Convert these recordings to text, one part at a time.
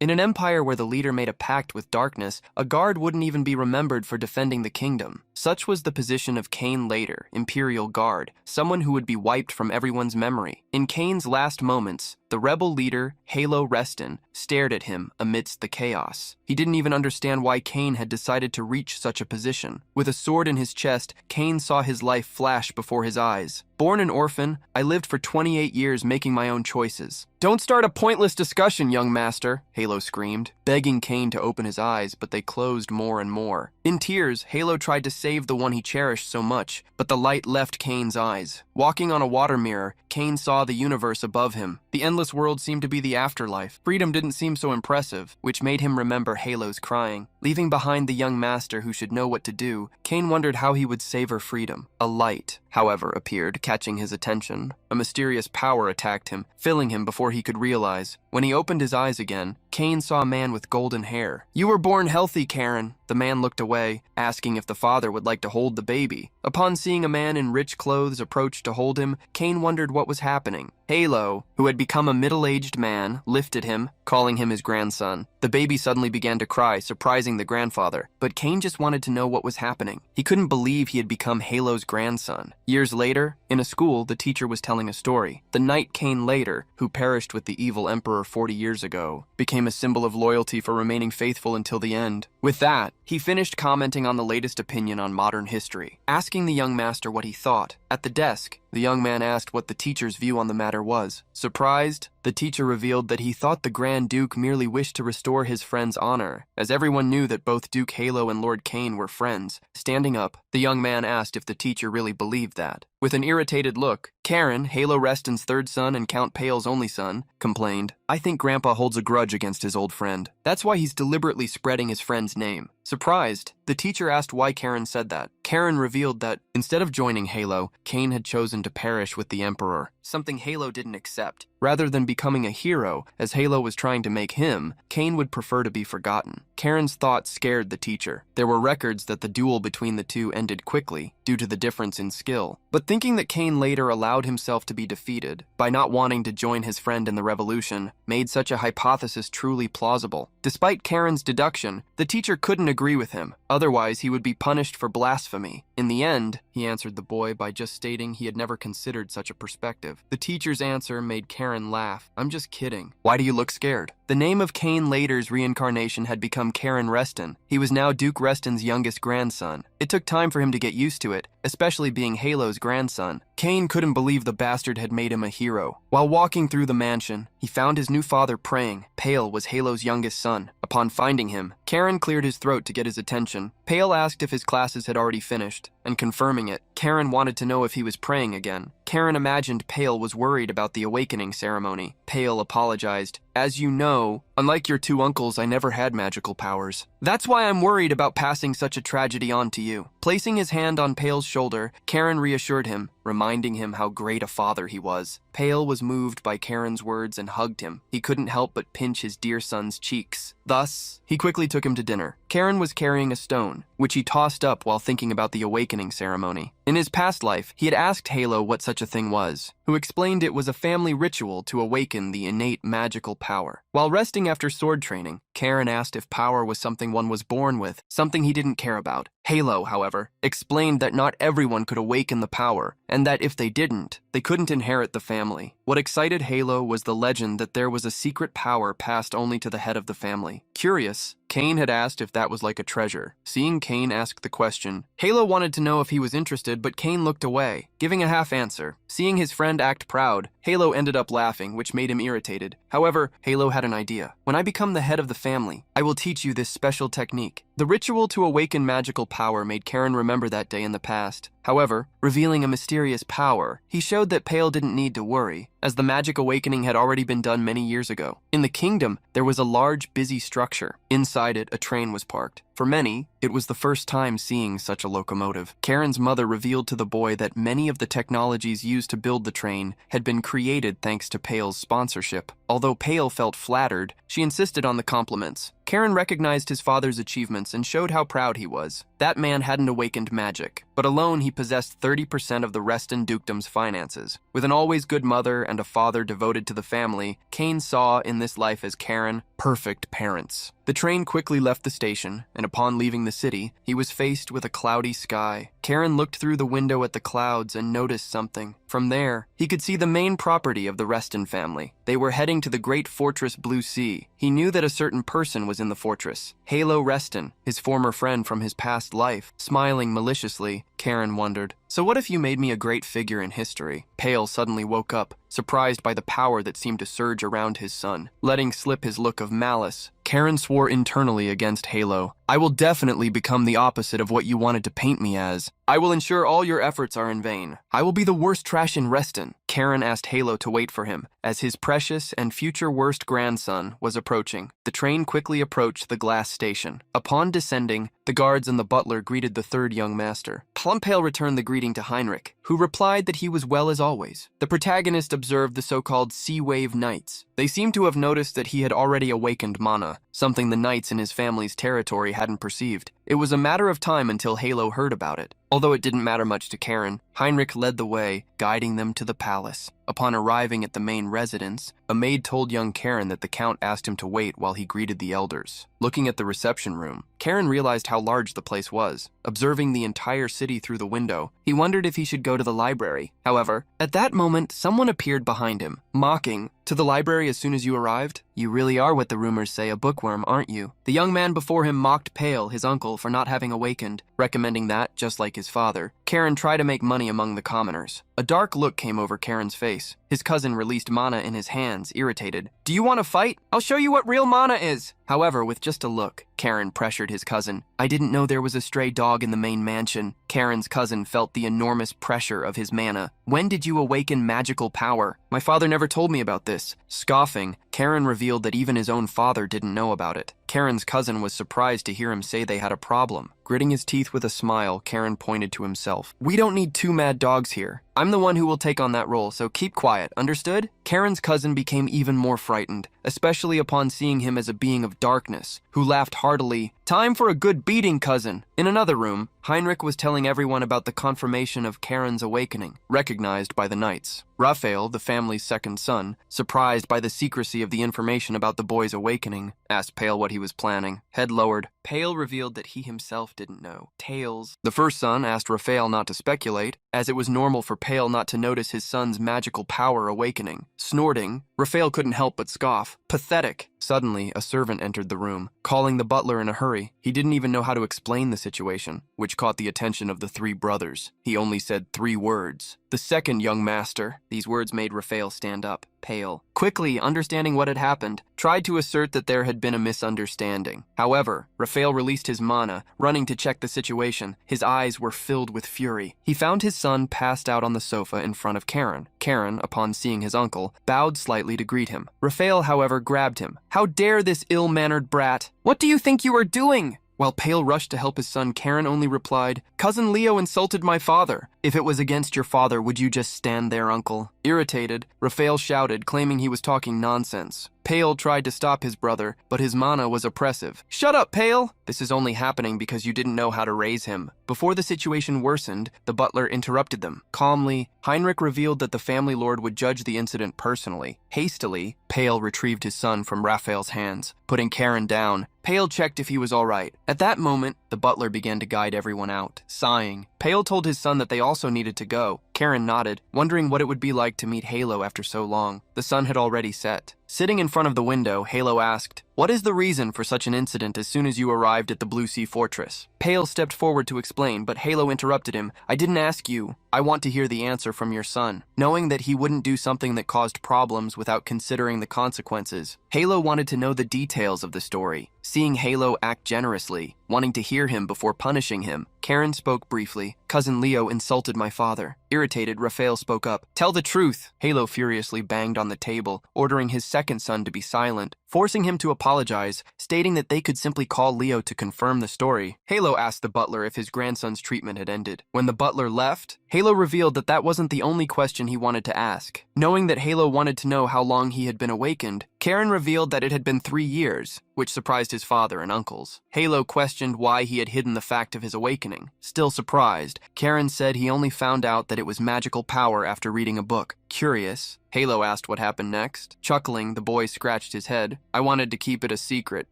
In an empire where the leader made a pact with darkness, a guard wouldn't even be remembered for defending the kingdom. Such was the position of Cain later, Imperial Guard, someone who would be wiped from everyone's memory. In Cain's last moments, the rebel leader, Yahello Reston, stared at him amidst the chaos. He didn't even understand why Cain had decided to reach such a position. With a sword in his chest, Cain saw his life flash before his eyes. Born an orphan, I lived for 28 years making my own choices. Don't start a pointless discussion, young master, Yahello screamed, begging Cain to open his eyes, but they closed more and more. In tears, Yahello tried to save the one he cherished so much, but the light left Cain's eyes. Walking on a water mirror, Cain saw the universe above him. The endless world seemed to be the afterlife. Freedom didn't seem so impressive, which made him remember Yahello's crying. Leaving behind the young master who should know what to do, Cain wondered how he would savor freedom. A light, however, appeared, catching his attention. A mysterious power attacked him, filling him before he could realize. When he opened his eyes again, Cain saw a man with golden hair. "You were born healthy, Karen." The man looked away, asking if the father would like to hold the baby. Upon seeing a man in rich clothes approach to hold him, Cain wondered what was happening. Yahello, who had become a middle-aged man, lifted him, calling him his grandson. The baby suddenly began to cry, surprising the grandfather, but Cain just wanted to know what was happening. He couldn't believe he had become Yahello's grandson. Years later, in a school, the teacher was telling a story. The knight Cain later, who perished with the evil emperor 40 years ago, became a symbol of loyalty for remaining faithful until the end. With that, he finished commenting on the latest opinion on modern history, asking the young master what he thought. At the desk, the young man asked what the teacher's view on the matter was. Surprised, the teacher revealed that he thought the Grand Duke merely wished to restore his friend's honor, as everyone knew that both Duke Yahello and Lord Cain were friends. Standing up, the young man asked if the teacher really believed that. With an irritated look, Karen, Yahello Reston's third son and Count Pale's only son, complained, "I think Grandpa holds a grudge against his old friend. That's why he's deliberately spreading his friend's name." Surprised, the teacher asked why Karen said that. Karen revealed that, instead of joining Yahello, Cain had chosen to perish with the Emperor, something Yahello didn't accept. Rather than becoming a hero, as Yahello was trying to make him, Cain would prefer to be forgotten. Karen's thoughts scared the teacher. There were records that the duel between the two ended quickly, due to the difference in skill. But thinking that Cain later allowed himself to be defeated, by not wanting to join his friend in the revolution, made such a hypothesis truly plausible. Despite Karen's deduction, the teacher couldn't agree with him. Otherwise, he would be punished for blasphemy. In the end, he answered the boy by just stating he had never considered such a perspective. The teacher's answer made Karen laugh. "I'm just kidding. Why do you look scared?" The name of Cain later's reincarnation had become Karen Reston. He was now Duke Reston's youngest grandson. It took time for him to get used to it, especially being Yahello's grandson. Cain couldn't believe the bastard had made him a hero. While walking through the mansion, he found his new father praying. Pale was Yahello's youngest son. Upon finding him, Karen cleared his throat to get his attention. Pale asked if his classes had already finished, and confirming it, Karen wanted to know if he was praying again. Karen imagined Pale was worried about the awakening ceremony. Pale apologized. "As you know, unlike your two uncles, I never had magical powers. That's why I'm worried about passing such a tragedy on to you." Placing his hand on Pale's shoulder, Karen reassured him, reminding him how great a father he was. Pale was moved by Karen's words and hugged him. He couldn't help but pinch his dear son's cheeks. Thus, he quickly took him to dinner. Karen was carrying a stone, which he tossed up while thinking about the awakening ceremony. In his past life, he had asked Yahello what such a thing was, who explained it was a family ritual to awaken the innate magical power. While resting after sword training, Karen asked if power was something one was born with, something he didn't care about. Yahello, however, explained that not everyone could awaken the power, and that if they didn't, they couldn't inherit the family. What excited Yahello was the legend that there was a secret power passed only to the head of the family. Curious, Cain had asked if that was like a treasure. Seeing Cain ask the question, Yahello wanted to know if he was interested, but Cain looked away, giving a half answer. Seeing his friend act proud, Yahello ended up laughing, which made him irritated. However, Yahello had an idea. "When I become the head of the family, I will teach you this special technique." The ritual to awaken magical power made Karen remember that day in the past. However, revealing a mysterious power, he showed that Pale didn't need to worry, as the magic awakening had already been done many years ago. In the kingdom, there was a large, busy structure. Inside it, a train was parked. For many, it was the first time seeing such a locomotive. Karen's mother revealed to the boy that many of the technologies used to build the train had been created thanks to Pale's sponsorship. Although Pale felt flattered, she insisted on the compliments. Karen recognized his father's achievements and showed how proud he was. That man hadn't awakened magic, but alone he possessed 30% of the Reston dukedom's finances. With an always good mother and a father devoted to the family, Kane saw in this life as Karen perfect parents. The train quickly left the station, and upon leaving the city, he was faced with a cloudy sky. Karen looked through the window at the clouds and noticed something. From there, he could see the main property of the Reston family. They were heading to the great fortress Blue Sea. He knew that a certain person was in the fortress. Yahello Reston, his former friend from his past life. Smiling maliciously, Karen wondered, "So what if you made me a great figure in history?" Pale suddenly woke up, surprised by the power that seemed to surge around his son. Letting slip his look of malice, Karen swore internally against Yahello. "I will definitely become the opposite of what you wanted to paint me as. I will ensure all your efforts are in vain. I will be the worst trash in Reston." Karen asked Yahello to wait for him, as his precious and future worst grandson was approaching. The train quickly approached the glass station. Upon descending, the guards and the butler greeted the third young master. Plumpale returned the greeting to Heinrich, who replied that he was well as always. The protagonist observed the so-called Sea Wave Knights. They seemed to have noticed that he had already awakened mana, something the knights in his family's territory hadn't perceived. It was a matter of time until Yahello heard about it. Although it didn't matter much to Karen, Heinrich led the way, guiding them to the palace. Upon arriving at the main residence, a maid told young Karen that the count asked him to wait while he greeted the elders. Looking at the reception room, Karen realized how large the place was. Observing the entire city through the window, he wondered if he should go to the library. However, at that moment, someone appeared behind him, mocking, "To the library as soon as you arrived? You really are what the rumors say, a bookworm, aren't you?" The young man before him mocked Pale, his uncle, for not having awakened, recommending that, just like his father, Karen try to make money among the commoners. A dark look came over Karen's face. His cousin released mana in his hands, irritated. "Do you want to fight? I'll show you what real mana is." However, with just a look, Karen pressured his cousin. "I didn't know there was a stray dog in the main mansion." Karen's cousin felt the enormous pressure of his mana. "When did you awaken magical power? My father never told me about this." Scoffing, Karen revealed that even his own father didn't know about it. Karen's cousin was surprised to hear him say they had a problem. Gritting his teeth with a smile, Karen pointed to himself. "We don't need two mad dogs here. I'm the one who will take on that role, so keep quiet, understood?" Karen's cousin became even more frightened, especially upon seeing him as a being of darkness, who laughed heartily. "Time for a good beating, cousin." In another room, Heinrich was telling everyone about the confirmation of Karen's awakening, recognized by the knights. Raphael, the family's second son, surprised by the secrecy of the information about the boy's awakening, asked Pale what he was planning. Head lowered, Pale revealed that he himself didn't know. Tales. The first son asked Raphael not to speculate, as it was normal for Pale not to notice his son's magical power awakening. Snorting, Raphael couldn't help but scoff. Pathetic. Suddenly, a servant entered the room, calling the butler in a hurry. He didn't even know how to explain the situation, which caught the attention of the three brothers. He only said 3 words. "The second young master." These words made Raphael stand up, pale. Quickly, understanding what had happened, tried to assert that there had been a misunderstanding. However, Raphael released his mana, running to check the situation. His eyes were filled with fury. He found his son passed out on the sofa in front of Karen. Karen, upon seeing his uncle, bowed slightly to greet him. Raphael, however, grabbed him. "How dare this ill-mannered brat? What do you think you are doing?" While Pale rushed to help his son, Karen only replied, "Cousin Leo insulted my father. If it was against your father, would you just stand there, uncle?" Irritated, Raphael shouted, claiming he was talking nonsense. Pale tried to stop his brother, but his mana was oppressive. "Shut up, Pale! This is only happening because you didn't know how to raise him." Before the situation worsened, the butler interrupted them. Calmly, Heinrich revealed that the family lord would judge the incident personally. Hastily, Pale retrieved his son from Raphael's hands. Putting Karen down, Pale checked if he was all right. At that moment, the butler began to guide everyone out. Sighing, Pale told his son that they also needed to go. Karen nodded, wondering what it would be like to meet Yahello after so long. The sun had already set. Sitting in front of the window, Yahello asked, "What is the reason for such an incident as soon as you arrived at the Blue Sea Fortress?" Pale stepped forward to explain, but Yahello interrupted him. "I didn't ask you. I want to hear the answer from your son." Knowing that he wouldn't do something that caused problems without considering the consequences, Yahello wanted to know the details of the story. Seeing Yahello act generously, wanting to hear him before punishing him, Karen spoke briefly. Cousin Leo insulted my father. Irritated, Raphael spoke up. Tell the truth. Yahello furiously banged on the table, ordering his second son to be silent, forcing him to apologize, stating that they could simply call Leo to confirm the story. Yahello asked the butler if his grandson's treatment had ended. When the butler left, Yahello revealed that that wasn't the only question he wanted to ask. Knowing that Yahello wanted to know how long he had been awakened, Karen revealed that it had been 3 years, which surprised his father and uncles. Yahello questioned why he had hidden the fact of his awakening. Still surprised, Karen said he only found out that it was magical power after reading a book. Curious, Yahello asked what happened next. Chuckling, the boy scratched his head. I wanted to keep it a secret.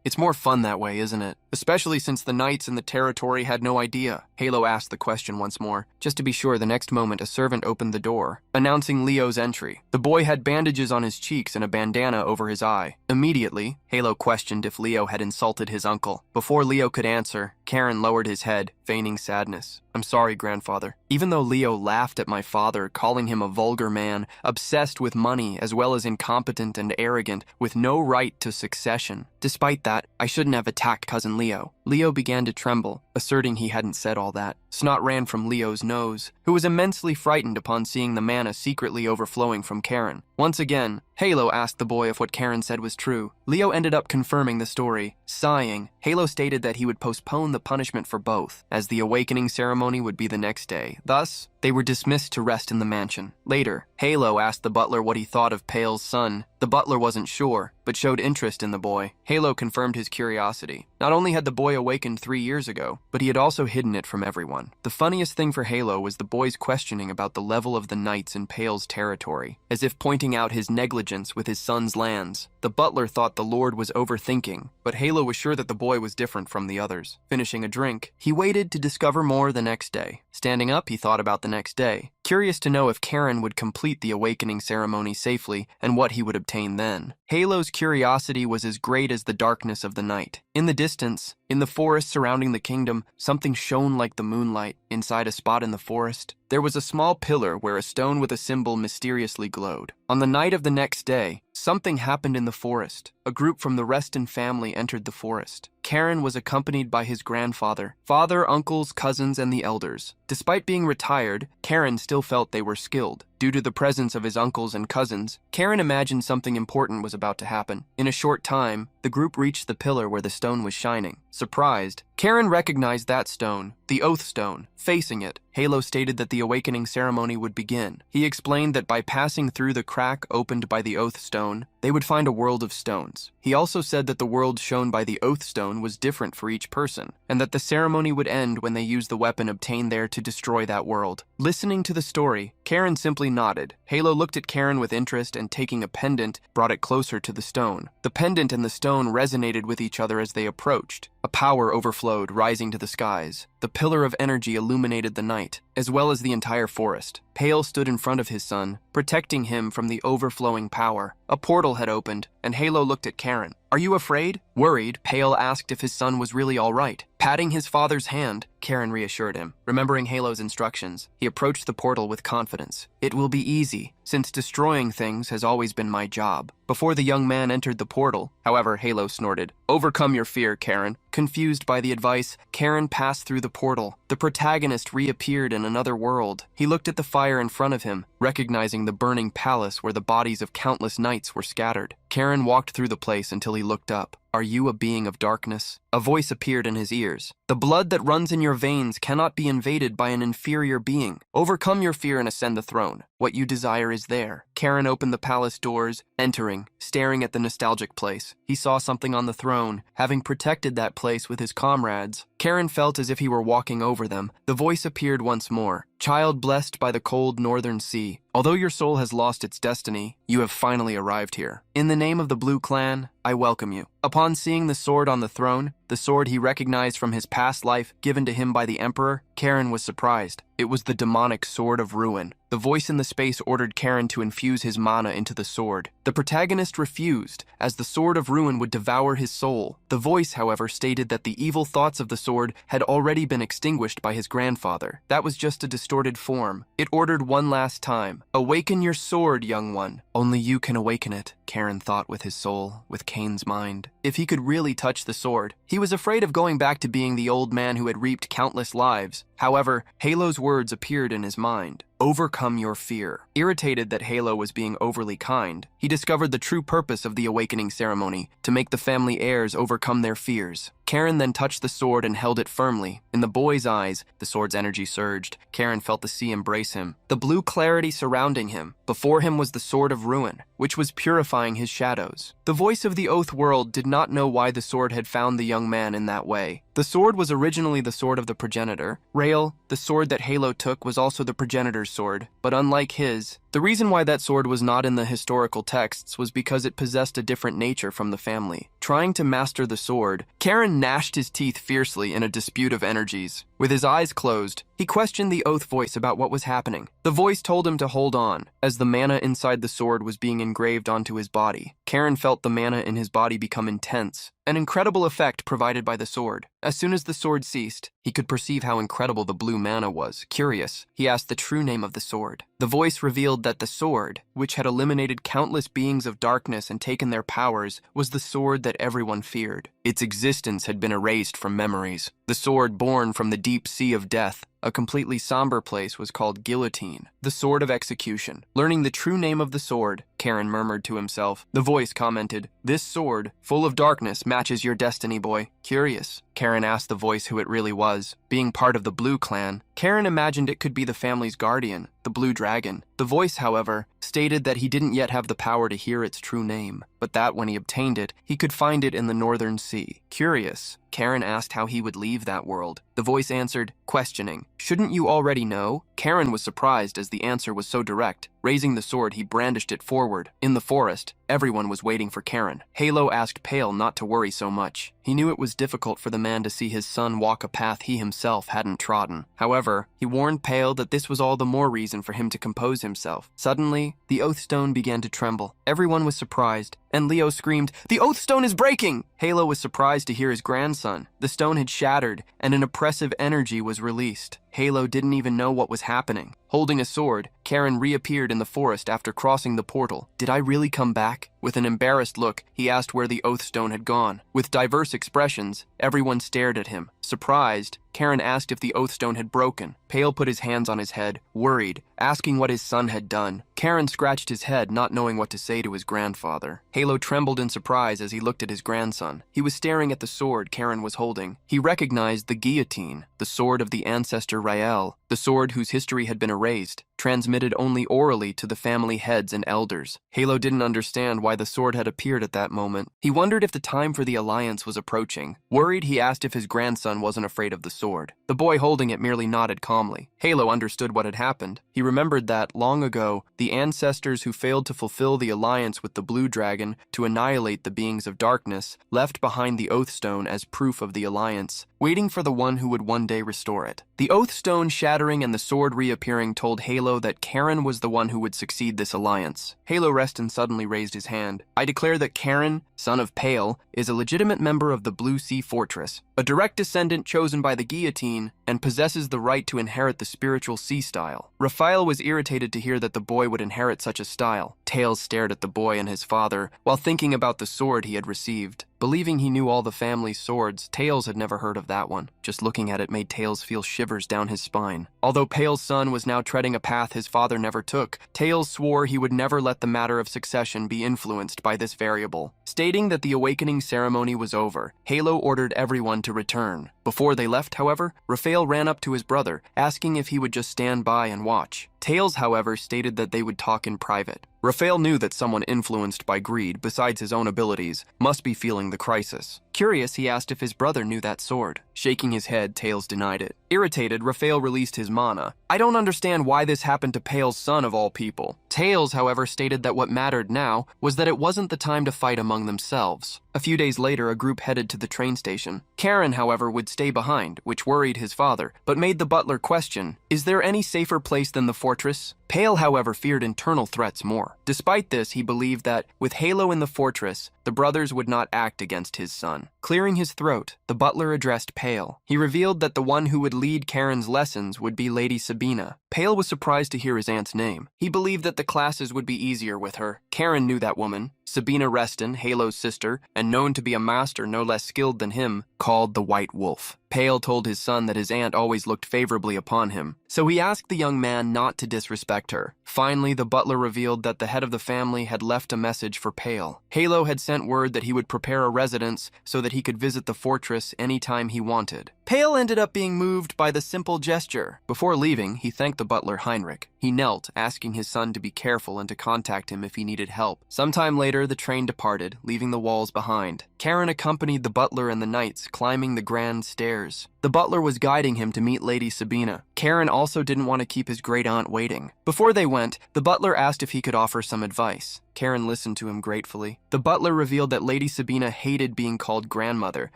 It's more fun that way, isn't it? Especially since the knights in the territory had no idea. Yahello asked the question once more. Just to be sure, the next moment a servant opened the door, announcing Leo's entry. The boy had bandages on his cheeks and a bandana over his eye. Immediately, Yahello questioned if Leo had insulted his uncle. Before Leo could answer, Karen lowered his head, feigning sadness. I'm sorry, grandfather. Even though Leo laughed at my father, calling him a vulgar man, obsessed with money as well as incompetent and arrogant, with no right to succession. Despite that, I shouldn't have attacked cousin Leo. Leo began to tremble, asserting he hadn't said all that. Snot ran from Leo's nose, who was immensely frightened upon seeing the mana secretly overflowing from Karen. Once again, Yahello asked the boy if what Karen said was true. Leo ended up confirming the story. Sighing, Yahello stated that he would postpone the punishment for both, as the awakening ceremony would be the next day. Thus, they were dismissed to rest in the mansion. Later, Yahello asked the butler what he thought of Pale's son. The butler wasn't sure, but showed interest in the boy. Yahello confirmed his curiosity. Not only had the boy awakened 3 years ago, but he had also hidden it from everyone. The funniest thing for Yahello was the boy's questioning about the level of the knights in Pale's territory, as if pointing out his negligence with his son's lands. The butler thought the lord was overthinking, but Yahello was sure that the boy was different from the others. Finishing a drink, he waited to discover more the next day. Standing up, he thought about the next day, curious to know if Karen would complete the awakening ceremony safely and what he would obtain then. Yahello's curiosity was as great as the darkness of the night. In the distance, in the forest surrounding the kingdom, something shone like the moonlight. Inside a spot in the forest, there was a small pillar where a stone with a symbol mysteriously glowed. On the night of the next day, something happened in the forest. A group from the Reston family entered the forest. Karen was accompanied by his grandfather, father, uncles, cousins, and the elders. Despite being retired, Karen still felt they were skilled. Due to the presence of his uncles and cousins, Karen imagined something important was about to happen. In a short time, the group reached the pillar where the stone was shining. Surprised, Karen recognized that stone, the Oath Stone. Facing it, Yahello stated that the awakening ceremony would begin. He explained that by passing through the crack opened by the Oath Stone, they would find a world of stones. He also said that the world shown by the Oath Stone was different for each person, and that the ceremony would end when they used the weapon obtained there to destroy that world. Listening to the story, Karen simply nodded. Yahello looked at Karen with interest and taking a pendant, brought it closer to the stone. The pendant and the stone resonated with each other as they approached. A power overflowed, rising to the skies. The pillar of energy illuminated the night, as well as the entire forest. Pale stood in front of his son, protecting him from the overflowing power. A portal had opened, and Yahello looked at Karen. Are you afraid? Worried, Pale asked if his son was really all right. Patting his father's hand, Karen reassured him. Remembering Yahello's instructions, he approached the portal with confidence. It will be easy, since destroying things has always been my job. Before the young man entered the portal, however, Yahello snorted. Overcome your fear, Karen. Confused by the advice, Karen passed through the portal. The protagonist reappeared in another world. He looked at the fire in front of him, recognizing the burning palace where the bodies of countless knights were scattered. Karen walked through the place until he looked up. Are you a being of darkness? A voice appeared in his ears. The blood that runs in your veins cannot be invaded by an inferior being. Overcome your fear and ascend the throne. What you desire is there. Karen opened the palace doors, entering, staring at the nostalgic place. He saw something on the throne, having protected that place with his comrades. Karen felt as if he were walking over them. The voice appeared once more. Child blessed by the cold northern sea, although your soul has lost its destiny, you have finally arrived here. In the name of the Blue Clan, I welcome you. Upon seeing the sword on the throne, the sword he recognized from his past life given to him by the Emperor, Karen was surprised. It was the demonic Sword of Ruin. The voice in the space ordered Karen to infuse his mana into the sword. The protagonist refused, as the Sword of Ruin would devour his soul. The voice, however, stated that the evil thoughts of the sword had already been extinguished by his grandfather. That was just a distorted form. It ordered one last time. Awaken your sword, young one. Only you can awaken it, Karen thought with his soul, with Kane's mind. If he could really touch the sword, he was afraid of going back to being the old man who had reaped countless lives. However, Halo's words appeared in his mind. Overcome your fear. Irritated that Halo was being overly kind, he discovered the true purpose of the awakening ceremony, to make the family heirs overcome their fears. Karen then touched the sword and held it firmly. In the boy's eyes, the sword's energy surged. Karen felt the sea embrace him, the blue clarity surrounding him. Before him was the sword of ruin, which was purifying his shadows. The voice of the Oath world did not know why the sword had found the young man in that way. The sword was originally the sword of the progenitor. Rael, the sword that Halo took, was also the progenitor's sword, but unlike his, the reason why that sword was not in the historical texts was because it possessed a different nature from the family. Trying to master the sword, Karen gnashed his teeth fiercely in a dispute of energies. With his eyes closed, he questioned the Oath voice about what was happening. The voice told him to hold on, as the mana inside the sword was being engraved onto his body. Karen felt the mana in his body become intense, an incredible effect provided by the sword. As soon as the sword ceased, he could perceive how incredible the blue mana was. Curious, he asked the true name of the sword. The voice revealed that the sword, which had eliminated countless beings of darkness and taken their powers, was the sword that everyone feared. Its existence had been erased from memories. The sword born from the deep sea of death, a completely somber place, was called Guillotine, the sword of execution. Learning the true name of the sword, Karen murmured to himself. The voice commented, "This sword, full of darkness, matches your destiny, boy." Curious, Karen asked the voice who it really was. Being part of the Blue clan, Karen imagined it could be the family's guardian, the Blue Dragon. The voice, however, stated that he didn't yet have the power to hear its true name, but that when he obtained it, he could find it in the Northern Sea. Curious, Karen asked how he would leave that world. The voice answered, questioning, "Shouldn't you already know?" Karen was surprised as the answer was so direct. Raising the sword, he brandished it forward. In the forest, everyone was waiting for Karen. Halo asked Pale not to worry so much. He knew it was difficult for the man to see his son walk a path he himself hadn't trodden. However, he warned Pale that this was all the more reason for him to compose himself. Suddenly, the Oath Stone began to tremble. Everyone was surprised, and Leo screamed, "The Oath Stone is breaking!" Halo was surprised to hear his grandson. The stone had shattered, and an oppressive energy was released. Halo didn't even know what was happening. Holding a sword, Karen reappeared in the forest after crossing the portal. "Did I really come back?" With an embarrassed look, he asked where the Oath Stone had gone. With diverse expressions, everyone stared at him. Surprised, Karen asked if the Oath Stone had broken. Pale put his hands on his head, worried, asking what his son had done. Karen scratched his head, not knowing what to say to his grandfather. Halo trembled in surprise as he looked at his grandson. He was staring at the sword Karen was holding. He recognized the guillotine, the sword of the ancestor Rael, the sword whose history had been erased, transmitted only orally to the family heads and elders. Halo didn't understand why the sword had appeared at that moment. He wondered if the time for the alliance was approaching. Worried, he asked if his grandson wasn't afraid of the sword. The boy holding it merely nodded calmly. Halo understood what had happened. He remembered that, long ago, the ancestors who failed to fulfill the alliance with the Blue Dragon to annihilate the beings of darkness left behind the Oath Stone as proof of the alliance, waiting for the one who would one day restore it. The Oath Stone shattering and the sword reappearing told Halo that Karen was the one who would succeed this alliance. Halo Reston suddenly raised his hand. "I declare that Karen, son of Pale, is a legitimate member of the Blue Sea Fortress, a direct descendant chosen by the guillotine, and possesses the right to inherit the spiritual sea style." Raphael was irritated to hear that the boy would inherit such a style. Tails stared at the boy and his father while thinking about the sword he had received. Believing he knew all the family's swords, Tails had never heard of that one. Just looking at it made Tails feel shivers down his spine. Although Pale's son was now treading a path his father never took, Tails swore he would never let the matter of succession be influenced by this variable. Stating that the awakening ceremony was over, Halo ordered everyone to return. Before they left, however, Raphael ran up to his brother, asking if he would just stand by and watch. Tails, however, stated that they would talk in private. Raphael knew that someone influenced by greed, besides his own abilities, must be feeling the crisis. Curious, he asked if his brother knew that sword. Shaking his head, Tails denied it. Irritated, Raphael released his mana. "I don't understand why this happened to Pale's son of all people." Tails, however, stated that what mattered now was that it wasn't the time to fight among themselves. A few days later, a group headed to the train station. Karen, however, would stay behind, which worried his father, but made the butler question, "Is there any safer place than the fortress?" Pale, however, feared internal threats more. Despite this, he believed that, with Yahello in the fortress, the brothers would not act against his son. Clearing his throat, the butler addressed Pale. He revealed that the one who would lead Karen's lessons would be Lady Sabina. Pale was surprised to hear his aunt's name. He believed that the classes would be easier with her. Karen knew that woman. Sabina Reston, Yahello's sister, and known to be a master no less skilled than him, called the White Wolf. Pale told his son that his aunt always looked favorably upon him, so he asked the young man not to disrespect her. Finally, the butler revealed that the head of the family had left a message for Pale. Yahello had sent word that he would prepare a residence so that he could visit the fortress anytime he wanted. Pale ended up being moved by the simple gesture. Before leaving, he thanked the butler Heinrich. He knelt, asking his son to be careful and to contact him if he needed help. Sometime later, the train departed, leaving the walls behind. Karen accompanied the butler and the knights, climbing the grand stairs. The butler was guiding him to meet Lady Sabina. Karen also didn't want to keep his great aunt waiting. Before they went, the butler asked if he could offer some advice. Karen listened to him gratefully. The butler revealed that Lady Sabina hated being called grandmother,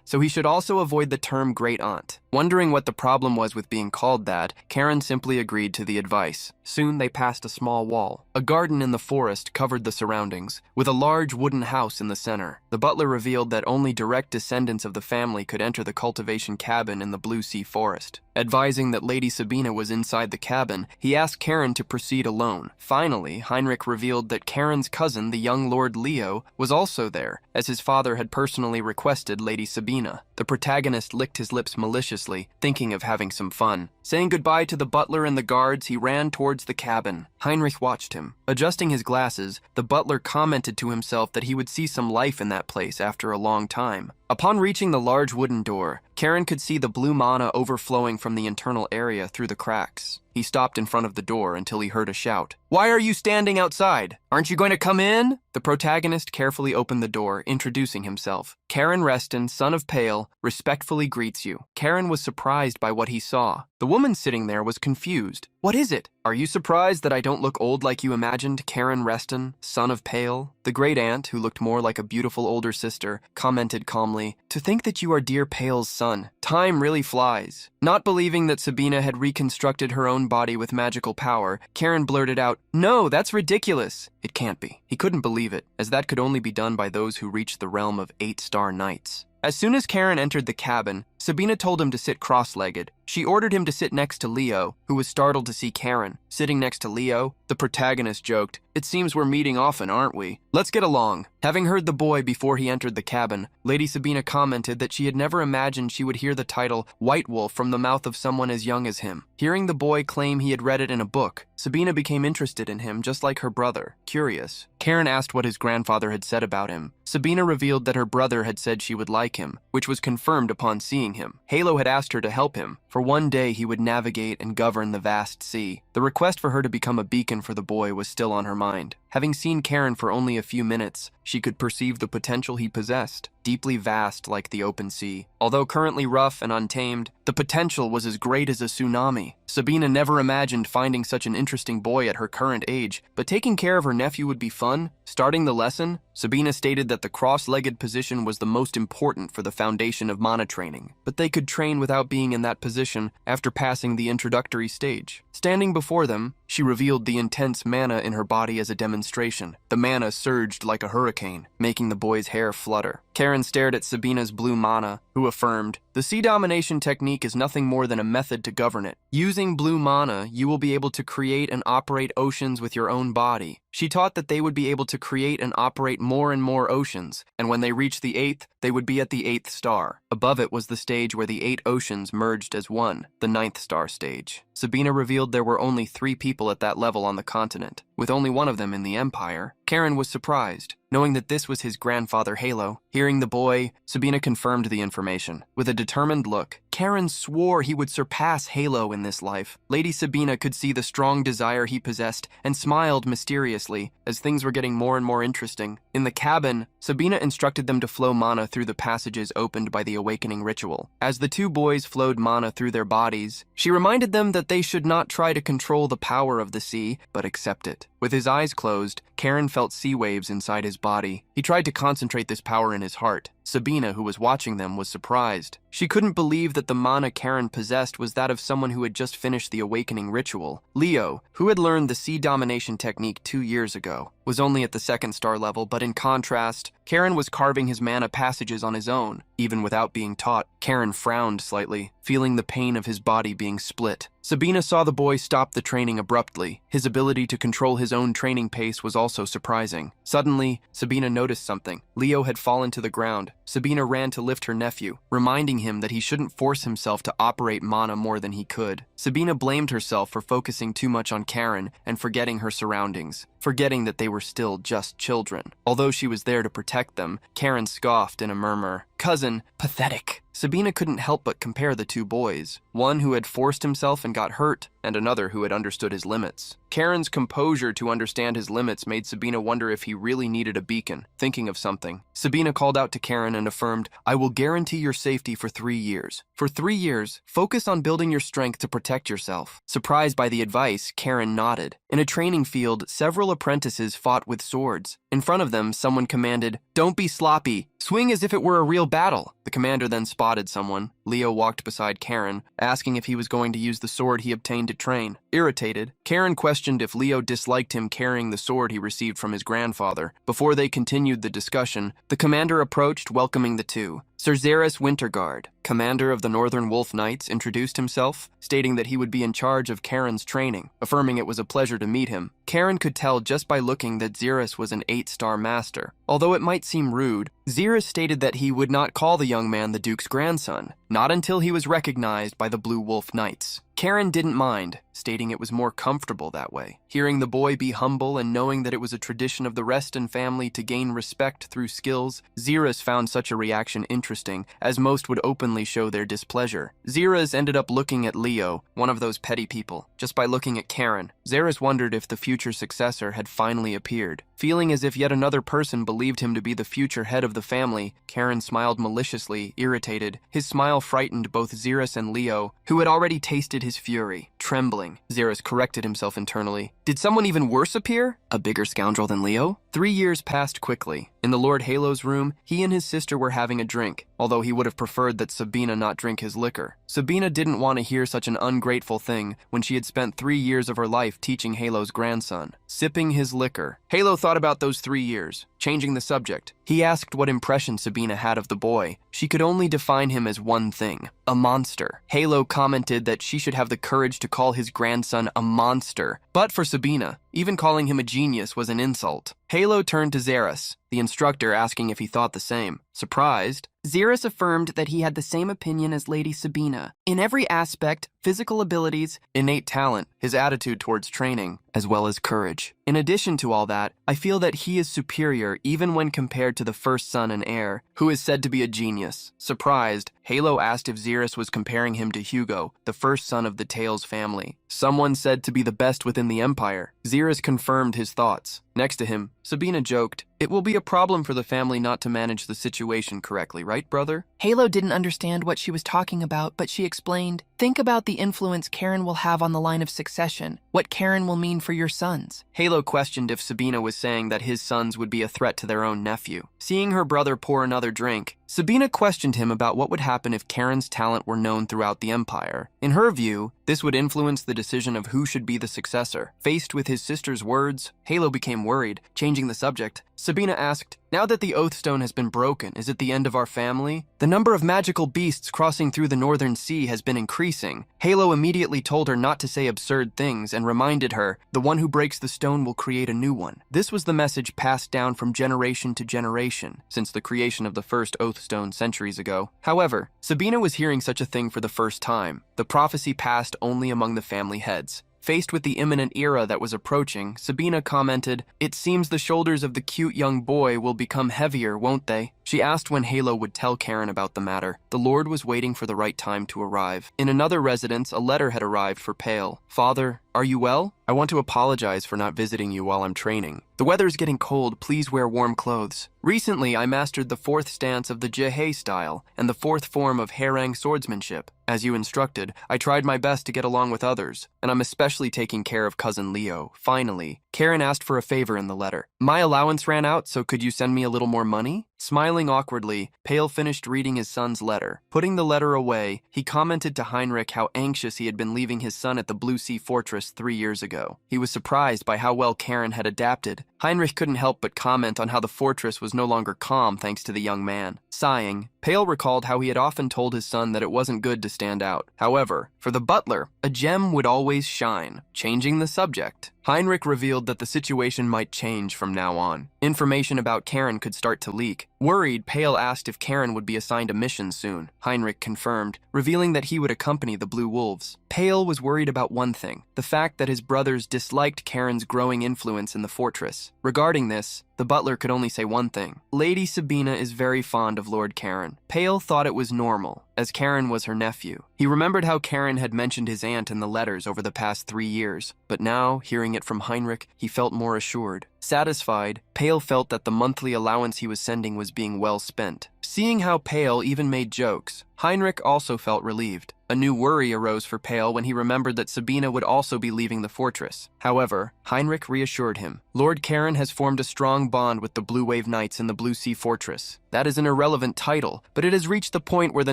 so he should also avoid the term great aunt. Wondering what the problem was with being called that, Karen simply agreed to the advice. Soon they passed a small wall. A garden in the forest covered the surroundings, with a large wooden house in the center. The butler revealed that only direct descendants of the family could enter the cultivation cabin in the Blue Sea Forest. Advising that Lady Sabina was inside the cabin, he asked Karen to proceed alone. Finally, Heinrich revealed that Karen's cousin, the young Lord Leo, was also there, as his father had personally requested Lady Sabina. The protagonist licked his lips maliciously, thinking of having some fun. Saying goodbye to the butler and the guards, he ran towards the cabin. Heinrich watched him. Adjusting his glasses, the butler commented to himself that he would see some life in that place after a long time. Upon reaching the large wooden door, Karen could see the blue mana overflowing from the internal area through the cracks. He stopped in front of the door until he heard a shout. "Why are you standing outside? Aren't you going to come in?" The protagonist carefully opened the door, introducing himself. Karen Reston, son of Pale, respectfully greets you. Karen was surprised by what he saw. The woman sitting there was confused. "What is it? Are you surprised that I don't look old like you imagined?" Karen Reston, son of Pale, the great aunt, who looked more like a beautiful older sister, commented calmly, "To think that you are dear Pale's son. Time really flies." Not believing that Sabina had reconstructed her own body with magical power, Karen blurted out, "No, that's ridiculous." It can't be. He couldn't believe it, as that could only be done by those who reached the realm of 8-star knights. As soon as Karen entered the cabin, Sabina told him to sit cross-legged. She ordered him to sit next to Leo, who was startled to see Karen. Sitting next to Leo, the protagonist joked, "It seems we're meeting often, aren't we? Let's get along." Having heard the boy before he entered the cabin, Lady Sabina commented that she had never imagined she would hear the title White Wolf from the mouth of someone as young as him. Hearing the boy claim he had read it in a book, Sabina became interested in him just like her brother. Curious, Karen asked what his grandfather had said about him. Sabina revealed that her brother had said she would like him, which was confirmed upon seeing him. Yahello had asked her to help him, for one day he would navigate and govern the vast sea. The request for her to become a beacon for the boy was still on her mind. Having seen Karen for only a few minutes, she could perceive the potential he possessed, deeply vast like the open sea. Although currently rough and untamed, the potential was as great as a tsunami. Sabina never imagined finding such an interesting boy at her current age, but taking care of her nephew would be fun. Starting the lesson, Sabina stated that the cross-legged position was the most important for the foundation of mana training, but they could train without being in that position after passing the introductory stage. Standing before them, she revealed the intense mana in her body as a demonstration. The mana surged like a hurricane, making the boy's hair flutter. Karen stared at Sabina's blue mana, who affirmed, "The sea domination technique is nothing more than a method to govern it. Using blue mana, you will be able to create and operate oceans with your own body." She taught that they would be able to create and operate more and more oceans, and when they reached the 8th, they would be at the 8th star. Above it was the stage where the 8 oceans merged as one, the 9th star stage. Sabina revealed there were only 3 people at that level on the continent, with only one of them in the Empire. Karen was surprised, knowing that this was his grandfather Yahello. Hearing the boy, Sabina confirmed the information. With a determined look, Karen swore he would surpass Yahello in this life. Lady Sabina could see the strong desire he possessed and smiled mysteriously as things were getting more and more interesting. In the cabin, Sabina instructed them to flow mana through the passages opened by the awakening ritual. As the 2 boys flowed mana through their bodies, she reminded them that they should not try to control the power of the sea, but accept it. With his eyes closed, Karen felt sea waves inside his body. He tried to concentrate this power in his heart. Sabina, who was watching them, was surprised. She couldn't believe that the mana Karen possessed was that of someone who had just finished the awakening ritual. Leo, who had learned the sea domination technique 2 years ago, was only at the 2nd star level, but in contrast, Karen was carving his mana passages on his own. Even without being taught, Karen frowned slightly, feeling the pain of his body being split. Sabina saw the boy stop the training abruptly. His ability to control his own training pace was also surprising. Suddenly, Sabina noticed something. Leo had fallen to the ground. Sabina ran to lift her nephew, reminding him that he shouldn't force himself to operate mana more than he could. Sabina blamed herself for focusing too much on Karen and forgetting her surroundings, forgetting that they were still just children. Although she was there to protect them, Karen scoffed in a murmur. Cousin, pathetic. Sabina couldn't help but compare the two boys, one who had forced himself and got hurt, and another who had understood his limits. Karen's composure to understand his limits made Sabina wonder if he really needed a beacon. Thinking of something, Sabina called out to Karen and affirmed, "I will guarantee your safety for 3 years. For 3 years, focus on building your strength to protect yourself." Surprised by the advice, Karen nodded. In a training field, several apprentices fought with swords. In front of them, someone commanded, "Don't be sloppy. Swing as if it were a real battle." The commander then spotted someone. Leo walked beside Karen, asking if he was going to use the sword he obtained to train. Irritated, Karen questioned if Leo disliked him carrying the sword he received from his grandfather. Before they continued the discussion, the commander approached, welcoming the two. Sir Xeris Winterguard, commander of the Northern Wolf Knights, introduced himself, stating that he would be in charge of Karen's training, affirming it was a pleasure to meet him. Karen could tell just by looking that Xeris was an 8-star master. Although it might seem rude, Xeris stated that he would not call the young man the Duke's grandson, not until he was recognized by the Blue Wolf Knights. Karen didn't mind, stating it was more comfortable that way. Hearing the boy be humble and knowing that it was a tradition of the Reston family to gain respect through skills, Xeris found such a reaction interesting, as most would openly show their displeasure. Xeris ended up looking at Leo, one of those petty people. Just by looking at Karen, Xeris wondered if the future successor had finally appeared. Feeling as if yet another person believed him to be the future head of the family, Karen smiled maliciously, irritated. His smile frightened both Xeris and Leo, who had already tasted his fury. Trembling, Xeris corrected himself internally. Did someone even worse appear? A bigger scoundrel than Leo? 3 years passed quickly. In the Lord Halo's room, he and his sister were having a drink, although he would have preferred that Sabina not drink his liquor. Sabina didn't want to hear such an ungrateful thing when she had spent 3 years of her life teaching Halo's grandson. Sipping his liquor, Halo thought about those 3 years. Changing the subject, he asked what impression Sabina had of the boy. She could only define him as one thing: a monster. Halo commented that she should have the courage to call his grandson a monster, but for Sabina, even calling him a genius was an insult. Halo turned to Xeris, the instructor, asking if he thought the same. Surprised, Xeris affirmed that he had the same opinion as Lady Sabina. In every aspect, physical abilities, innate talent, his attitude towards training, as well as courage. In addition to all that, I feel that he is superior even when compared to the first son and heir, who is said to be a genius. Surprised, Halo asked if Xeris was comparing him to Hugo, the first son of the Tails family, someone said to be the best within the Empire. Xeris confirmed his thoughts. Next to him, Sabina joked, "It will be a problem for the family not to manage the situation correctly, right, brother?" Halo didn't understand what she was talking about, but she explained, "Think about the influence Karen will have on the line of succession, what Karen will mean for your sons." Halo questioned if Sabina was saying that his sons would be a threat to their own nephew. Seeing her brother pour another drink, Sabina questioned him about what would happen if Karen's talent were known throughout the Empire. In her view, this would influence the decision of who should be the successor. Faced with his sister's words, Halo became worried. Changing the subject, Sabina asked, "Now that the Oathstone has been broken, is it the end of our family? The number of magical beasts crossing through the Northern Sea has been increasing." Halo immediately told her not to say absurd things and reminded her, "The one who breaks the stone will create a new one." This was the message passed down from generation to generation since the creation of the first Oathstone centuries ago. However, Sabina was hearing such a thing for the first time. The prophecy passed only among the family heads. Faced with the imminent era that was approaching, Sabina commented, "It seems the shoulders of the cute young boy will become heavier, won't they?" She asked when Halo would tell Karen about the matter. The Lord was waiting for the right time to arrive. In another residence, a letter had arrived for Pale. "Father, are you well? I want to apologize for not visiting you while I'm training. The weather's getting cold, please wear warm clothes. Recently, I mastered the 4th stance of the Jihei style and the 4th form of harang swordsmanship. As you instructed, I tried my best to get along with others, and I'm especially taking care of cousin Leo. Finally, Karen asked for a favor in the letter. My allowance ran out, so could you send me a little more money? Smiling awkwardly, Pale finished reading his son's letter. Putting the letter away, he commented to Heinrich how anxious he had been leaving his son at the Blue Sea Fortress 3 years ago. He was surprised by how well Karen had adapted. Heinrich couldn't help but comment on how the fortress was no longer calm thanks to the young man. Sighing, Pale recalled how he had often told his son that it wasn't good to stand out. However, for the butler, a gem would always shine. Changing the subject, Heinrich revealed that the situation might change from now on. Information about Karen could start to leak. Worried, Pale asked if Karen would be assigned a mission soon. Heinrich confirmed, revealing that he would accompany the Blue Wolves. Pale was worried about one thing, the fact that his brothers disliked Karen's growing influence in the fortress. Regarding this, the butler could only say one thing. Lady Sabina is very fond of Lord Karen. Pale thought it was normal, as Karen was her nephew. He remembered how Karen had mentioned his aunt in the letters over the past 3 years, but now, hearing it from Heinrich, he felt more assured. Satisfied, Pale felt that the monthly allowance he was sending was being well spent. Seeing how Pale even made jokes, Heinrich also felt relieved. A new worry arose for Pale when he remembered that Sabina would also be leaving the fortress. However, Heinrich reassured him. Lord Karen has formed a strong bond with the Blue Wave Knights in the Blue Sea Fortress. That is an irrelevant title, but it has reached the point where the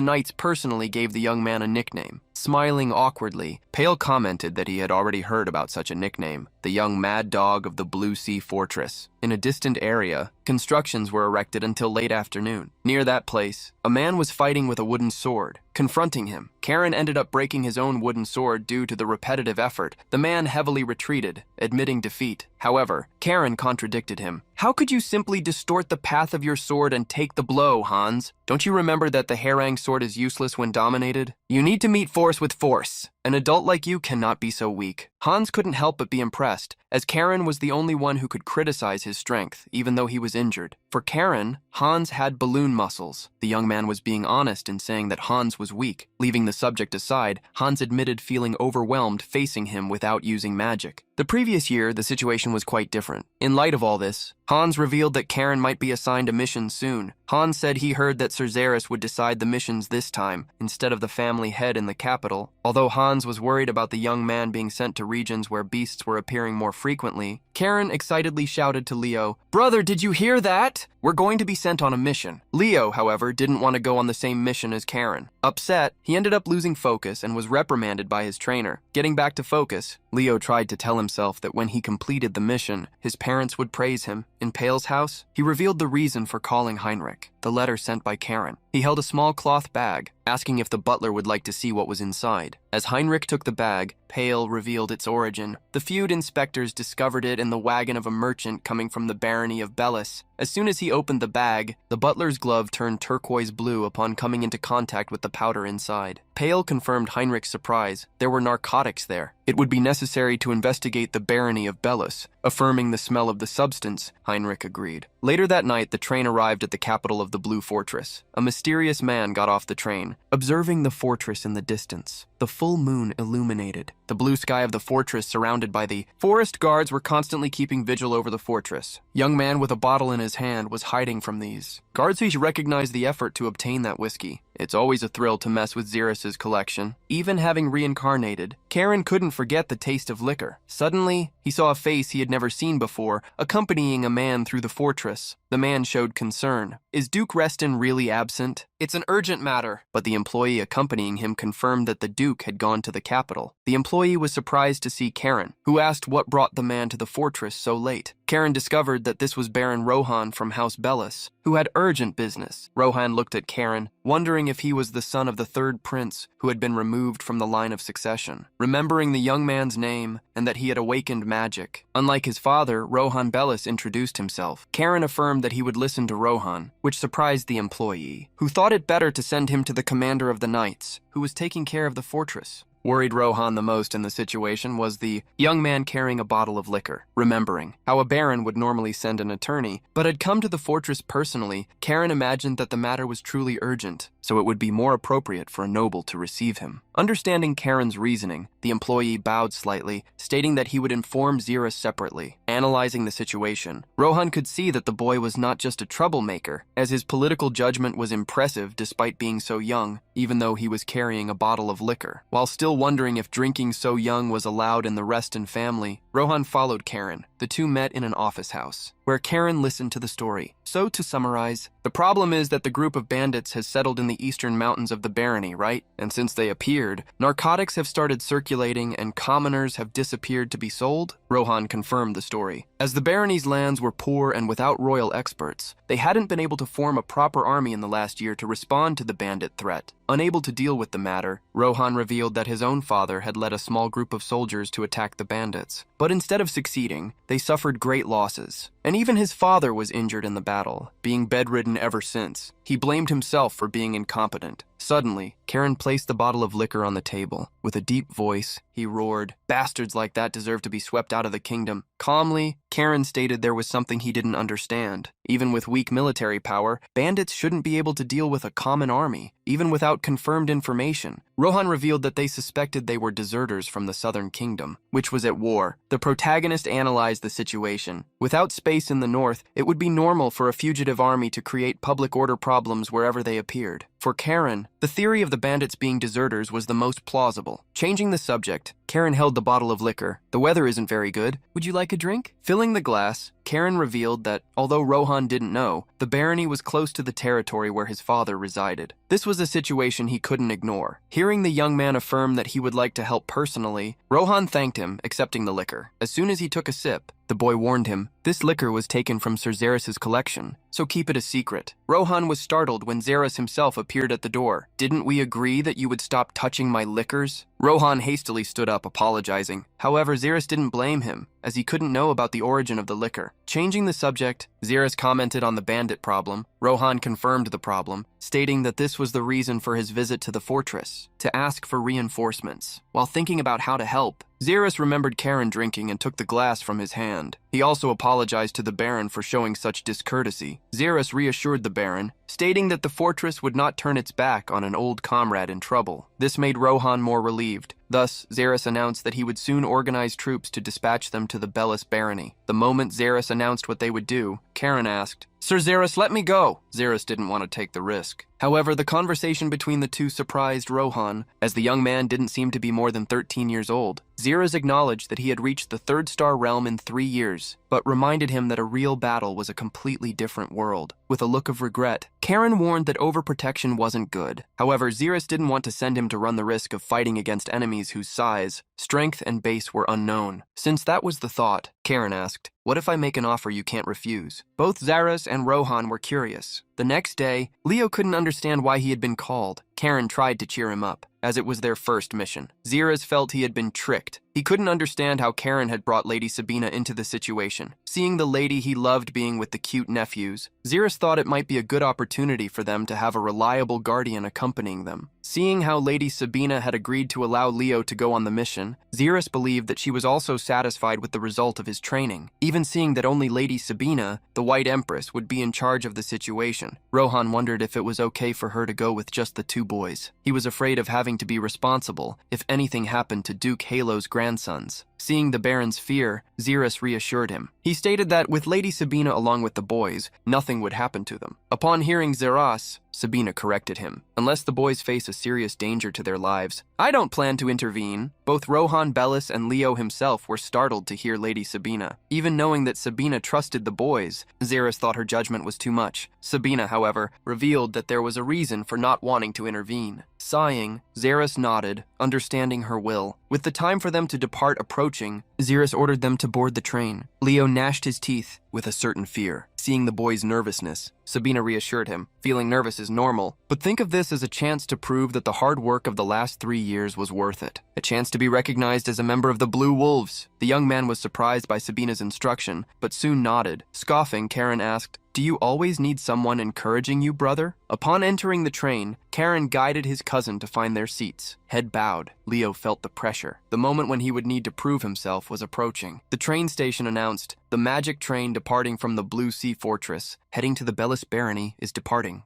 Knights personally gave the young man a nickname. Smiling awkwardly, Pale commented that he had already heard about such a nickname, the young mad dog of the Blue Sea Fortress. In a distant area, constructions were erected until late afternoon. Near that place, a man was fighting with a wooden sword. Confronting him, Karen ended up breaking his own wooden sword due to the repetitive effort. The man heavily retreated, admitting defeat. However, Karen contradicted him. How could you simply distort the path of your sword and take the blow, Hans? Don't you remember that the harang sword is useless when dominated? You need to meet force with force. An adult like you cannot be so weak. Hans couldn't help but be impressed, as Karen was the only one who could criticize his strength, even though he was injured. For Karen, Hans had balloon muscles. The young man was being honest in saying that Hans was weak. Leaving the subject aside, Hans admitted feeling overwhelmed facing him without using magic. The previous year, the situation was quite different. In light of all this, Hans revealed that Karen might be assigned a mission soon. Hans said he heard that Cerzeris would decide the missions this time, instead of the family head in the capital. Although Hans was worried about the young man being sent to regions where beasts were appearing more frequently, Karen excitedly shouted to Leo, "Brother, did you hear that? We're going to be sent on a mission." Leo, however, didn't want to go on the same mission as Karen. Upset, he ended up losing focus and was reprimanded by his trainer. Getting back to focus, Leo tried to tell himself that when he completed the mission, his parents would praise him. In Pale's house, he revealed the reason for calling Heinrich, the letter sent by Karen. He held a small cloth bag, asking if the butler would like to see what was inside. As Heinrich took the bag, Pale revealed its origin. The feud inspectors discovered it in the wagon of a merchant coming from the barony of Bellis. As soon as he opened the bag, the butler's glove turned turquoise blue upon coming into contact with the powder inside. Pale confirmed Heinrich's surprise. There were narcotics there. It would be necessary to investigate the barony of Bellis. Affirming the smell of the substance, Heinrich agreed. Later that night, the train arrived at the capital of the Blue Fortress. A mysterious man got off the train, observing the fortress in the distance. The full moon illuminated. The blue sky of the fortress surrounded by the forest guards were constantly keeping vigil over the fortress. Young man with a bottle in his hand was hiding from these. Guards each recognized the effort to obtain that whiskey. It's always a thrill to mess with Xeris's collection. Even having reincarnated, Karen couldn't forget the taste of liquor. Suddenly, he saw a face he had never seen before, accompanying a man through the fortress. The man showed concern. Is Duke Reston really absent? It's an urgent matter. But the employee accompanying him confirmed that the Duke had gone to the capital. The employee was surprised to see Karen, who asked what brought the man to the fortress so late. Karen discovered that this was Baron Rohan from House Bellis, who had urgent business. Rohan looked at Karen, wondering if he was the son of the third prince who had been removed from the line of succession. Remembering the young man's name and that he had awakened magic. Unlike his father, Rohan Bellis introduced himself. Karen affirmed that he would listen to Rohan, which surprised the employee, who thought it better to send him to the commander of the knights, who was taking care of the fortress. Worried Rohan the most in the situation was the young man carrying a bottle of liquor. Remembering how a baron would normally send an attorney, but had come to the fortress personally, Karen imagined that the matter was truly urgent. so it would be more appropriate for a noble to receive him. Understanding Karen's reasoning, the employee bowed slightly, stating that he would inform Xeris separately. Analyzing the situation, Rohan could see that the boy was not just a troublemaker, as his political judgment was impressive despite being so young, even though he was carrying a bottle of liquor. While still wondering if drinking so young was allowed in the Reston family, Rohan followed Karen. The two met in an office house, where Karen listened to the story. So, to summarize, the problem is that the group of bandits has settled in the eastern mountains of the barony, right? And since they appeared, narcotics have started circulating and commoners have disappeared to be sold? Rohan confirmed the story. As the barony's lands were poor and without royal experts, they hadn't been able to form a proper army in the last year to respond to the bandit threat. Unable to deal with the matter, Rohan revealed that his own father had led a small group of soldiers to attack the bandits. But instead of succeeding, they suffered great losses. And even his father was injured in the battle, being bedridden ever since. He blamed himself for being incompetent. Suddenly, Karen placed the bottle of liquor on the table. With a deep voice, he roared, "Bastards like that deserve to be swept out of the kingdom." Calmly, Karen stated there was something he didn't understand. Even with weak military power, bandits shouldn't be able to deal with a common army, even without confirmed information. Rohan revealed that they suspected they were deserters from the southern kingdom, which was at war. The protagonist analyzed the situation. Without space in the north, it would be normal for a fugitive army to create public order problems wherever they appeared. For Karen, the theory of the bandits being deserters was the most plausible. Changing the subject, Karen held the bottle of liquor. "The weather isn't very good. Would you like a drink?" Filling the glass, Karen revealed that, although Rohan didn't know, the barony was close to the territory where his father resided. This was a situation he couldn't ignore. Hearing the young man affirm that he would like to help personally, Rohan thanked him, accepting the liquor. As soon as he took a sip, the boy warned him, "This liquor was taken from Sir Xeris' collection, so keep it a secret." Rohan was startled when Xeris himself appeared at the door. "Didn't we agree that you would stop touching my liquors?" Rohan hastily stood up, apologizing. However, Xeris didn't blame him, as he couldn't know about the origin of the liquor. Changing the subject, Xeris commented on the bandit problem. Rohan confirmed the problem, stating that this was the reason for his visit to the fortress, to ask for reinforcements. While thinking about how to help, Xeris remembered Karen drinking and took the glass from his hand. He also apologized to the Baron for showing such discourtesy. Xeris reassured the Baron, stating that the fortress would not turn its back on an old comrade in trouble. This made Rohan more relieved. Thus, Xeris announced that he would soon organize troops to dispatch them to the Bellis barony. The moment Xeris announced what they would do, Karen asked, "Sir Xeris, let me go." Xeris didn't want to take the risk. However, the conversation between the two surprised Rohan, as the young man didn't seem to be more than 13 years old. Xeris acknowledged that he had reached the 3rd-star realm in 3 years, but reminded him that a real battle was a completely different world. With a look of regret, Karen warned that overprotection wasn't good. However, Xeris didn't want to send him to run the risk of fighting against enemies whose size, strength, and base were unknown. Since that was the thought, Karen asked, "What if I make an offer you can't refuse?" Both Xeris and Rohan were curious. The next day, Leo couldn't understand why he had been called. Karen tried to cheer him up, as it was their first mission. Xeris felt he had been tricked. He couldn't understand how Karen had brought Lady Sabina into the situation. Seeing the lady he loved being with the cute nephews, Xeris thought it might be a good opportunity for them to have a reliable guardian accompanying them. Seeing how Lady Sabina had agreed to allow Leo to go on the mission, Xeris believed that she was also satisfied with the result of his training. Even seeing that only Lady Sabina, the White Empress, would be in charge of the situation, Rohan wondered if it was okay for her to go with just the 2 boys. He was afraid of having to be responsible if anything happened to Duke Halo's grandsons. Seeing the Baron's fear, Xeris reassured him. He stated that with Lady Sabina along with the boys, nothing would happen to them. Upon hearing Xeris, Sabina corrected him. "Unless the boys face a serious danger to their lives, I don't plan to intervene." Both Rohan Bellis and Leo himself were startled to hear Lady Sabina. Even knowing that Sabina trusted the boys, Xeris thought her judgment was too much. Sabina, however, revealed that there was a reason for not wanting to intervene. Sighing, Xeris nodded, understanding her will. With the time for them to depart approaching, Xeris ordered them to board the train. Leo gnashed his teeth with a certain fear. Seeing the boy's nervousness, Sabina reassured him. "Feeling nervous is normal, but think of this as a chance to prove that the hard work of the last 3 years was worth it. A chance to be recognized as a member of the Blue Wolves." The young man was surprised by Sabina's instruction, but soon nodded. Scoffing, Karen asked, "Do you always need someone encouraging you, brother?" Upon entering the train, Karen guided his cousin to find their seats. Head bowed, Leo felt the pressure. The moment when he would need to prove himself was approaching. The train station announced, "The magic train departing from the Blue Sea Fortress, heading to the Bellis barony, is departing.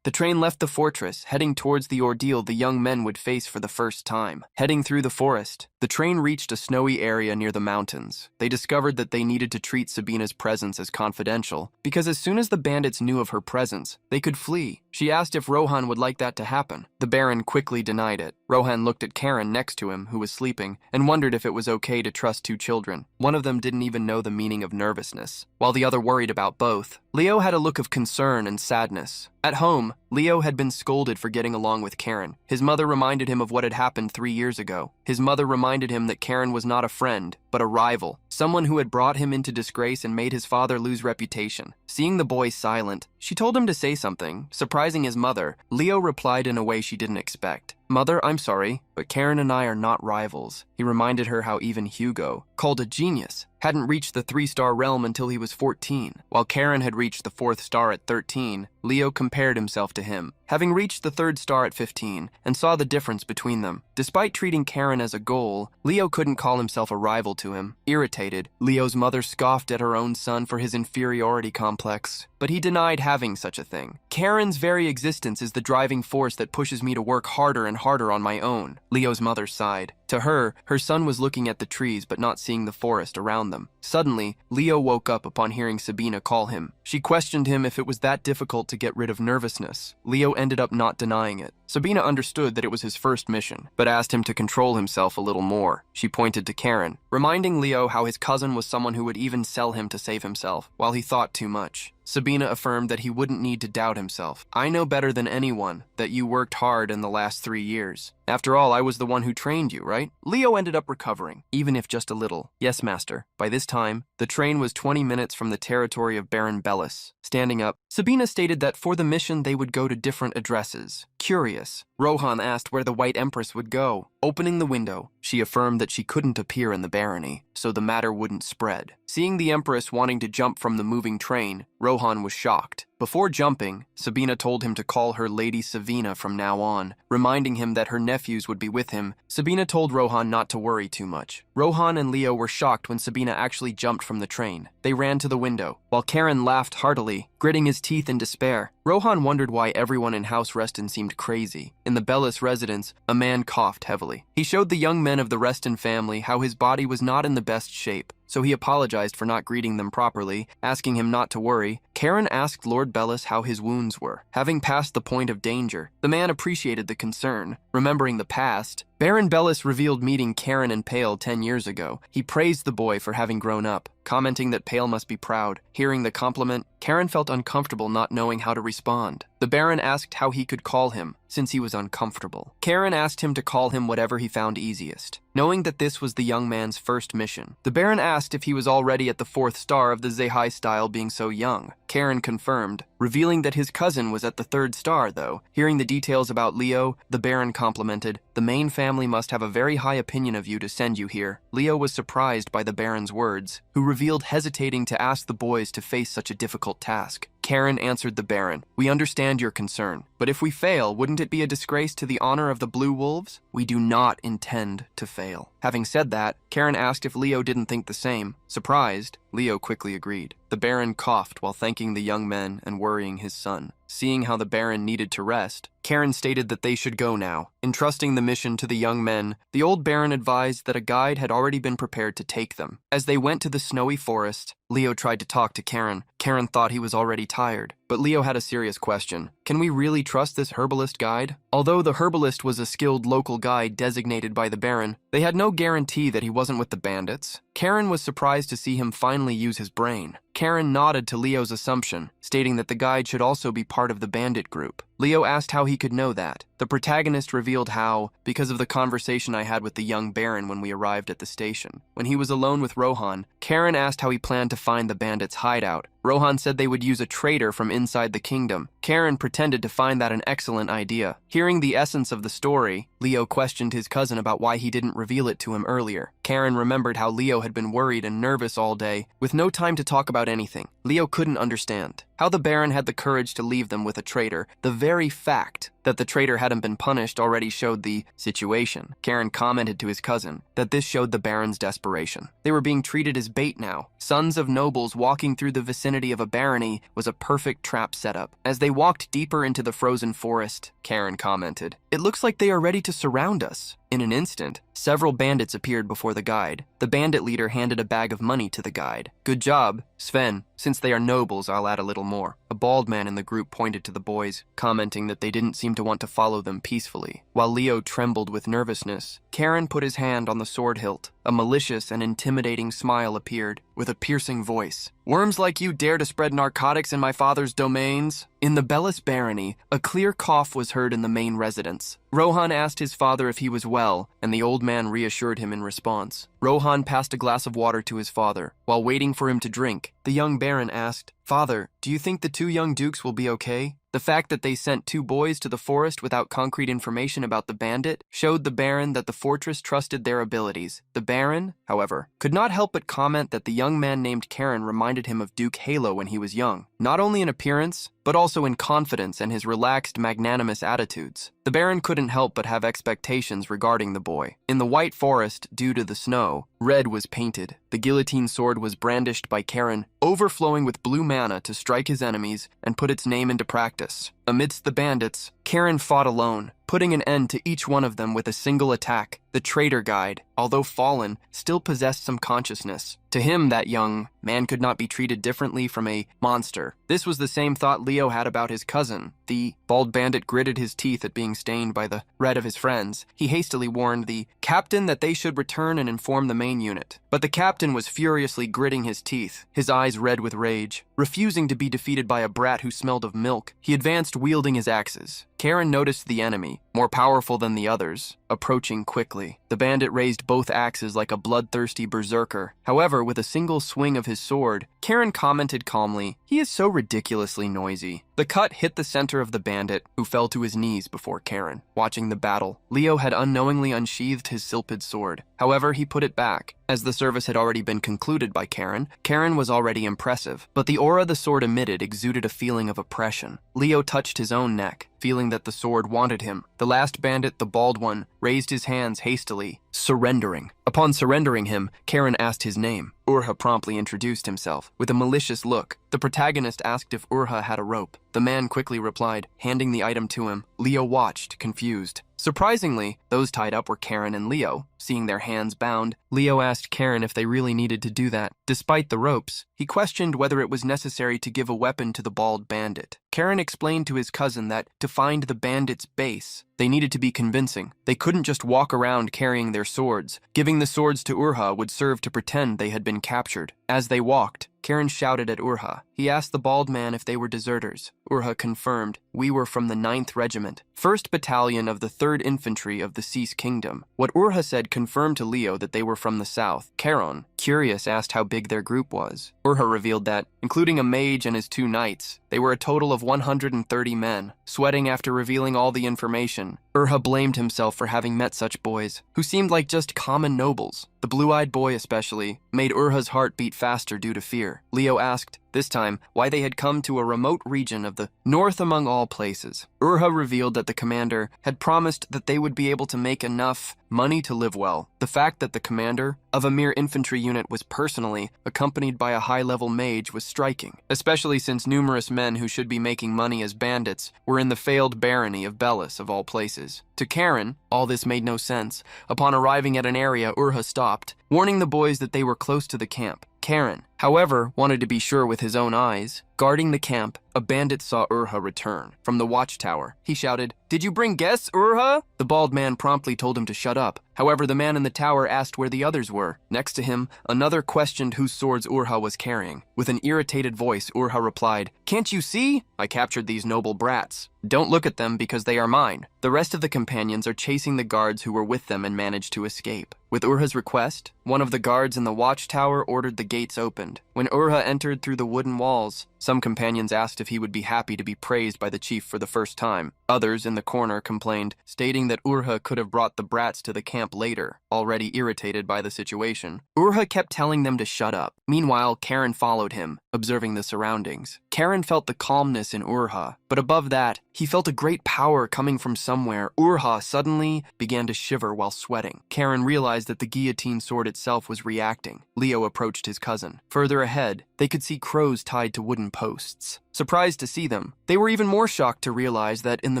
The train left the fortress, heading towards the ordeal the young men would face for the first time. Heading through the forest, the train reached a snowy area near the mountains. They discovered that they needed to treat Sabina's presence as confidential, because as soon as the bandits knew of her presence, they could flee. She asked if Rohan would like that to happen. The Baron quickly denied it. Rohan looked at Karen next to him, who was sleeping, and wondered if it was okay to trust two children. One of them didn't even know the meaning of nervousness, while the other worried about both. Leo had a look of concern and sadness. At home, Leo had been scolded for getting along with Karen. His mother reminded him of what had happened 3 years ago. His mother reminded him that Karen was not a friend, but a rival, someone who had brought him into disgrace and made his father lose reputation. Seeing the boy silent, she told him to say something. Surprising his mother, Leo replied in a way she didn't expect. "Mother, I'm sorry, but Karen and I are not rivals." He reminded her how even Hugo, called a genius, hadn't reached the 3-star realm until he was 14. While Karen had reached the 4th star at 13, Leo compared himself to him, having reached the 3rd star at 15, and saw the difference between them. Despite treating Karen as a goal, Leo couldn't call himself a rival to him. Irritated, Leo's mother scoffed at her own son for his inferiority complex, but he denied having such a thing. "Karen's very existence is the driving force that pushes me to work harder and harder on my own," Leo's mother sighed. To her, her son was looking at the trees but not seeing the forest around them. Suddenly, Leo woke up upon hearing Sabina call him. She questioned him if it was that difficult to get rid of nervousness. Leo ended up not denying it. Sabina understood that it was his first mission, but asked him to control himself a little more. She pointed to Karen, reminding Leo how his cousin was someone who would even sell him to save himself, while he thought too much. Sabina affirmed that he wouldn't need to doubt himself. "I know better than anyone that you worked hard in the last 3 years. After all, I was the one who trained you, right?" Leo ended up recovering, even if just a little. "Yes, master." By this time, the train was 20 minutes from the territory of Baron Bellis. Standing up, Sabina stated that for the mission they would go to different addresses. Curious, Rohan asked where the White Empress would go. Opening the window, she affirmed that she couldn't appear in the barony, so the matter wouldn't spread. Seeing the Empress wanting to jump from the moving train, Rohan was shocked. Before jumping, Sabina told him to call her Lady Savina from now on, reminding him that her nephews would be with him. Sabina told Rohan not to worry too much. Rohan and Leo were shocked when Sabina actually jumped from the train. They ran to the window, while Karen laughed heartily, gritting his teeth in despair. Rohan wondered why everyone in House Reston seemed crazy. In the Bellis residence, a man coughed heavily. He showed the young men of the Reston family how his body was not in the best shape, so he apologized for not greeting them properly, asking him not to worry. Karen asked Lord Bellis how his wounds were. Having passed the point of danger, the man appreciated the concern. Remembering the past, Baron Bellis revealed meeting Karen and Pale 10 years ago. He praised the boy for having grown up, commenting that Pale must be proud. Hearing the compliment, Karen felt uncomfortable not knowing how to respond. The Baron asked how he could call him, since he was uncomfortable. Karen asked him to call him whatever he found easiest. Knowing that this was the young man's first mission, the Baron asked if he was already at the 4th star of the Zehai style being so young. Karen confirmed, revealing that his cousin was at the 3rd star though. Hearing the details about Leo, the Baron complimented, "The main family must have a very high opinion of you to send you here." Leo was surprised by the Baron's words, who revealed hesitating to ask the boys to face such a difficult task. Karen answered the Baron, "We understand your concern, but if we fail, wouldn't it be a disgrace to the honor of the Blue Wolves? We do not intend to fail." Having said that, Karen asked if Leo didn't think the same. Surprised, Leo quickly agreed. The Baron coughed while thanking the young men and worrying his son. Seeing how the Baron needed to rest, Karen stated that they should go now. Entrusting the mission to the young men, the old Baron advised that a guide had already been prepared to take them. As they went to the snowy forest, Leo tried to talk to Karen. Karen thought he was already tired, but Leo had a serious question. Can we really trust this herbalist guide? Although the herbalist was a skilled local guide designated by the Baron, they had no guarantee that he wasn't with the bandits. Karen was surprised to see him finally use his brain. Karen nodded to Leo's assumption, stating that the guide should also be part of the bandit group. Leo asked how he could know that. The protagonist revealed how, because of the conversation I had with the young Baron when we arrived at the station. When he was alone with Rohan, Karen asked how he planned to find the bandits' hideout. Rohan said they would use a traitor from inside the kingdom. Karen pretended to find that an excellent idea. Hearing the essence of the story, Leo questioned his cousin about why he didn't reveal it to him earlier. Karen remembered how Leo had been worried and nervous all day, with no time to talk about anything. Leo couldn't understand how the Baron had the courage to leave them with a traitor. The very fact That the traitor hadn't been punished already showed the situation. Karen commented to his cousin that this showed the Baron's desperation. They were being treated as bait now. Sons of nobles walking through the vicinity of a barony was a perfect trap setup. As they walked deeper into the frozen forest, Karen commented, "It looks like they are ready to surround us." In an instant, several bandits appeared before the guide. The bandit leader handed a bag of money to the guide. "Good job, Sven. Since they are nobles, I'll add a little more." A bald man in the group pointed to the boys, commenting that they didn't seem to want to follow them peacefully. While Leo trembled with nervousness, Karen put his hand on the sword hilt. A malicious and intimidating smile appeared, with a piercing voice. "Worms like you dare to spread narcotics in my father's domains?" In the Bellis barony, a clear cough was heard in the main residence. Rohan asked his father if he was well, and the old man reassured him in response. Rohan passed a glass of water to his father. While waiting for him to drink, the young baron asked, "Father, do you think the two young dukes will be okay?" The fact that they sent two boys to the forest without concrete information about the bandit showed the Baron that the fortress trusted their abilities. The Baron, however, could not help but comment that the young man named Karen reminded him of Duke Yahello when he was young, not only in appearance, but also in confidence and his relaxed, magnanimous attitudes. The Baron couldn't help but have expectations regarding the boy. In the White Forest, due to the snow, red was painted. The guillotine sword was brandished by Karen, overflowing with blue mana to strike his enemies and put its name into practice. Amidst the bandits, Karen fought alone, putting an end to each one of them with a single attack. The traitor guide, although fallen, still possessed some consciousness. To him, that young man could not be treated differently from a monster. This was the same thought Leo had about his cousin. The bald bandit gritted his teeth at being stained by the red of his friends. He hastily warned the captain that they should return and inform the main unit. But the captain was furiously gritting his teeth, his eyes red with rage. Refusing to be defeated by a brat who smelled of milk, he advanced wielding his axes. Karen noticed the enemy, more powerful than the others, approaching quickly. The bandit raised both axes like a bloodthirsty berserker. However, with a single swing of his sword, Karen commented calmly, "He is so ridiculously noisy." The cut hit the center of the bandit, who fell to his knees before Karen. Watching the battle, Leo had unknowingly unsheathed his silpid sword. However, he put it back. As the service had already been concluded by Karen, Karen was already impressive, but the aura the sword emitted exuded a feeling of oppression. Leo touched his own neck, feeling that the sword wanted him. The last bandit, the bald one, raised his hands hastily, surrendering. Upon surrendering him, Karen asked his name. Urha promptly introduced himself. With a malicious look, the protagonist asked if Urha had a rope. The man quickly replied, handing the item to him. Leo watched, confused. Surprisingly, those tied up were Karen and Leo. Seeing their hands bound, Leo asked Karen if they really needed to do that. Despite the ropes, he questioned whether it was necessary to give a weapon to the bald bandit. Karen explained to his cousin that to find the bandit's base, they needed to be convincing. They couldn't just walk around carrying their swords. Giving the swords to Urha would serve to pretend they had been captured. As they walked, Karen shouted at Urha. He asked the bald man if they were deserters. Urha confirmed, "We were from the 9th Regiment, 1st Battalion of the 3rd Infantry of the Cease Kingdom." What Urha said confirmed to Leo that they were from the south. Karen, curious, asked how big their group was. Urha revealed that, including a mage and his 2 knights, they were a total of 130 men. Sweating after revealing all the information, Urha blamed himself for having met such boys, who seemed like just common nobles. The blue-eyed boy especially made Urha's heart beat faster due to fear. Leo asked, this time, why they had come to a remote region of the north among all places. Urha revealed that the commander had promised that they would be able to make enough money to live well. The fact that the commander of a mere infantry unit was personally accompanied by a high-level mage was striking, especially since numerous men who should be making money as bandits were in the failed barony of Bellis of all places. To Karen, all this made no sense. Upon arriving at an area, Urha stopped, warning the boys that they were close to the camp. Karen, however, wanted to be sure with his own eyes. Guarding the camp, a bandit saw Urha return. From the watchtower, he shouted, "Did you bring guests, Urha?" The bald man promptly told him to shut up. However, the man in the tower asked where the others were. Next to him, another questioned whose swords Urha was carrying. With an irritated voice, Urha replied, "Can't you see? I captured these noble brats. Don't look at them because they are mine." The rest of the companions are chasing the guards who were with them and managed to escape. With Urha's request, one of the guards in the watchtower ordered the gates opened. When Urha entered through the wooden walls, some companions asked if he would be happy to be praised by the chief for the first time. Others in the corner complained, stating that Urha could have brought the brats to the camp later, already irritated by the situation. Urha kept telling them to shut up. Meanwhile, Karen followed him, observing the surroundings. Karen felt the calmness in Urha, but above that, he felt a great power coming from somewhere. Urha suddenly began to shiver while sweating. Karen realized that the guillotine sword itself was reacting. Leo approached his cousin. Further ahead, they could see crows tied to wooden posts. Surprised to see them, they were even more shocked to realize that in the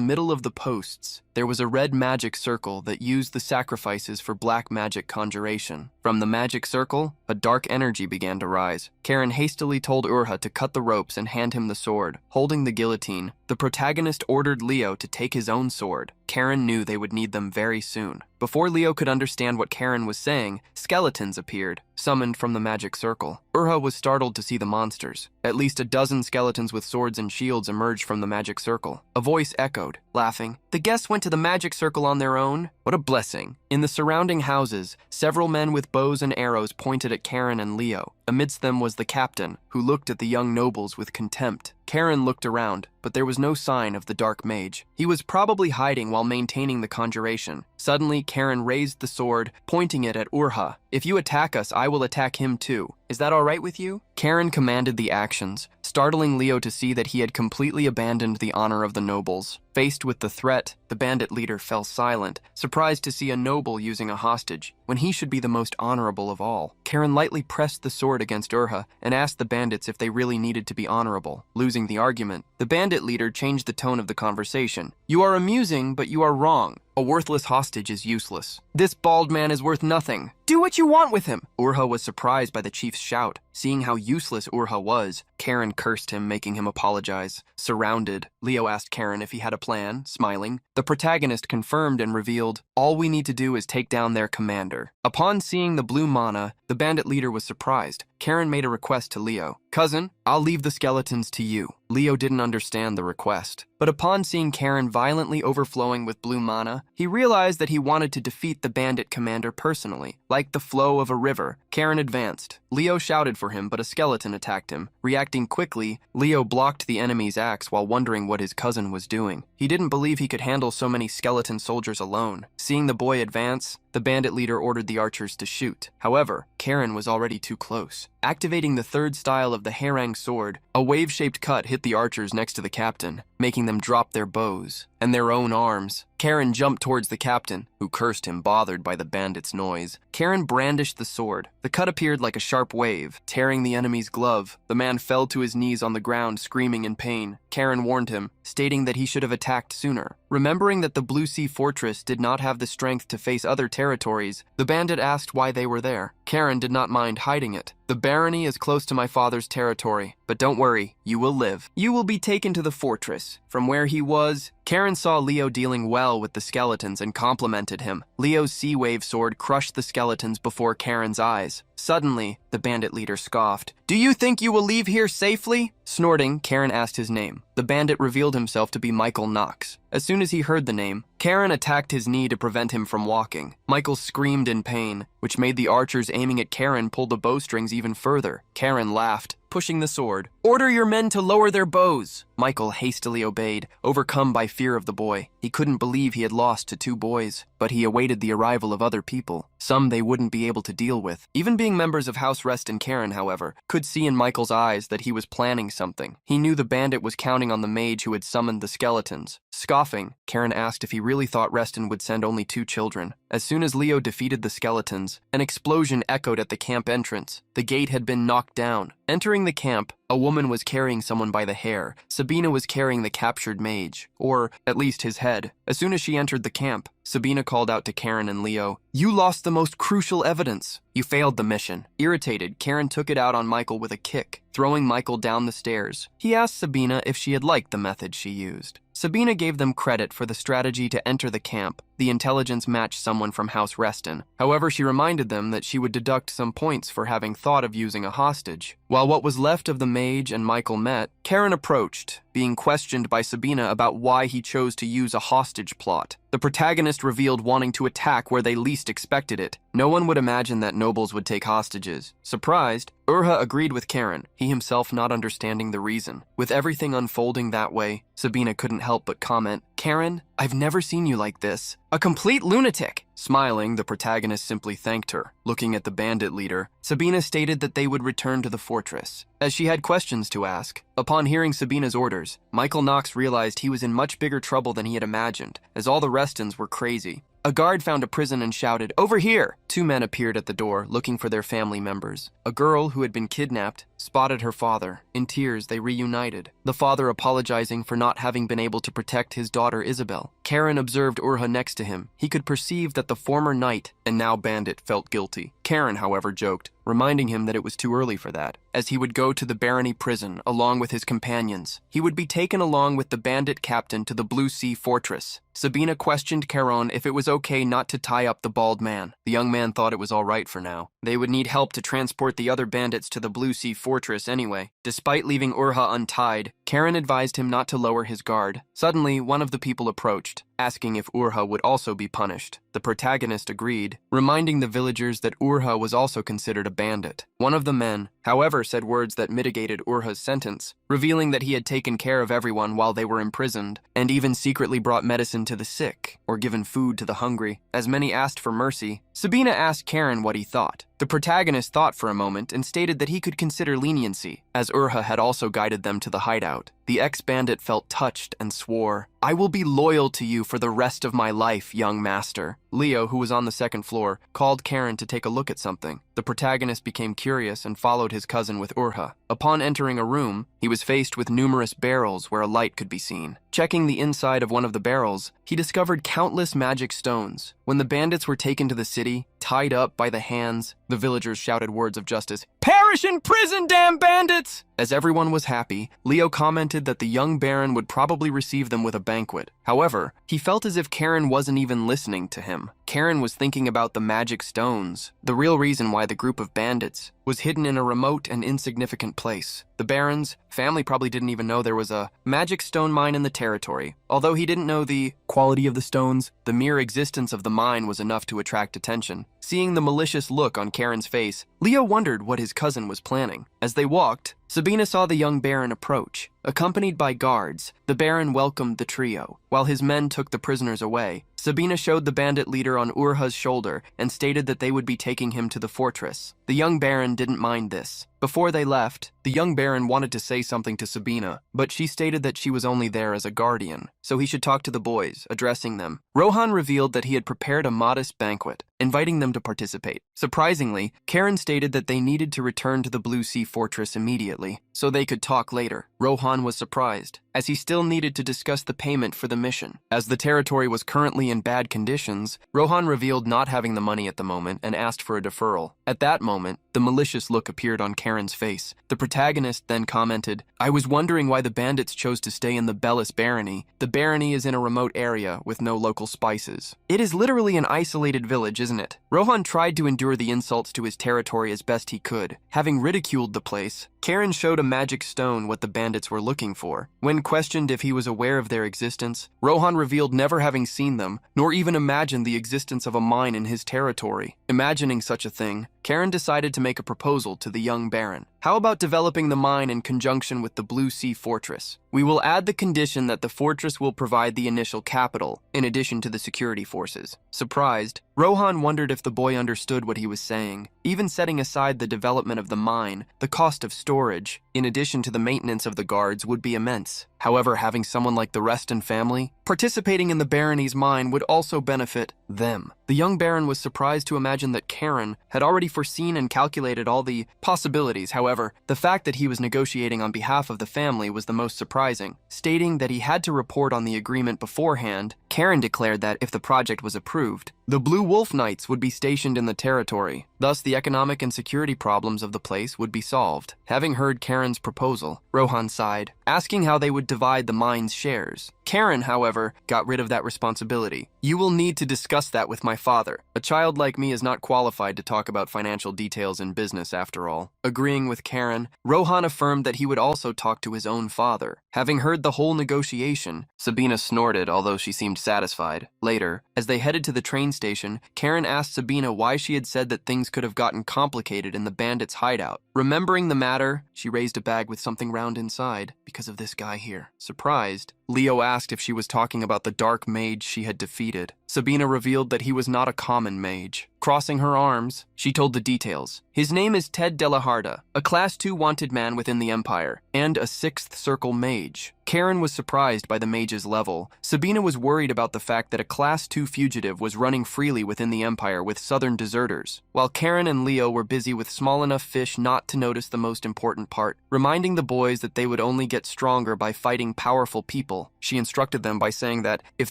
middle of the posts, there was a red magic circle that used the sacrifices for black magic conjuration. From the magic circle, a dark energy began to rise. Karen hastily told Urha to cut the ropes and hand him the sword. Holding the guillotine, the protagonist ordered Leo to take his own sword. Karen knew they would need them very soon. Before Leo could understand what Karen was saying, skeletons appeared, summoned from the magic circle. Urha was startled to see the monsters. At least a dozen skeletons with swords and shields emerged from the magic circle. A voice echoed, laughing, "The guests went to the magic circle on their own? What a blessing." In the surrounding houses, several men with bows and arrows pointed at Karen and Leo. Amidst them was the captain, who looked at the young nobles with contempt. Karen looked around, but there was no sign of the dark mage. He was probably hiding while maintaining the conjuration. Suddenly, Karen raised the sword, pointing it at Urha. "If you attack us, I will attack him too. Is that all right with you?" Karen commanded the actions, startling Leo to see that he had completely abandoned the honor of the nobles. Faced with the threat, the bandit leader fell silent, surprised to see a noble using a hostage, when he should be the most honorable of all. Karen lightly pressed the sword against Urha and asked the bandits if they really needed to be honorable. Losing the argument, the bandit leader changed the tone of the conversation. "You are amusing, but you are wrong. A worthless hostage is useless. This bald man is worth nothing. Do what you want with him." Urha was surprised by the chief's shout. Seeing how useless Urha was, Karen cursed him, making him apologize. Surrounded, Leo asked Karen if he had a plan, smiling. The protagonist confirmed and revealed, "All we need to do is take down their commander." Upon seeing the blue mana, the bandit leader was surprised. Karen made a request to Leo. "Cousin, I'll leave the skeletons to you." Leo didn't understand the request, but upon seeing Karen violently overflowing with blue mana, he realized that he wanted to defeat the bandit commander personally. Like the flow of a river, Karen advanced. Leo shouted for him, but a skeleton attacked him. Reacting quickly, Leo blocked the enemy's axe while wondering what his cousin was doing. He didn't believe he could handle so many skeleton soldiers alone. Seeing the boy advance, the bandit leader ordered the archers to shoot. However, Karen was already too close. Activating the third style of the harang sword, a wave-shaped cut hit the archers next to the captain, making them drop their bows and their own arms. Karen jumped towards the captain, who cursed him, bothered by the bandit's noise. Karen brandished the sword. The cut appeared like a sharp wave, tearing the enemy's glove. The man fell to his knees on the ground, screaming in pain. Karen warned him, stating that he should have attacked sooner. Remembering that the Blue Sea Fortress did not have the strength to face other territories, the bandit asked why they were there. Karen did not mind hiding it. "The barony is close to my father's territory, but don't worry, you will live. You will be taken to the fortress." From where he was, Karen saw Leo dealing well with the skeletons and complimented him. Leo's sea wave sword crushed the skeletons before Karen's eyes. Suddenly, the bandit leader scoffed. "Do you think you will leave here safely?" Snorting, Karen asked his name. The bandit revealed himself to be Michael Knox. As soon as he heard the name, Karen attacked his knee to prevent him from walking. Michael screamed in pain, which made the archers aiming at Karen pull the bowstrings even further. Karen laughed, pushing the sword. "Order your men to lower their bows." Michael hastily obeyed, overcome by fear of the boy. He couldn't believe he had lost to 2 boys, but he awaited the arrival of other people. Some they wouldn't be able to deal with. Even being members of House Reston, Karen, however, could see in Michael's eyes that he was planning something. He knew the bandit was counting on the mage who had summoned the skeletons. Scoffing, Karen asked if he really thought Reston would send only 2 children. As soon as Leo defeated the skeletons, an explosion echoed at the camp entrance. The gate had been knocked down. Entering the camp, a woman was carrying someone by the hair. Sabina was carrying the captured mage, or at least his head. As soon as she entered the camp, Sabina called out to Karen and Leo, "You lost the most crucial evidence. You failed the mission." Irritated, Karen took it out on Michael with a kick, throwing Michael down the stairs. He asked Sabina if she had liked the method she used. Sabina gave them credit for the strategy to enter the camp. The intelligence matched someone from House Reston. However, she reminded them that she would deduct some points for having thought of using a hostage. While what was left of the mage and Michael met, Karen approached, being questioned by Sabina about why he chose to use a hostage plot. The protagonist revealed wanting to attack where they least expected it. No one would imagine that nobles would take hostages. Surprised, Urha agreed with Karen, he himself not understanding the reason. With everything unfolding that way, Sabina couldn't help but comment, "Karen, I've never seen you like this. A complete lunatic." Smiling, the protagonist simply thanked her. Looking at the bandit leader, Sabina stated that they would return to the fortress. As she had questions to ask, Upon hearing Sabina's orders, Michael Knox realized he was in much bigger trouble than he had imagined, as all the Restons were crazy. A guard found a prison and shouted, "Over here!" Two men appeared at the door, looking for their family members. A girl who had been kidnapped spotted her father. In tears, they reunited, the father apologizing for not having been able to protect his daughter Isabel. Karen observed Urha next to him. He could perceive that the former knight and now bandit felt guilty. Karen, however, joked, reminding him that it was too early for that, as he would go to the barony prison along with his companions. He would be taken along with the bandit captain to the Blue Sea Fortress. Sabina questioned Caron if it was okay not to tie up the bald man. The young man thought it was all right for now. They would need help to transport the other bandits to the Blue Sea Fortress anyway. Despite leaving Urha untied, Karen advised him not to lower his guard. Suddenly, one of the people approached, asking if Urha would also be punished. The protagonist agreed, reminding the villagers that Urha was also considered a bandit. One of the men, however, said words that mitigated Urha's sentence, revealing that he had taken care of everyone while they were imprisoned, and even secretly brought medicine to the sick, or given food to the hungry. As many asked for mercy, Sabina asked Karen what he thought. The protagonist thought for a moment and stated that he could consider leniency, as Urha had also guided them to the hideout. The ex-bandit felt touched and swore, "I will be loyal to you for the rest of my life, young master." Leo, who was on the second floor, called Karen to take a look at something. The protagonist became curious and followed his cousin with Urha. Upon entering a room, he was faced with numerous barrels where a light could be seen. Checking the inside of one of the barrels, he discovered countless magic stones. When the bandits were taken to the city, tied up by the hands, the villagers shouted words of justice. "Perish in prison, damn bandits!" As everyone was happy, Leo commented that the young baron would probably receive them with a banquet. However, he felt as if Karen wasn't even listening to him. Karen was thinking about the magic stones, the real reason why the group of bandits was hidden in a remote and insignificant place. The baron's family probably didn't even know there was a magic stone mine in the territory. Although he didn't know the quality of the stones, the mere existence of the mine was enough to attract attention. Seeing the malicious look on Karen's face, Leo wondered what his cousin was planning. As they walked, Sabina saw the young baron approach. Accompanied by guards, the baron welcomed the trio. While his men took the prisoners away, Sabina showed the bandit leader on Urha's shoulder and stated that they would be taking him to the fortress. The young baron didn't mind this. Before they left, the young baron wanted to say something to Sabina, but she stated that she was only there as a guardian, so he should talk to the boys, addressing them. Rohan revealed that he had prepared a modest banquet, inviting them to participate. Surprisingly, Karen stated that they needed to return to the Blue Sea Fortress immediately, so they could talk later. Rohan was surprised, as he still needed to discuss the payment for the mission. As the territory was currently in bad conditions, Rohan revealed not having the money at the moment and asked for a deferral. At that moment, the malicious look appeared on Karen's face. The protagonist then commented, "I was wondering why the bandits chose to stay in the Bellis Barony. The barony is in a remote area with no local spices. It is literally an isolated village, isn't it?" Rohan tried to endure the insults to his territory as best he could. Having ridiculed the place, Karen showed a magic stone what the bandits were looking for. When questioned if he was aware of their existence, Rohan revealed never having seen them, nor even imagined the existence of a mine in his territory. Imagining such a thing, Karen decided to make a proposal to the young baron. "How about developing the mine in conjunction with the Blue Sea Fortress? We will add the condition that the fortress will provide the initial capital, in addition to the security forces." Surprised, Rohan wondered if the boy understood what he was saying. Even setting aside the development of the mine, the cost of storage, in addition to the maintenance of the guards, would be immense. However, having someone like the Reston family participating in the barony's mine would also benefit them. The young baron was surprised to imagine that Karen had already foreseen and calculated all the possibilities. However, the fact that he was negotiating on behalf of the family was the most surprising. Stating that he had to report on the agreement beforehand, Karen declared that if the project was approved, the Blue Wolf Knights would be stationed in the territory. Thus, the economic and security problems of the place would be solved. Having heard Karen's proposal, Rohan sighed, asking how they would divide the mine's shares. Karen, however, got rid of that responsibility. "You will need to discuss that with my father. A child like me is not qualified to talk about financial details in business after all." Agreeing with Karen, Rohan affirmed that he would also talk to his own father. Having heard the whole negotiation, Sabina snorted, although she seemed satisfied. Later, as they headed to the train station, Karen asked Sabina why she had said that things could have gotten complicated in the bandits' hideout. Remembering the matter, she raised a bag with something round inside, because of this guy here. Surprised, Leo asked if she was talking about the dark mage she had defeated. Sabina revealed that he was not a common mage. Crossing her arms, she told the details. His name is Ted Delaharda, a Class 2 wanted man within the Empire, and a 6th Circle mage. Karen was surprised by the mage's level. Sabina was worried about the fact that a Class 2 fugitive was running freely within the Empire with southern deserters, while Karen and Leo were busy with small enough fish not to notice the most important part, reminding the boys that they would only get stronger by fighting powerful people. She instructed them by saying that if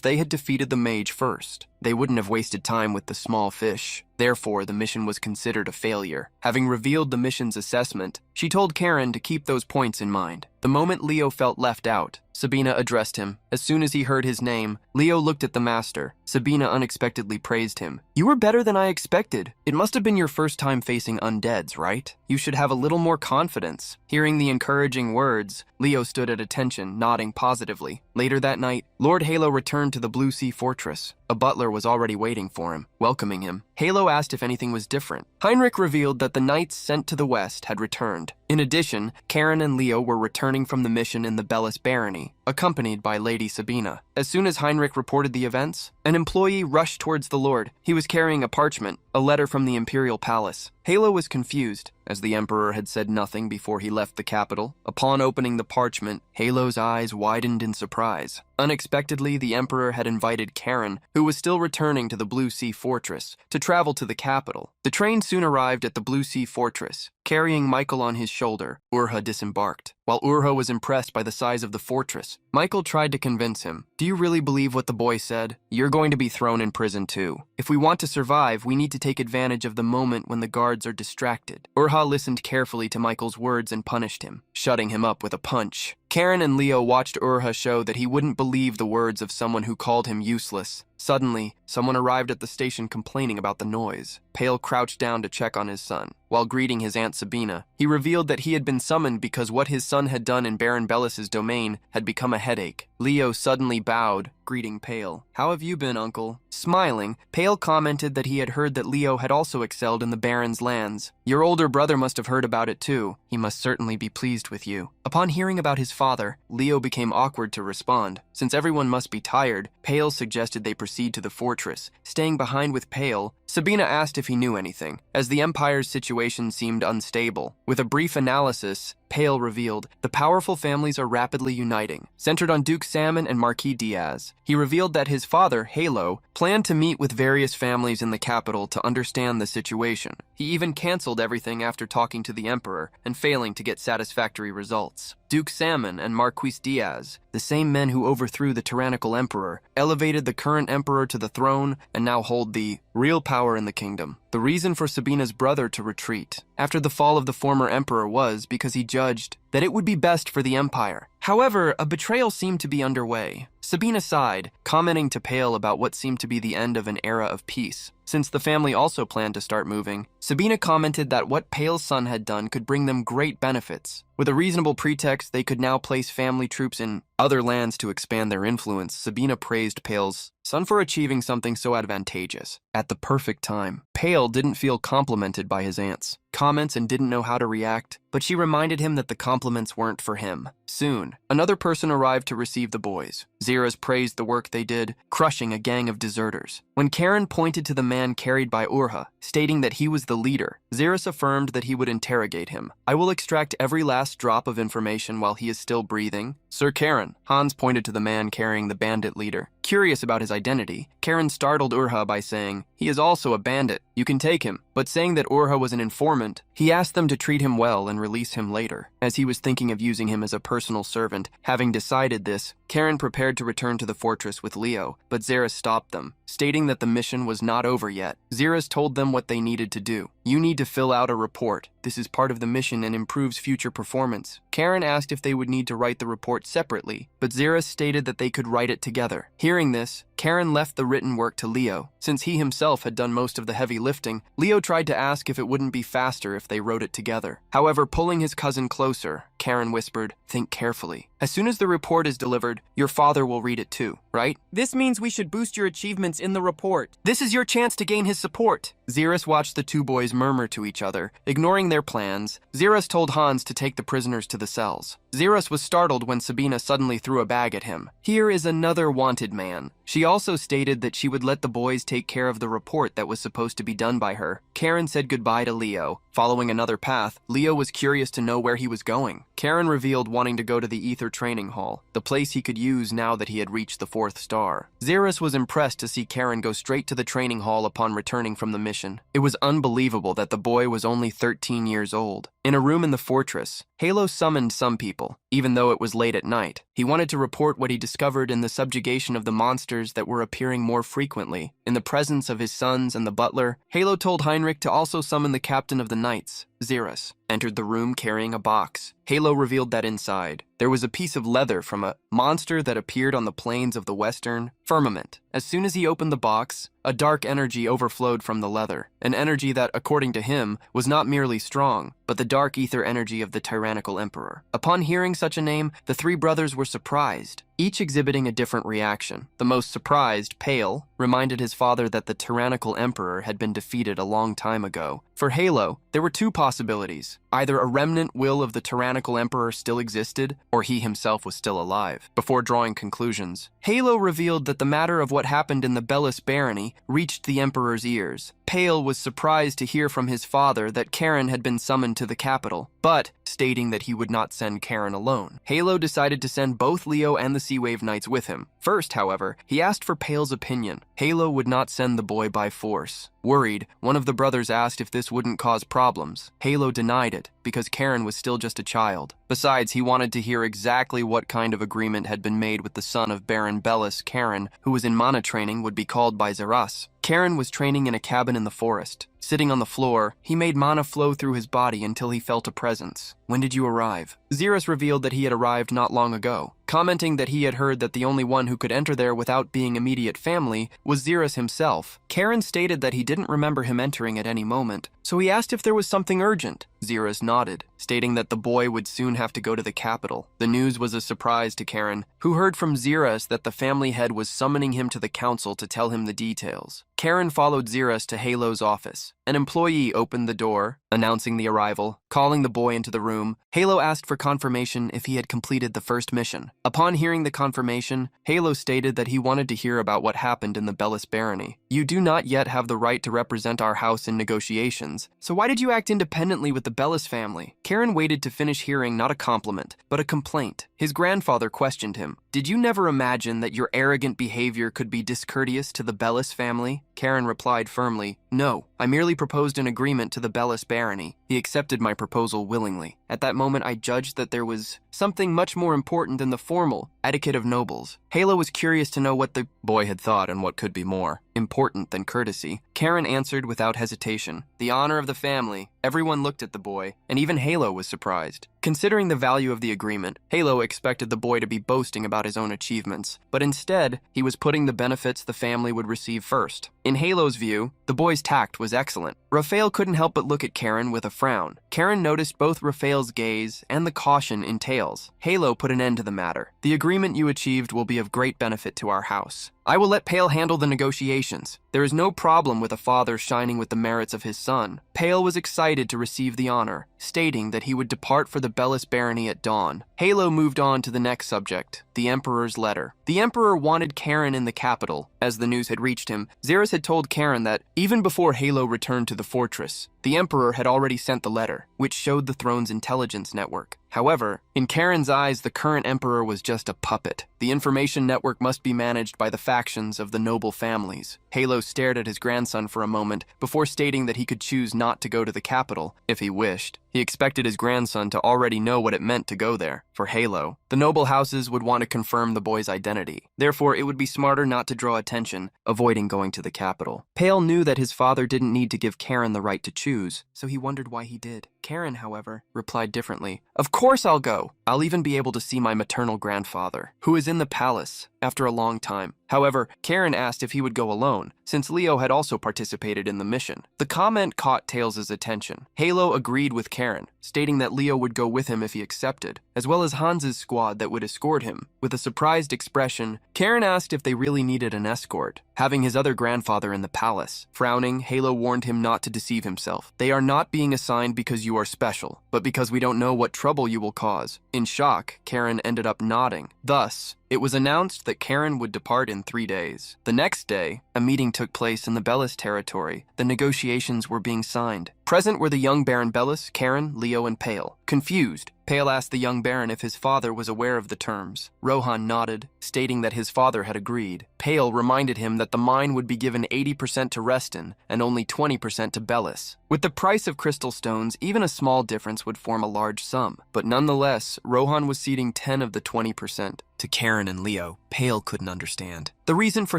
they had defeated the mage first, they wouldn't have wasted time with the small fish. Therefore, the mission was considered a failure. Having revealed the mission's assessment, she told Karen to keep those points in mind. The moment Leo felt left out, Sabina addressed him. As soon as he heard his name, Leo looked at the master. Sabina unexpectedly praised him. "You were better than I expected. It must have been your first time facing undeads, right? You should have a little more confidence." Hearing the encouraging words, Leo stood at attention, nodding positively. Later that night, Lord Yahello returned to the Blue Sea Fortress. A butler was already waiting for him, welcoming him. Yahello asked if anything was different. Heinrich revealed that the knights sent to the west had returned. In addition, Karen and Leo were returning from the mission in the Bellis Barony, accompanied by Lady Sabina. As soon as Heinrich reported the events, an employee rushed towards the lord. He was carrying a parchment, a letter from the imperial palace. Yahello was confused, as the emperor had said nothing before he left the capital. Upon opening the parchment, Yahello's eyes widened in surprise. Unexpectedly, the emperor had invited Karen, who was still returning to the Blue Sea Fortress, to travel to the capital. The train soon arrived at the Blue Sea Fortress. Carrying Michael on his shoulder, Urha disembarked. While Urha was impressed by the size of the fortress, Michael tried to convince him. "Do you really believe what the boy said? You're going to be thrown in prison too. If we want to survive, we need to take advantage of the moment when the guards are distracted." Urha listened carefully to Michael's words and punished him, shutting him up with a punch. Karen and Leo watched Urha show that he wouldn't believe the words of someone who called him useless. Suddenly, someone arrived at the station complaining about the noise. Pale crouched down to check on his son. While greeting his Aunt Sabina, he revealed that he had been summoned because what his son had done in Baron Bellis's domain had become a headache. Leo suddenly bowed, greeting Pale. "How have you been, uncle?" Smiling, Pale commented that he had heard that Leo had also excelled in the Baron's lands. "Your older brother must have heard about it too. He must certainly be pleased with you." Upon hearing about his father, Leo became awkward to respond. Since everyone must be tired, Pale suggested they proceed to the fortress. Staying behind with Pale, Sabina asked if he knew anything, as the Empire's situation seemed unstable. With a brief analysis, Pale revealed the powerful families are rapidly uniting, centered on Duke Salmon and Marquis Diaz. He revealed that his father, Yahello, planned to meet with various families in the capital to understand the situation. He even canceled everything after talking to the Emperor and failing to get satisfactory results. Duke Salmon and Marquis Diaz, the same men who overthrew the tyrannical emperor, elevated the current emperor to the throne and now hold the real power in the kingdom. The reason for Sabina's brother to retreat after the fall of the former emperor was because he judged that it would be best for the empire. However, a betrayal seemed to be underway. Sabina sighed, commenting to Pale about what seemed to be the end of an era of peace. Since the family also planned to start moving, Sabina commented that what Pale's son had done could bring them great benefits. With a reasonable pretext, they could now place family troops in other lands to expand their influence. Sabina praised Pale's son for achieving something so advantageous at the perfect time. Pale didn't feel complimented by his aunt's comments and didn't know how to react, but she reminded him that the compliments weren't for him. Soon, another person arrived to receive the boys. Zeras praised the work they did, crushing a gang of deserters. When Karen pointed to the man carried by Urha, stating that he was the leader, Zeras affirmed that he would interrogate him. "I will extract every last drop of information while he is still breathing." "Sir Karen," Hans pointed to the man carrying the bandit leader. Curious about his identity, Karen startled Urha by saying, "He is also a bandit. You can take him." But saying that Urha was an informant, he asked them to treat him well and release him later, as he was thinking of using him as a personal servant. Having decided this, Karen prepared to return to the fortress with Leo, but Zeras stopped them, stating that the mission was not over yet. Zeras told them what they needed to do. "You need to fill out a report. This is part of the mission and improves future performance." Karen asked if they would need to write the report separately, but Zeras stated that they could write it together. Hearing this, Karen left the written work to Leo. Since he himself had done most of the heavy lifting, Leo tried to ask if it wouldn't be faster if they wrote it together. However, pulling his cousin closer, Karen whispered, "Think carefully. As soon as the report is delivered, your father will read it too, right? This means we should boost your achievements in the report. This is your chance to gain his support." Zeras watched the two boys murmur to each other. Ignoring their plans, Zeras told Hans to take the prisoners to the cells. Zeras was startled when Sabina suddenly threw a bag at him. "Here is another wanted man. She also stated that she would let the boys take care of the report that was supposed to be done by her. Karen said goodbye to Leo. Following another path, Leo was curious to know where he was going. Karen revealed wanting to go to the Ether Training Hall, the place he could use now that he had reached the 4th star. Xeris was impressed to see Karen go straight to the training hall upon returning from the mission. It was unbelievable that the boy was only 13 years old. In a room in the fortress, Yahello summoned some people, even though it was late at night. He wanted to report what he discovered in the subjugation of the monsters that were appearing more frequently. In the presence of his sons and the butler, Yahello told Heinrich to also summon the captain of the knights, Xeris, entered the room carrying a box. Yahello revealed that inside, there was a piece of leather from a monster that appeared on the plains of the western firmament. As soon as he opened the box, a dark energy overflowed from the leather, an energy that, according to him, was not merely strong, but the dark ether energy of the tyrannical emperor. Upon hearing such a name, the three brothers were surprised, each exhibiting a different reaction. The most surprised, Pale, reminded his father that the tyrannical emperor had been defeated a long time ago. For Yahello, there were two possibilities. Either a remnant will of the tyrannical emperor still existed, or he himself was still alive. Before drawing conclusions, Yahello revealed that the matter of what happened in the Bellis barony reached the emperor's ears. Pale was surprised to hear from his father that Karen had been summoned to the capital, but stating that he would not send Karen alone. Yahello decided to send both Leo and the Sea Wave Knights with him. First, however, he asked for Pale's opinion. Yahello would not send the boy by force. Worried, one of the brothers asked if this wouldn't cause problems. Yahello denied it, because Karen was still just a child. Besides, he wanted to hear exactly what kind of agreement had been made with the son of Baron Bellis. Karen, who was in mana training, would be called by Xeris. Karen was training in a cabin in the forest. Sitting on the floor, he made mana flow through his body until he felt a presence. When did you arrive? Xeris revealed that he had arrived not long ago, commenting that he had heard that the only one who could enter there without being immediate family was Xeris himself. Karen stated that he didn't remember him entering at any moment, so he asked if there was something urgent. Xeris nodded, stating that the boy would soon have to go to the capital. The news was a surprise to Karen, who heard from Xeris that the family head was summoning him to the council to tell him the details. Karen followed Xeris to Yahello's office. An employee opened the door, announcing the arrival. Calling the boy into the room, Yahello asked for confirmation if he had completed the first mission. Upon hearing the confirmation, Yahello stated that he wanted to hear about what happened in the Bellis barony. You do not yet have the right to represent our house in negotiations, so why did you act independently with the Bellis family? Karen waited to finish hearing not a compliment, but a complaint. His grandfather questioned him. Did you never imagine that your arrogant behavior could be discourteous to the Bellis family? Karen replied firmly, no, I merely proposed an agreement to the Bellis barony. He accepted my proposal willingly. At that moment, I judged that there was something much more important than the formal etiquette of nobles. Yahello was curious to know what the boy had thought and what could be more important than courtesy. Karen answered without hesitation, the honor of the family. Everyone looked at the boy, and even Yahello was surprised. Considering the value of the agreement, Yahello expected the boy to be boasting about his own achievements, but instead, he was putting the benefits the family would receive first. In Yahello's view, the boy's tact was excellent. Raphael couldn't help but look at Karen with a frown. Karen noticed both Raphael's gaze and the caution in Tails. Yahello put an end to the matter. The agreement you achieved will be of great benefit to our house. I will let Pale handle the negotiations. There is no problem with a father shining with the merits of his son. Pale was excited to receive the honor, stating that he would depart for the Bellis barony at dawn. Yahello moved on to the next subject, the Emperor's letter. The Emperor wanted Karen in the capital. As the news had reached him, Xeris had told Karen that, even before Yahello returned to the fortress, the Emperor had already sent the letter, which showed the throne's intelligence network. However, in Karen's eyes, the current emperor was just a puppet. The information network must be managed by the factions of the noble families. Yahello stared at his grandson for a moment before stating that he could choose not to go to the capital if he wished. He expected his grandson to already know what it meant to go there. For Yahello, the noble houses would want to confirm the boy's identity. Therefore, it would be smarter not to draw attention, avoiding going to the capital. Pale knew that his father didn't need to give Karen the right to choose, so he wondered why he did. Karen, however, replied differently. Of course I'll go. I'll even be able to see my maternal grandfather, who is in the palace, after a long time. However, Karen asked if he would go alone, since Leo had also participated in the mission. The comment caught Tails' attention. Yahello agreed with Karen, stating that Leo would go with him if he accepted, as well as Hans's squad that would escort him. With a surprised expression, Karen asked if they really needed an escort, having his other grandfather in the palace. Frowning, Yahello warned him not to deceive himself. They are not being assigned because you are special, but because we don't know what trouble you will cause. In shock, Karen ended up nodding. Thus, it was announced that Karen would depart in in 3 days. The next day, a meeting took place in the Bellis territory. The negotiations were being signed. Present were the young Baron Bellis, Karen, Leo, and Pale. Confused, Pale asked the young Baron if his father was aware of the terms. Rohan nodded, stating that his father had agreed. Pale reminded him that the mine would be given 80% to Reston and only 20% to Bellis. With the price of crystal stones, even a small difference would form a large sum. But nonetheless, Rohan was ceding 10 of the 20%. To Karen and Leo, Pale couldn't understand the reason for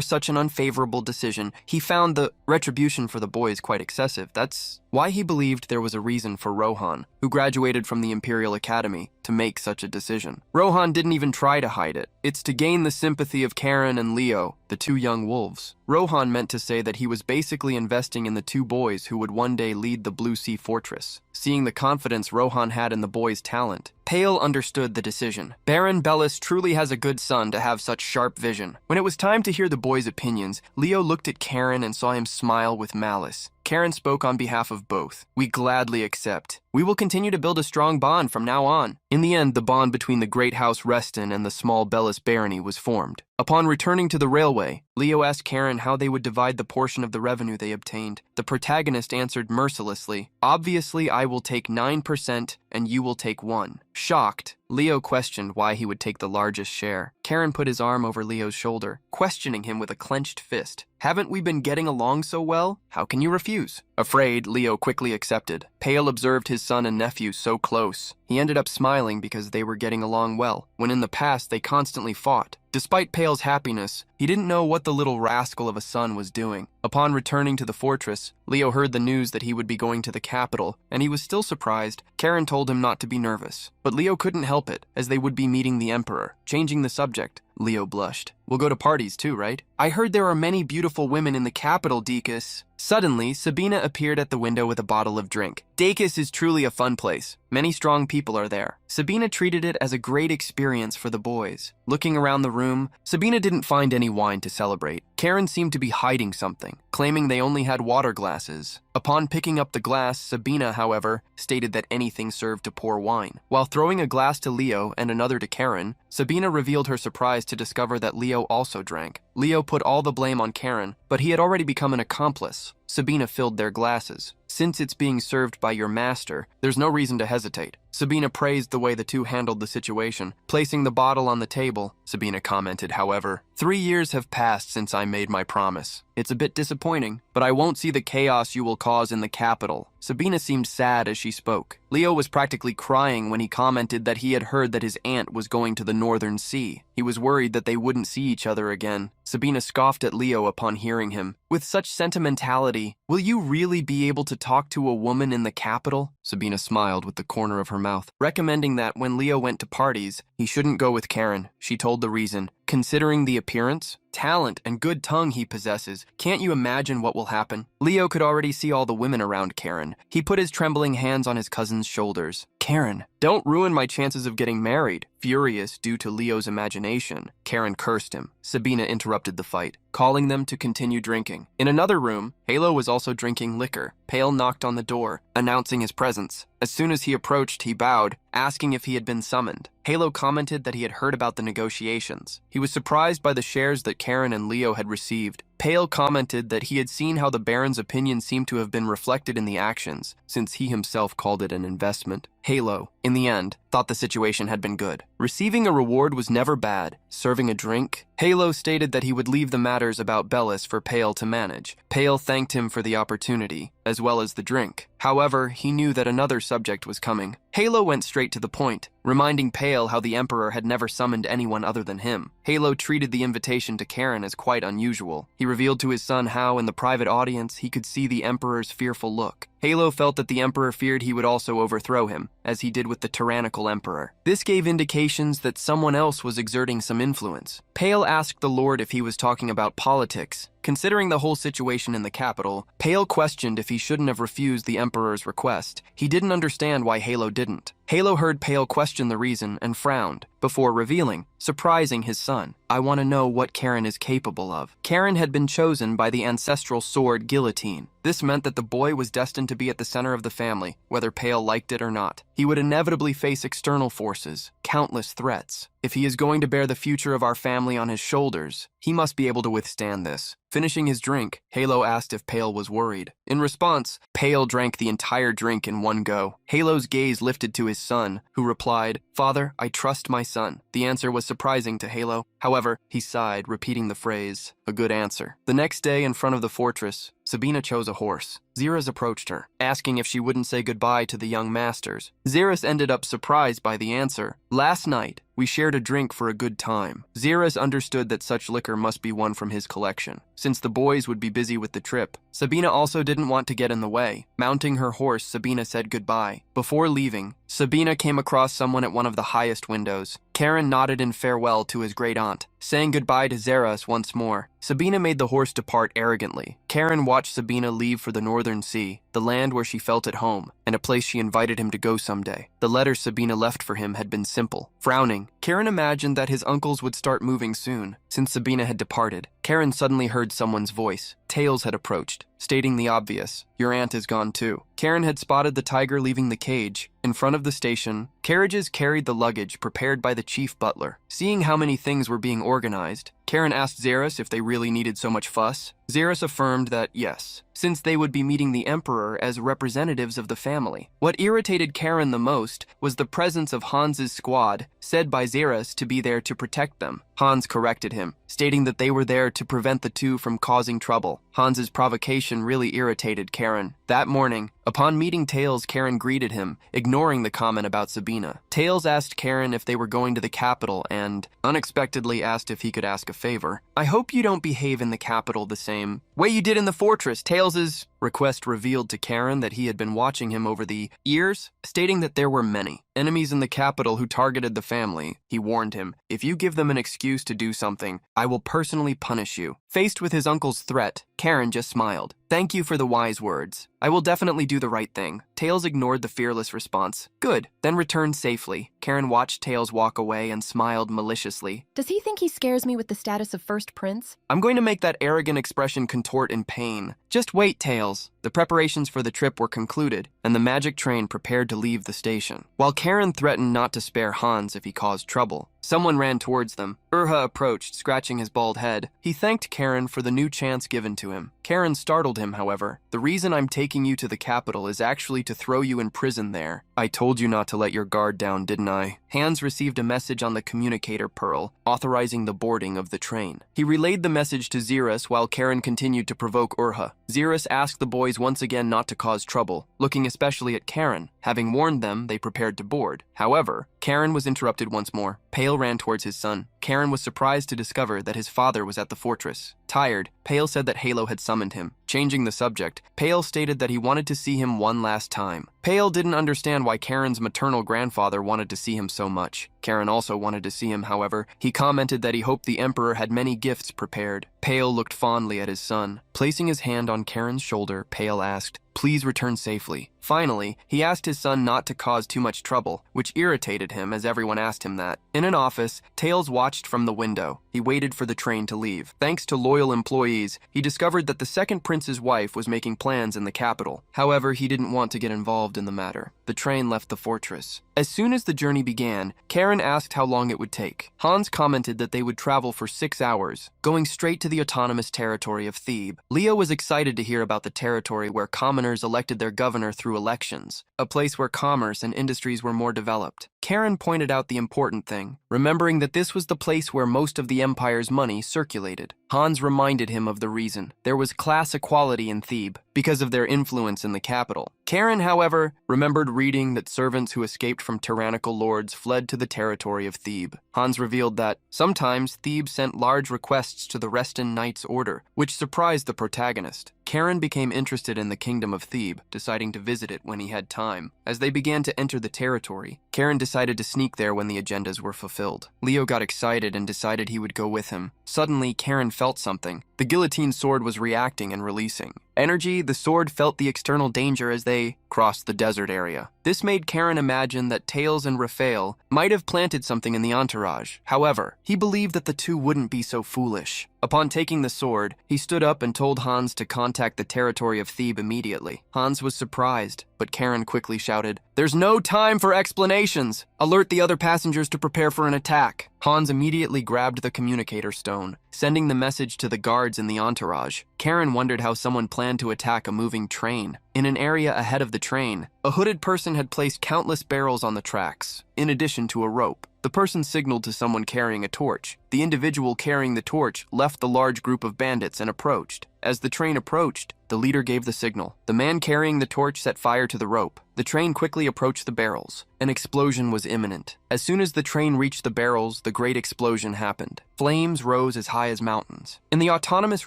such an unfavorable decision. He found the retribution for the boys quite excessive. That's why he believed there was a reason for Rohan, who graduated from the Imperial Academy, to make such a decision. Rohan didn't even try to hide it. It's to gain the sympathy of Karen and Leo, the two young wolves. Rohan meant to say that he was basically investing in the two boys who would one day lead the Blue Sea Fortress. Seeing the confidence Rohan had in the boys' talent, Pale understood the decision. Baron Bellis truly has a good son to have such sharp vision. When it was time to hear the boys' opinions, Leo looked at Karen and saw him smile with malice. Karen spoke on behalf of both. "We gladly accept. We will continue to build a strong bond from now on." In the end, the bond between the great house Reston and the small Bellis barony was formed. Upon returning to the railway, Leo asked Karen how they would divide the portion of the revenue they obtained. The protagonist answered mercilessly, "Obviously, I will take 9% and you will take 1%. Shocked, Leo questioned why he would take the largest share. Karen put his arm over Leo's shoulder, questioning him with a clenched fist. "Haven't we been getting along so well? How can you refuse?" Afraid, Leo quickly accepted. Pale observed his son and nephew so close. He ended up smiling because they were getting along well, when in the past they constantly fought. Despite Pale's happiness, he didn't know what the little rascal of a son was doing. Upon returning to the fortress, Leo heard the news that he would be going to the capital, and he was still surprised. Karen told him not to be nervous, but Leo couldn't help it, as they would be meeting the Emperor. Changing the subject, Leo blushed. "We'll go to parties too, right?" "I heard there are many beautiful women in the capital, Deacus." Suddenly, Sabina appeared at the window with a bottle of drink. Deacus is truly a fun place. Many strong people are there. Sabina treated it as a great experience for the boys. Looking around the room, Sabina didn't find any wine to celebrate. Karen seemed to be hiding something, claiming they only had water glasses. Upon picking up the glass, Sabina, however, stated that anything served to pour wine. While throwing a glass to Leo and another to Karen, Sabina revealed her surprise to discover that Leo also drank. Leo put all the blame on Karen, but he had already become an accomplice. Sabina filled their glasses. "Since it's being served by your master, there's no reason to hesitate." Sabina praised the way the two handled the situation. Placing the bottle on the table, Sabina commented, however, 3 years have passed since I made my promise. It's a bit disappointing, but I won't see the chaos you will cause in the capital." Sabina seemed sad as she spoke. Leo was practically crying when he commented that he had heard that his aunt was going to the Northern Sea. He was worried that they wouldn't see each other again. Sabina scoffed at Leo upon hearing him. "With such sentimentality, will you really be able to talk to a woman in the capital?" Sabina smiled with the corner of her mouth, recommending that when Leo went to parties, he shouldn't go with Karen. She told the reason. "Considering the appearance, talent, and good tongue he possesses, can't you imagine what will happen?" Leo could already see all the women around Karen. He put his trembling hands on his cousin's shoulders. "Karen, don't ruin my chances of getting married." Furious due to Leo's imagination, Karen cursed him. Sabina interrupted the fight, calling them to continue drinking. In another room, Yahello was also drinking liquor. Pale knocked on the door, announcing his presence. As soon as he approached, he bowed, asking if he had been summoned. Yahello commented that he had heard about the negotiations. He was surprised by the shares that Karen and Leo had received. Pale commented that he had seen how the Baron's opinion seemed to have been reflected in the actions, since he himself called it an investment. Yahello, in the end, thought the situation had been good. Receiving a reward was never bad. Serving a drink, Yahello stated that he would leave the matters about Bellis for Pale to manage. Pale thanked him for the opportunity, as well as the drink. However, he knew that another subject was coming. Yahello went straight to the point, reminding Pale how the Emperor had never summoned anyone other than him. Yahello treated the invitation to Karen as quite unusual. He revealed to his son how, in the private audience, he could see the Emperor's fearful look. Yahello felt that the Emperor feared he would also overthrow him, as he did with the tyrannical Emperor. This gave indications that someone else was exerting some influence. Pale asked the Lord if he was talking about politics, Considering the whole situation in the capital, Pale questioned if he shouldn't have refused the Emperor's request. He didn't understand why Yahello didn't. Yahello heard Pale question the reason and frowned, before revealing, surprising his son. I want to know what Karen is capable of. Karen had been chosen by the ancestral sword guillotine. This meant that the boy was destined to be at the center of the family, whether Pale liked it or not. He would inevitably face external forces, countless threats. If he is going to bear the future of our family on his shoulders, he must be able to withstand this. Finishing his drink, Yahello asked if Pale was worried. In response, Pale drank the entire drink in one go. Yahello's gaze lifted to his son, who replied, "Father, I trust my son." The answer was surprising to Yahello. However, he sighed, repeating the phrase, "A good answer." The next day, in front of the fortress, Sabina chose a horse. Zeres approached her, asking if she wouldn't say goodbye to the young masters. Zeres ended up surprised by the answer. "Last night, we shared a drink for a good time." Zeres understood that such liquor must be one from his collection. Since the boys would be busy with the trip, Sabina also didn't want to get in the way. Mounting her horse, Sabina said goodbye. Before leaving, Sabina came across someone at one of the highest windows. Karen nodded in farewell to his great-aunt, saying goodbye to Zeres once more. Sabina made the horse depart arrogantly. Karen watched Sabina leave for the Northern Sea, the land where she felt at home, and a place she invited him to go someday. The letter Sabina left for him had been simple. Frowning, Karen imagined that his uncles would start moving soon. Since Sabina had departed, Karen suddenly heard someone's voice. Tails had approached, stating the obvious, "Your aunt is gone too." Karen had spotted the tiger leaving the cage. In front of the station, carriages carried the luggage prepared by the chief butler. Seeing how many things were being organized, Karen asked Zeres if they really needed so much fuss. Zeres affirmed that yes, since they would be meeting the Emperor as representatives of the family. What irritated Karen the most was the presence of Hans's squad, said by Zeres to be there to protect them. Hans corrected him, stating that they were there to prevent the two from causing trouble. Hans's provocation really irritated Karen. That morning, upon meeting Tails, Karen greeted him, ignoring the comment about Sabina. Tails asked Karen if they were going to the capital and, unexpectedly, asked if he could ask a favor. "I hope you don't behave in the capital the same way you did in the fortress." Tails's request revealed to Karen that he had been watching him over the years, stating that there were many enemies in the capital who targeted the family. He warned him, "If you give them an excuse to do something, I will personally punish you." Faced with his uncle's threat, Karen just smiled. "Thank you for the wise words. I will definitely do the right thing." Tails ignored the fearless response. "Good, then return safely." Karen watched Tails walk away and smiled maliciously. Does he think he scares me with the status of first prince? "I'm going to make that arrogant expression contort in pain. Just wait, Tails." The preparations for the trip were concluded, and the magic train prepared to leave the station. While Karen threatened not to spare Hans if he caused trouble, someone ran towards them. Urha approached, scratching his bald head. He thanked Karen for the new chance given to him. Karen startled him, however. "The reason I'm taking you to the capital is actually to throw you in prison there. I told you not to let your guard down, didn't I?" Hans received a message on the communicator pearl, authorizing the boarding of the train. He relayed the message to Zeres while Karen continued to provoke Urha. Zeres asked the boys once again not to cause trouble, looking especially at Karen. Having warned them, they prepared to board. However, Karen was interrupted once more. Pale ran towards his son. Karen was surprised to discover that his father was at the fortress. Tired, Pale said that Yahello had summoned him. Changing the subject, Pale stated that he wanted to see him one last time. Pale didn't understand why Karen's maternal grandfather wanted to see him so much. Karen also wanted to see him, however. He commented that he hoped the Emperor had many gifts prepared. Pale looked fondly at his son. Placing his hand on Karen's shoulder, Pale asked, "Please return safely." Finally, he asked his son not to cause too much trouble, which irritated him as everyone asked him that. In an office, Tails watched from the window. He waited for the train to leave. Thanks to loyal employees, he discovered that the second prince's wife was making plans in the capital. However, he didn't want to get involved in the matter. The train left the fortress. As soon as the journey began, Karen asked how long it would take. Hans commented that they would travel for 6 hours, going straight to the autonomous territory of Thebe. Leo was excited to hear about the territory where commoners elected their governor through elections, a place where commerce and industries were more developed. Karen pointed out the important thing, remembering that this was the place where most of the empire's money circulated. Hans reminded him of the reason. There was class equality in Thebe, because of their influence in the capital. Karen, however, remembered reading that servants who escaped from tyrannical lords fled to the territory of Thebe. Hans revealed that sometimes Thebe sent large requests to the Reston Knights Order, which surprised the protagonist. Karen became interested in the kingdom of Thebe, deciding to visit it when he had time. As they began to enter the territory, Karen decided to sneak there when the agendas were fulfilled. Leo got excited and decided he would go with him. Suddenly, Karen felt something. The guillotine sword was reacting and releasing. Energy, the sword felt the external danger as they crossed the desert area. This made Karen imagine that Tails and Raphael might have planted something in the entourage. However, he believed that the two wouldn't be so foolish. Upon taking the sword, he stood up and told Hans to contact the territory of Thebe immediately. Hans was surprised, but Karen quickly shouted, "There's no time for explanations! Alert the other passengers to prepare for an attack!" Hans immediately grabbed the communicator stone, sending the message to the guards in the entourage. Karen wondered how someone planned to attack a moving train. In an area ahead of the train, a hooded person had placed countless barrels on the tracks, in addition to a rope. The person signaled to someone carrying a torch. The individual carrying the torch left the large group of bandits and approached. As the train approached, the leader gave the signal. The man carrying the torch set fire to the rope. The train quickly approached the barrels. An explosion was imminent. As soon as the train reached the barrels, the great explosion happened. Flames rose as high as mountains. In the autonomous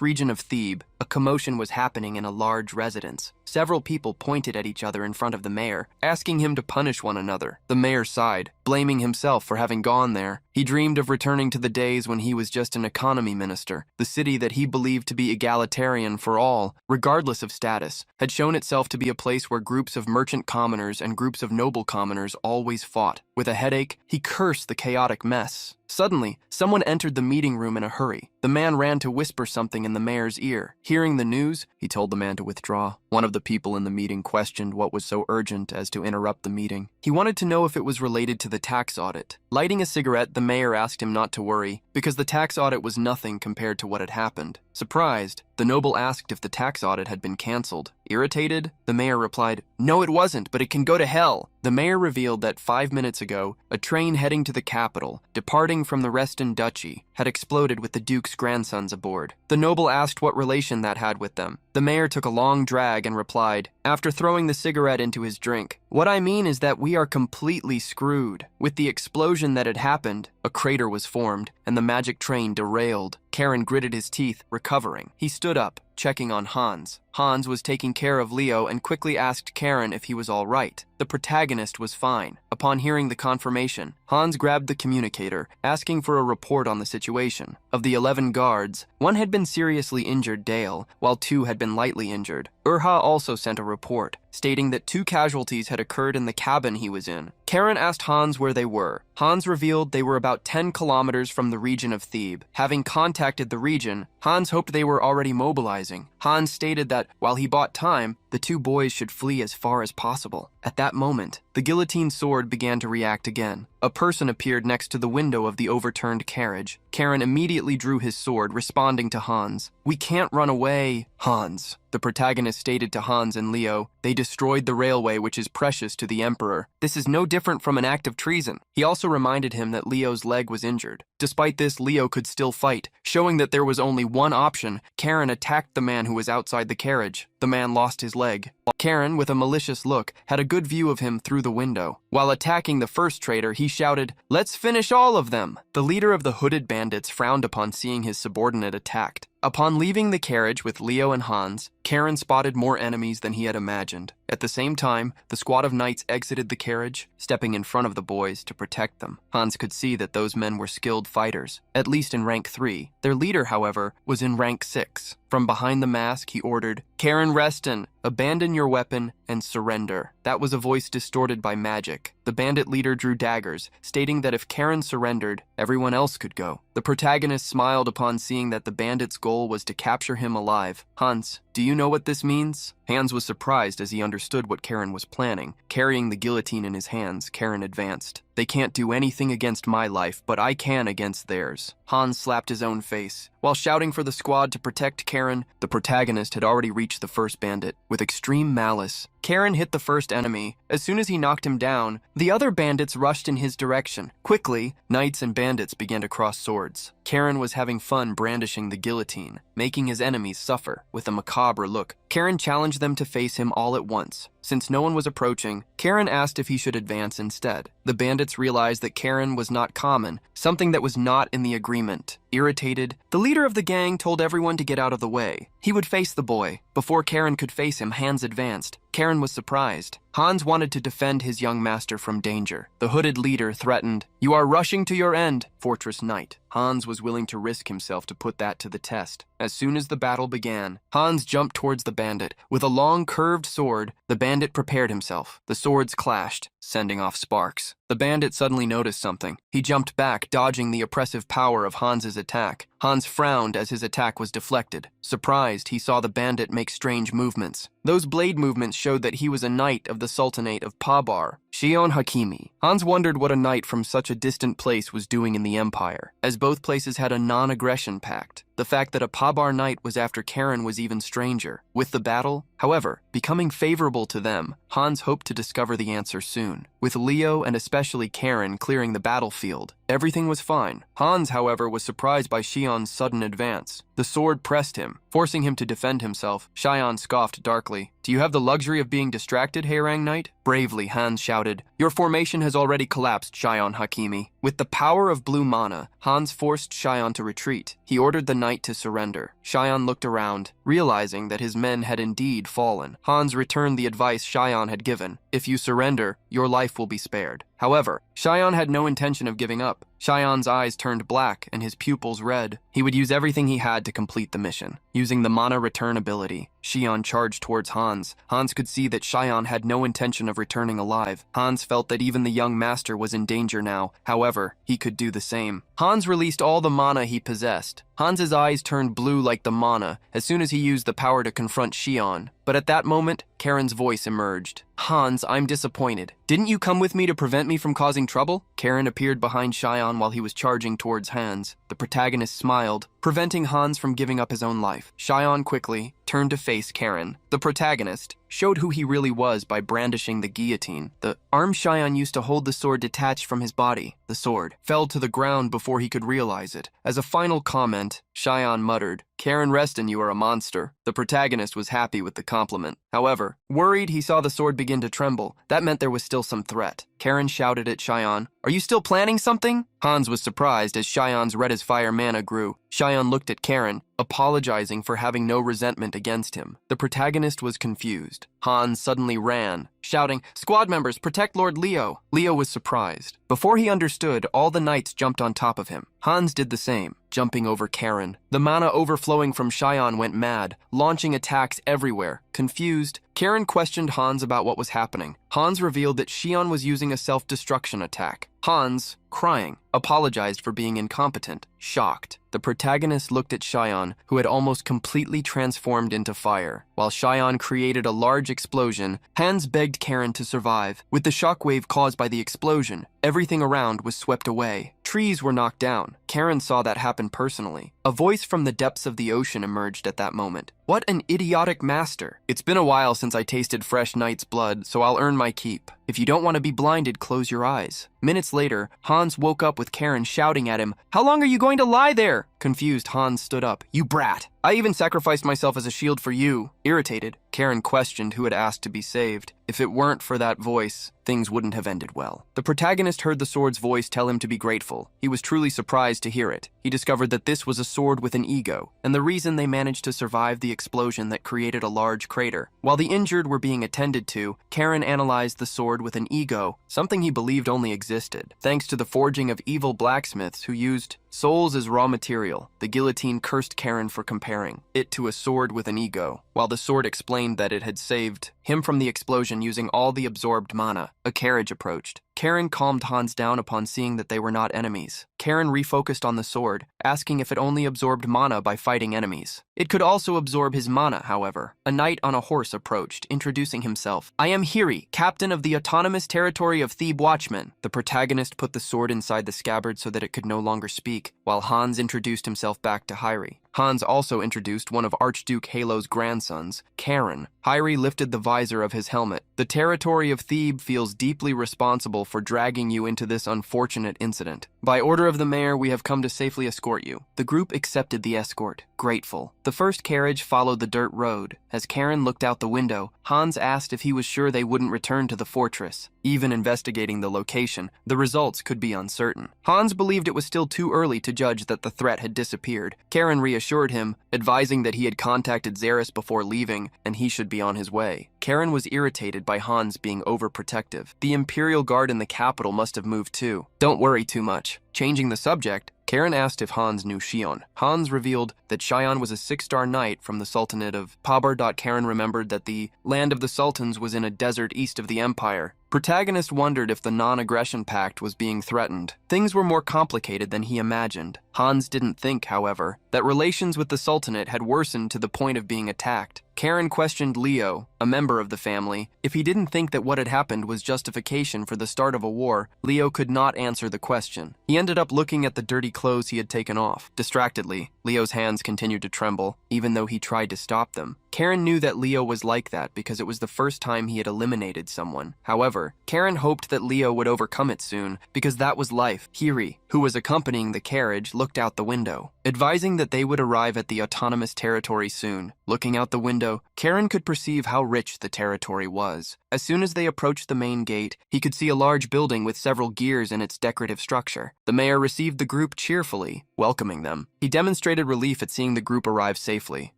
region of Thebe, a commotion was happening in a large residence. Several people pointed at each other in front of the mayor, asking him to punish one another. The mayor sighed, blaming himself for having gone there. He dreamed of returning to the days when he was just an economy minister. The city that he believed to be egalitarian for all, regardless of status, had shown itself to be a place where groups of merchant commoners and groups of noble commoners always fought. With a headache, he cursed the chaotic mess. Suddenly, someone entered the meeting room in a hurry. The man ran to whisper something in the mayor's ear. Hearing the news, he told the man to withdraw. One of the people in the meeting questioned what was so urgent as to interrupt the meeting. He wanted to know if it was related to the tax audit. Lighting a cigarette, the mayor asked him not to worry, because the tax audit was nothing compared to what had happened. Surprised, the noble asked if the tax audit had been canceled. Irritated, the mayor replied, "No, it wasn't, but it can go to hell." The mayor revealed that 5 minutes ago, a train heading to the capital, departing from the Reston Duchy, had exploded with the Duke's grandsons aboard. The noble asked what relation that had with them. The mayor took a long drag and replied, after throwing the cigarette into his drink, "What I mean is that we are completely screwed. With the explosion that had happened, a crater was formed, and the magic train derailed." Karen gritted his teeth, recovering. He stood up, checking on Hans. Hans was taking care of Leo and quickly asked Karen if he was all right. The protagonist was fine. Upon hearing the confirmation, Hans grabbed the communicator, asking for a report on the situation. Of the 11 guards, 1 had been seriously injured, Dale, while 2 had been lightly injured. Urha also sent a report, stating that 2 casualties had occurred in the cabin he was in. Karen asked Hans where they were. Hans revealed they were about 10 kilometers from the region of Thebe. Having contacted the region, Hans hoped they were already mobilizing. Hans stated that, while he bought time, the 2 boys should flee as far as possible. At that moment, the guillotine sword began to react again. A person appeared next to the window of the overturned carriage. Karen immediately drew his sword, responding to Hans. "We can't run away, Hans." The protagonist stated to Hans and Leo, "They destroyed the railway, which is precious to the Emperor. This is no different from an act of treason." He also reminded him that Leo's leg was injured. Despite this, Leo could still fight, showing that there was only one option. Karen attacked the man who was outside the carriage. The man lost his leg. Karen, with a malicious look, had a good view of him through the window. While attacking the first traitor, he shouted, "Let's finish all of them!" The leader of the hooded bandits frowned upon seeing his subordinate attacked. Upon leaving the carriage with Leo and Hans, Karen spotted more enemies than he had imagined. At the same time, the squad of knights exited the carriage, stepping in front of the boys to protect them. Hans could see that those men were skilled fighters, at least in rank 3. Their leader, however, was in rank 6. From behind the mask, he ordered, "Karen Reston, abandon your weapon and surrender." That was a voice distorted by magic. The bandit leader drew daggers, stating that if Karen surrendered, everyone else could go. The protagonist smiled upon seeing that the bandit's goal was to capture him alive. "Hans, do you know what this means?" Hans was surprised as he understood what Karen was planning. Carrying the guillotine in his hands, Karen advanced. "They can't do anything against my life, but I can against theirs." Hans slapped his own face. While shouting for the squad to protect Karen, the protagonist had already reached the first bandit. With extreme malice, Karen hit the first enemy. As soon as he knocked him down, the other bandits rushed in his direction. Quickly, knights and bandits began to cross swords. Karen was having fun brandishing the guillotine, making his enemies suffer. With a macabre look, Karen challenged them to face him all at once. Since no one was approaching, Karen asked if he should advance instead. The bandits realized that Karen was not common, something that was not in the agreement. Irritated, the leader of the gang told everyone to get out of the way. He would face the boy. Before Karen could face him, Hans advanced. Karen was surprised. Hans wanted to defend his young master from danger. The hooded leader threatened, "You are rushing to your end, Fortress Knight." Hans was willing to risk himself to put that to the test. As soon as the battle began, Hans jumped towards the bandit. With a long, curved sword, the bandit prepared himself. The swords clashed, sending off sparks. The bandit suddenly noticed something. He jumped back, dodging the oppressive power of Hans's attack. Hans frowned as his attack was deflected. Surprised, he saw the bandit make strange movements. Those blade movements showed that he was a knight of the Sultanate of Pabar, Shion Hakimi. Hans wondered what a knight from such a distant place was doing in the empire, as both places had a non-aggression pact. The fact that a Pabar knight was after Karen was even stranger. With the battle, however, becoming favorable to them, Hans hoped to discover the answer soon. With Leo and especially Karen clearing the battlefield, everything was fine. Hans, however, was surprised by Shion's sudden advance. The sword pressed him, forcing him to defend himself. Shion scoffed darkly. "Do you have the luxury of being distracted, Haerang Knight?" Bravely, Hans shouted. "Your formation has already collapsed, Shion Hakimi." With the power of blue mana, Hans forced Shion to retreat. He ordered the knight to surrender. Shion looked around, realizing that his men had indeed fallen. Hans returned the advice Shion had given. "If you surrender, your life will be spared." However, Shion had no intention of giving up. Shion's eyes turned black and his pupils red. He would use everything he had to complete the mission. Using the mana return ability, Shion charged towards Hans. Hans could see that Shion had no intention of returning alive. Hans felt that even the young master was in danger now. However, he could do the same. Hans released all the mana he possessed. Hans's eyes turned blue like the mana as soon as he used the power to confront Shion. But at that moment, Karen's voice emerged. "Hans, I'm disappointed. Didn't you come with me to prevent me from causing trouble?" Karen appeared behind Shion while he was charging towards Hans. The protagonist smiled, preventing Hans from giving up his own life. Shion quickly turned to face Karen. The protagonist showed who he really was by brandishing the guillotine. The arm Shion used to hold the sword detached from his body. The sword fell to the ground before he could realize it. As a final comment, Shion muttered, "Karen Reston, you are a monster." The protagonist was happy with the compliment. However, worried, he saw the sword begin to tremble. That meant there was still some threat. Karen shouted at Shion, "Are you still planning something?" Hans was surprised as Shion's red-as-fire mana grew. Shion looked at Karen, apologizing for having no resentment against him. The protagonist was confused. Hans suddenly ran, shouting, "Squad members, protect Lord Leo!" Leo was surprised. Before he understood, all the knights jumped on top of him. Hans did the same, jumping over Karen. The mana overflowing from Shion went mad, launching attacks everywhere. Confused, Karen questioned Hans about what was happening. Hans revealed that Shion was using a self-destruction attack. Hans, crying, apologized for being incompetent. Shocked, the protagonist looked at Shion, who had almost completely transformed into fire. While Shion created a large explosion, Hans begged Karen to survive. With the shockwave caused by the explosion, everything around was swept away. Trees were knocked down. Karen saw that happen personally. A voice from the depths of the ocean emerged at that moment. "What an idiotic master. It's been a while since I tasted fresh knight's blood, so I'll earn my keep. If you don't want to be blinded, close your eyes." Minutes later, Hans woke up with Karen shouting at him, "How long are you going to lie there?" Confused, Hans stood up. "You brat! I even sacrificed myself as a shield for you." Irritated, Karen questioned who had asked to be saved. If it weren't for that voice, things wouldn't have ended well. The protagonist heard the sword's voice tell him to be grateful. He was truly surprised to hear it. He discovered that this was a sword with an ego, and the reason they managed to survive the explosion that created a large crater. While the injured were being attended to, Karen analyzed the sword with an ego, something he believed only existed. Thanks to the forging of evil blacksmiths who used souls as raw material, the guillotine cursed Karen for comparing it to a sword with an ego, while the sword explained that it had saved him from the explosion using all the absorbed mana. A carriage approached. Karen calmed Hans down upon seeing that they were not enemies. Karen refocused on the sword, asking if it only absorbed mana by fighting enemies. It could also absorb his mana, however. A knight on a horse approached, introducing himself. "I am Hiri, captain of the autonomous territory of Thebe Watchmen." The protagonist put the sword inside the scabbard so that it could no longer speak, while Hans introduced himself back to Hiri. Hans also introduced one of Archduke Halo's grandsons, Karen. Hyri lifted the visor of his helmet. The territory of Thebe feels deeply responsible for dragging you into this unfortunate incident. By order of the mayor, we have come to safely escort you. The group accepted the escort, grateful. The first carriage followed the dirt road. As Karen looked out the window, Hans asked if he was sure they wouldn't return to the fortress. Even investigating the location, the results could be uncertain. Hans believed it was still too early to judge that the threat had disappeared. Karen reassured him, advising that he had contacted Xeris before leaving and he should be on his way. Karen was irritated by Hans being overprotective. The Imperial Guard in the capital must have moved too. Don't worry too much. Changing the subject, Karen asked if Hans knew Xion. Hans revealed that Xion was a 6-star knight from the Sultanate of Pabar. Karen remembered that the land of the Sultans was in a desert east of the Empire. Protagonist wondered if the non-aggression pact was being threatened. Things were more complicated than he imagined. Hans didn't think, however, that relations with the Sultanate had worsened to the point of being attacked. Karen questioned Leo, a member of the family, if he didn't think that what had happened was justification for the start of a war. Leo could not answer the question. He ended up looking at the dirty clothes he had taken off. Distractedly, Leo's hands continued to tremble, even though he tried to stop them. Karen knew that Leo was like that because it was the first time he had eliminated someone. However, Karen hoped that Leo would overcome it soon, because that was life. Hyri, who was accompanying the carriage, looked out the window, advising that they would arrive at the autonomous territory soon. Looking out the window, Karen could perceive how rich the territory was. As soon as they approached the main gate, he could see a large building with several gears in its decorative structure. The mayor received the group cheerfully, welcoming them. He demonstrated relief at seeing the group arrive safely.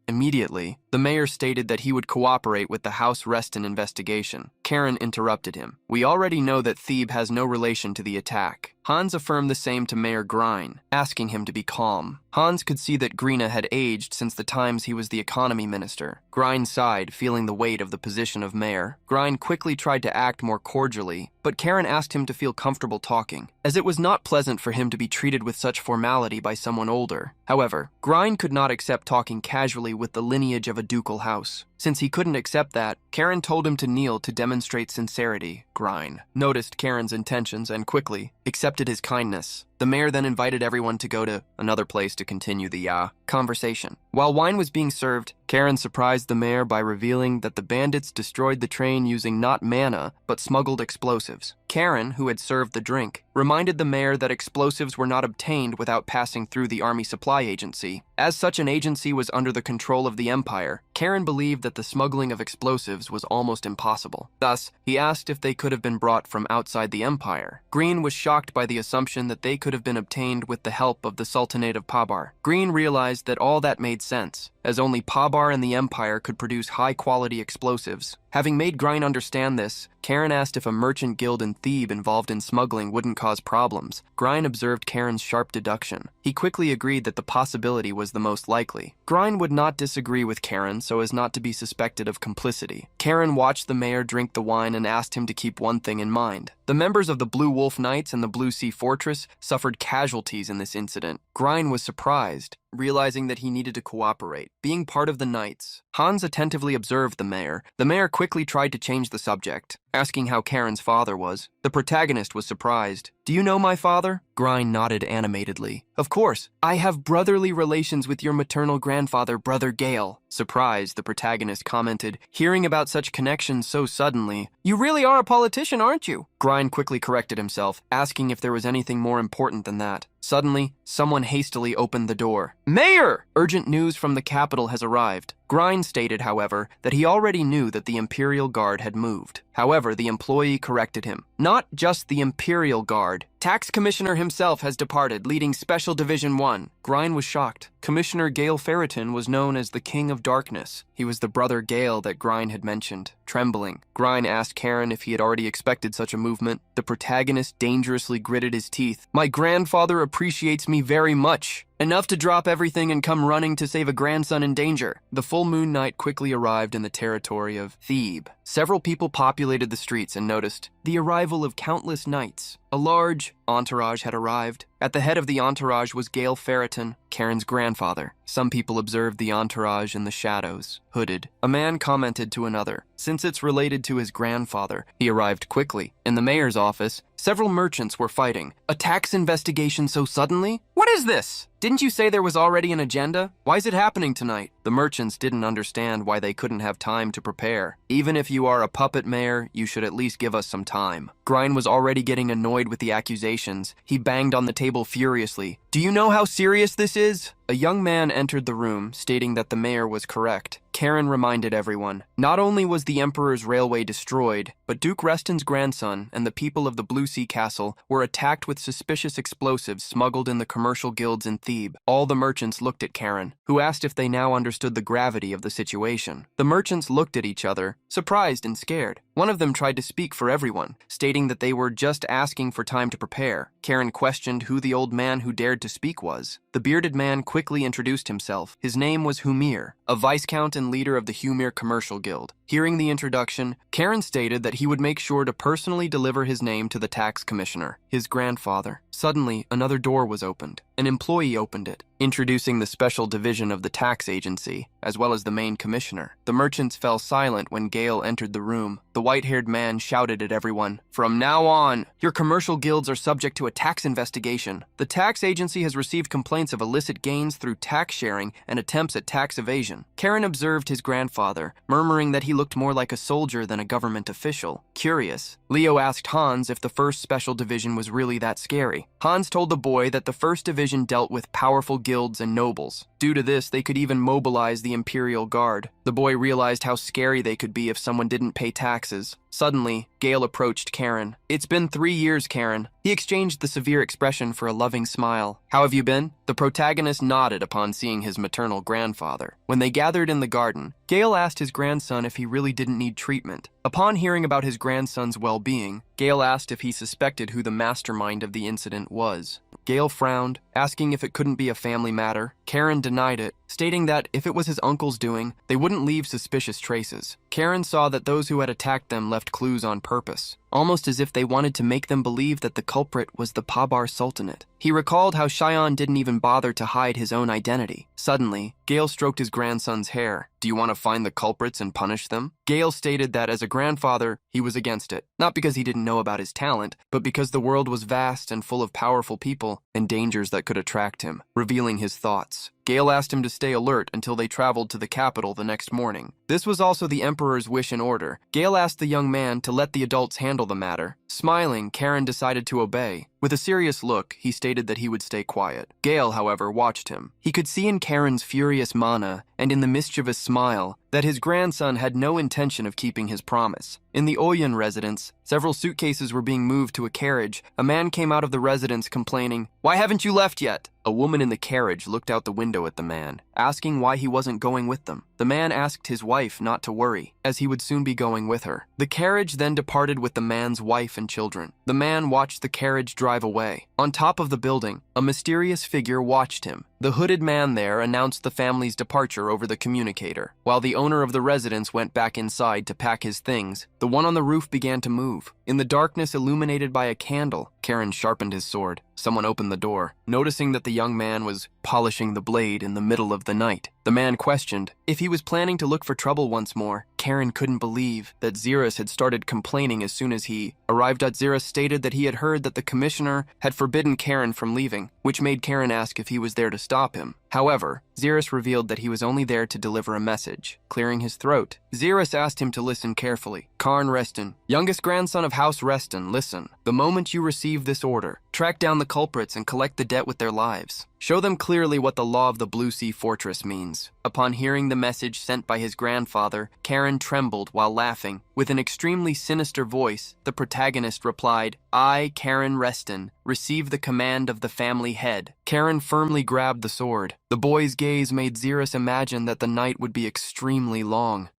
Immediately, the mayor stated that he would cooperate with the House Reston investigation. Karen interrupted him. We already know that Thebe has no relation to the attack. Hans affirmed the same to Mayor Grein, asking him to be calm. Hans could see that Grina had aged since the times he was the economy minister. Grein sighed, feeling the weight of the position of mayor. Grein quickly tried to act more cordially, but Karen asked him to feel comfortable talking, as it was not pleasant for him to be treated with such formality by someone older. However, Grein could not accept talking casually with the lineage of a ducal house. Since he couldn't accept that, Karen told him to kneel to demonstrate sincerity. Grein noticed Karen's intentions and quickly accepted his kindness. The mayor then invited everyone to go to another place to continue the conversation. While wine was being served, Karen surprised the mayor by revealing that the bandits destroyed the train using not mana, but smuggled explosives. Karen, who had served the drink, reminded the mayor that explosives were not obtained without passing through the Army Supply Agency. As such an agency was under the control of the Empire, Karen believed that the smuggling of explosives was almost impossible. Thus, he asked if they could have been brought from outside the Empire. Green was shocked by the assumption that they could have been obtained with the help of the Sultanate of Pabar. Green realized that all that made sense, as only Pabar and the Empire could produce high-quality explosives. Having made Grein understand this, Karen asked if a merchant guild in Thebe involved in smuggling wouldn't cause problems. Grein observed Karen's sharp deduction. He quickly agreed that the possibility was the most likely. Grein would not disagree with Karen so as not to be suspected of complicity. Karen watched the mayor drink the wine and asked him to keep one thing in mind. The members of the Blue Wolf Knights and the Blue Sea Fortress suffered casualties in this incident. Grein was surprised, realizing that he needed to cooperate. Being part of the Knights, Hans attentively observed the mayor. The mayor quickly tried to change the subject, asking how Karen's father was. The protagonist was surprised. Do you know my father? Grein nodded animatedly. Of course. I have brotherly relations with your maternal grandfather, Brother Gale. Surprised, the protagonist commented, hearing about such connections so suddenly. You really are a politician, aren't you? Grein quickly corrected himself, asking if there was anything more important than that. Suddenly, someone hastily opened the door. Mayor! Urgent news from the capital has arrived. Grein stated, however, that he already knew that the Imperial Guard had moved. However, the employee corrected him. Not just the Imperial Guard. Tax Commissioner himself has departed, leading Special Division 1. Grein was shocked. Commissioner Gale Ferriton was known as the King of Darkness. He was the brother Gale that Grein had mentioned. Trembling, Grein asked Karen if he had already expected such a movement. The protagonist dangerously gritted his teeth. My grandfather appreciates me very much. Enough to drop everything and come running to save a grandson in danger. The full moon night quickly arrived in the territory of Thebe. Several people populated the streets and noticed the arrival of countless knights. A large entourage had arrived. At the head of the entourage was Gale Ferriton, Karen's grandfather. Some people observed the entourage in the shadows, hooded. A man commented to another, since it's related to his grandfather. He arrived quickly. In the mayor's office, several merchants were fighting. A tax investigation so suddenly? What is this? Didn't you say there was already an agenda? Why is it happening tonight? The merchants didn't understand why they couldn't have time to prepare. Even if you are a puppet mayor, you should at least give us some time. Grine was already getting annoyed with the accusations. He banged on the table furiously. Do you know how serious this is? A young man entered the room, stating that the mayor was correct. Karen reminded everyone, not only was the Emperor's railway destroyed, but Duke Reston's grandson and the people of the Blue Sea Castle were attacked with suspicious explosives smuggled in the commercial guilds in Thebe. All the merchants looked at Karen, who asked if they now understood the gravity of the situation. The merchants looked at each other, surprised and scared. One of them tried to speak for everyone, stating that they were just asking for time to prepare. Karen questioned who the old man who dared to speak was. The bearded man quickly introduced himself. His name was Humir, a viscount and leader of the Humir Commercial Guild. Hearing the introduction, Karen stated that he would make sure to personally deliver his name to the tax commissioner, his grandfather. Suddenly, another door was opened. An employee opened it, introducing the special division of the tax agency, as well as the main commissioner. The merchants fell silent when Gale entered the room. The white-haired man shouted at everyone, "From now on, your commercial guilds are subject to a tax investigation. The tax agency has received complaints of illicit gains through tax sharing and attempts at tax evasion." Karen observed his grandfather, murmuring that he looked more like a soldier than a government official. Curious, Leo asked Hans if the first special division was really that scary. Hans told the boy that the first division dealt with powerful guilds and nobles. Due to this, they could even mobilize the Imperial Guard. The boy realized how scary they could be if someone didn't pay taxes. Suddenly, Gale approached Karen. "It's been 3 years, Karen." He exchanged the severe expression for a loving smile. "How have you been?" The protagonist nodded upon seeing his maternal grandfather. When they gathered in the garden, Gale asked his grandson if he really didn't need treatment. Upon hearing about his grandson's well-being, Gale asked if he suspected who the mastermind of the incident was. Gale frowned, asking if it couldn't be a family matter. Karen denied it, stating that if it was his uncle's doing, they wouldn't leave suspicious traces. Karen saw that those who had attacked them left clues on purpose, almost as if they wanted to make them believe that the culprit was the Pabar Sultanate. He recalled how Cheyenne didn't even bother to hide his own identity. Suddenly, Gale stroked his grandson's hair. "Do you want to find the culprits and punish them?" Gale stated that as a grandfather, he was against it, not because he didn't know about his talent, but because the world was vast and full of powerful people and dangers that could attract him. Revealing his thoughts, Gale asked him to stay alert until they traveled to the capital the next morning. This was also the Emperor's wish and order. Gale asked the young man to let the adults handle the matter. Smiling, Karen decided to obey. With a serious look, he stated that he would stay quiet. Gale, however, watched him. He could see in Karen's furious mana and in the mischievous smile that his grandson had no intention of keeping his promise. In the Oyen residence, several suitcases were being moved to a carriage. A man came out of the residence complaining, "Why haven't you left yet?" A woman in the carriage looked out the window at the man, asking why he wasn't going with them. The man asked his wife not to worry, as he would soon be going with her. The carriage then departed with the man's wife and children. The man watched the carriage drive away. On top of the building, a mysterious figure watched him. The hooded man there announced the family's departure over the communicator. While the owner of the residence went back inside to pack his things, the one on the roof began to move. In the darkness illuminated by a candle, Karen sharpened his sword. Someone opened the door. Noticing that the young man was polishing the blade in the middle of the night, the man questioned if he was planning to look for trouble once more. Karen couldn't believe that Xeris had started complaining as soon as he arrived. Xeris stated that he had heard that the commissioner had forbidden Karen from leaving, which made Karen ask if he was there to stop him. However, Xeris revealed that he was only there to deliver a message. Clearing his throat, Xeris asked him to listen carefully. "Karn Reston, youngest grandson of House Reston, listen. The moment you receive this order, track down the culprits and collect the debt with their lives. Show them clearly what the law of the Blue Sea Fortress means." Upon hearing the message sent by his grandfather, Karen trembled while laughing. With an extremely sinister voice, the protagonist replied, "I, Karen Reston, receive the command of the family head." Karen firmly grabbed the sword. The boy's gaze made Xeris imagine that the night would be extremely long.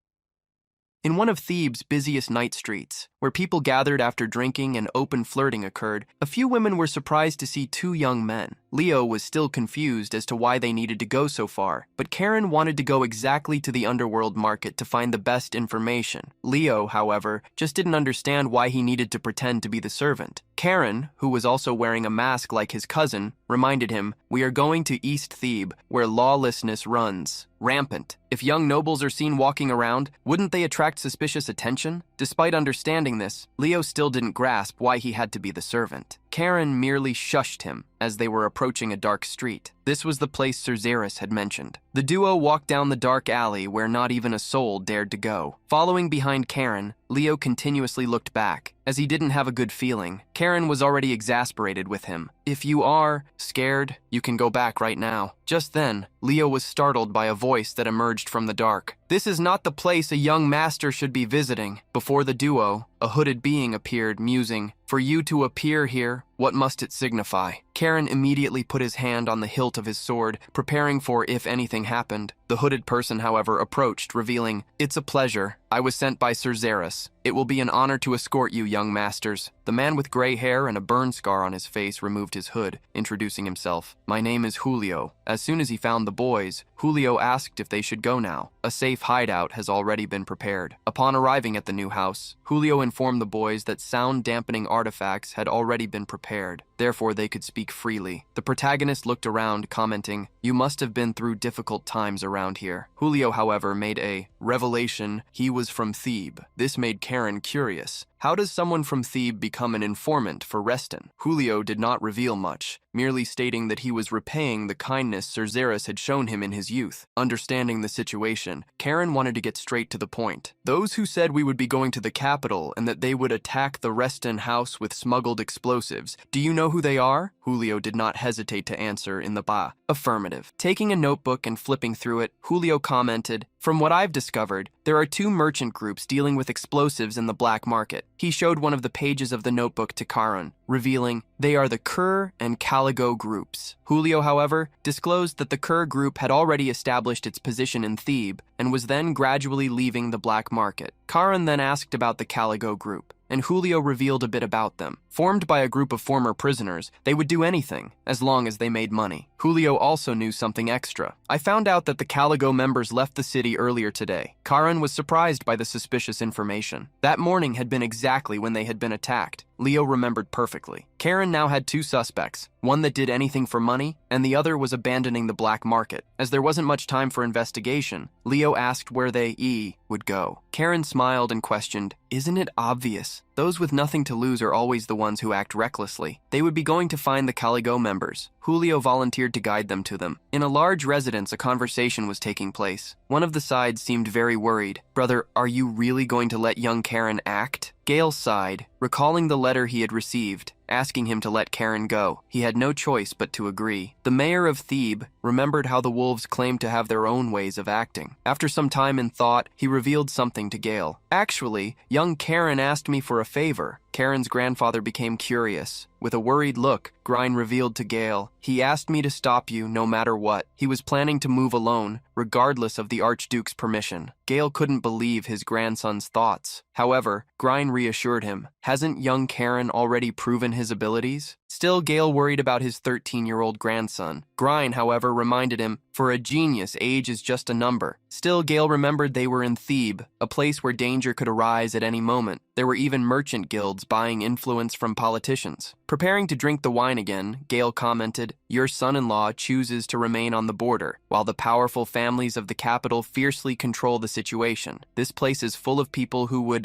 In one of Thebes' busiest night streets, where people gathered after drinking and open flirting occurred, a few women were surprised to see 2 young men. Leo was still confused as to why they needed to go so far, but Karen wanted to go exactly to the underworld market to find the best information. Leo, however, just didn't understand why he needed to pretend to be the servant. Karen, who was also wearing a mask like his cousin, reminded him, "We are going to East Thebe, where lawlessness runs rampant. If young nobles are seen walking around, wouldn't they attract suspicious attention?" Despite understanding this, Leo still didn't grasp why he had to be the servant. Karen merely shushed him as they were approaching a dark street. This was the place Cerzeris had mentioned. The duo walked down the dark alley where not even a soul dared to go. Following behind Karen, Leo continuously looked back, as he didn't have a good feeling. Karen was already exasperated with him. If you are scared, you can go back right now. Just then, Leo was startled by a voice that emerged from the dark. This is not the place a young master should be visiting. Before the duo, a hooded being appeared, musing, "For you to appear here, what must it signify?" Karen immediately put his hand on the hilt of his sword, preparing for if anything happened. The hooded person, however, approached, revealing, "It's a pleasure. I was sent by Cerzeris. It will be an honor to escort you, young masters." The man with gray hair and a burn scar on his face removed his hood, introducing himself. "My name is Julio." As soon as he found the boys, Julio asked if they should go now. A safe hideout has already been prepared. Upon arriving at the new house, Julio informed the boys that sound-dampening artifacts had already been prepared. Therefore, they could speak freely. The protagonist looked around, commenting, "You must have been through difficult times around here." Julio, however, made a revelation he was from Thebe. This made Karen curious. How does someone from Thebe become an informant for Reston? Julio did not reveal much, merely stating that he was repaying the kindness Cerzeris had shown him in his youth. Understanding the situation, Karen wanted to get straight to the point. "Those who said we would be going to the capital and that they would attack the Reston house with smuggled explosives, do you know who they are?" Julio did not hesitate to answer in the ba. Affirmative. Taking a notebook and flipping through it, Julio commented, "From what I've discovered, there are 2 merchant groups dealing with explosives in the black market." He showed one of the pages of the notebook to Karen, revealing they are the Kerr and Caligo groups. Julio, however, disclosed that the Kerr group had already established its position in Thebe and was then gradually leaving the black market. Karen then asked about the Caligo group, and Julio revealed a bit about them. Formed by a group of former prisoners, they would do anything, as long as they made money. Julio also knew something extra. "I found out that the Caligo members left the city earlier today." Karen was surprised by the suspicious information. That morning had been exactly when they had been attacked. Leo remembered perfectly. Karen now had 2 suspects, one that did anything for money, and the other was abandoning the black market. As there wasn't much time for investigation, Leo asked where they would go. Karen smiled and questioned, "Isn't it obvious? Those with nothing to lose are always the ones who act recklessly. They would be going to find the Caligo members." Julio volunteered to guide them to them. In a large residence, a conversation was taking place. One of the sides seemed very worried. "Brother, are you really going to let young Karen act?" Gale sighed, recalling the letter he had received, asking him to let Karen go. He had no choice but to agree. The mayor of Thebe remembered how the wolves claimed to have their own ways of acting. After some time in thought, he revealed something to Gale. "Actually, young Karen asked me for a favor." Karen's grandfather became curious. With a worried look, Grine revealed to Gale, "He asked me to stop you no matter what. He was planning to move alone, regardless of the Archduke's permission." Gale couldn't believe his grandson's thoughts. However, Grine reassured him. Hasn't young Karen already proven his abilities? Still, Gale worried about his 13-year-old grandson. Grine, however, reminded him, "For a genius, age is just a number." Still, Gale remembered they were in Thebe, a place where danger could arise at any moment. There were even merchant guilds buying influence from politicians. Preparing to drink the wine again, Gale commented, "Your son-in-law chooses to remain on the border, while the powerful families of the capital fiercely control the situation. This place is full of people who would,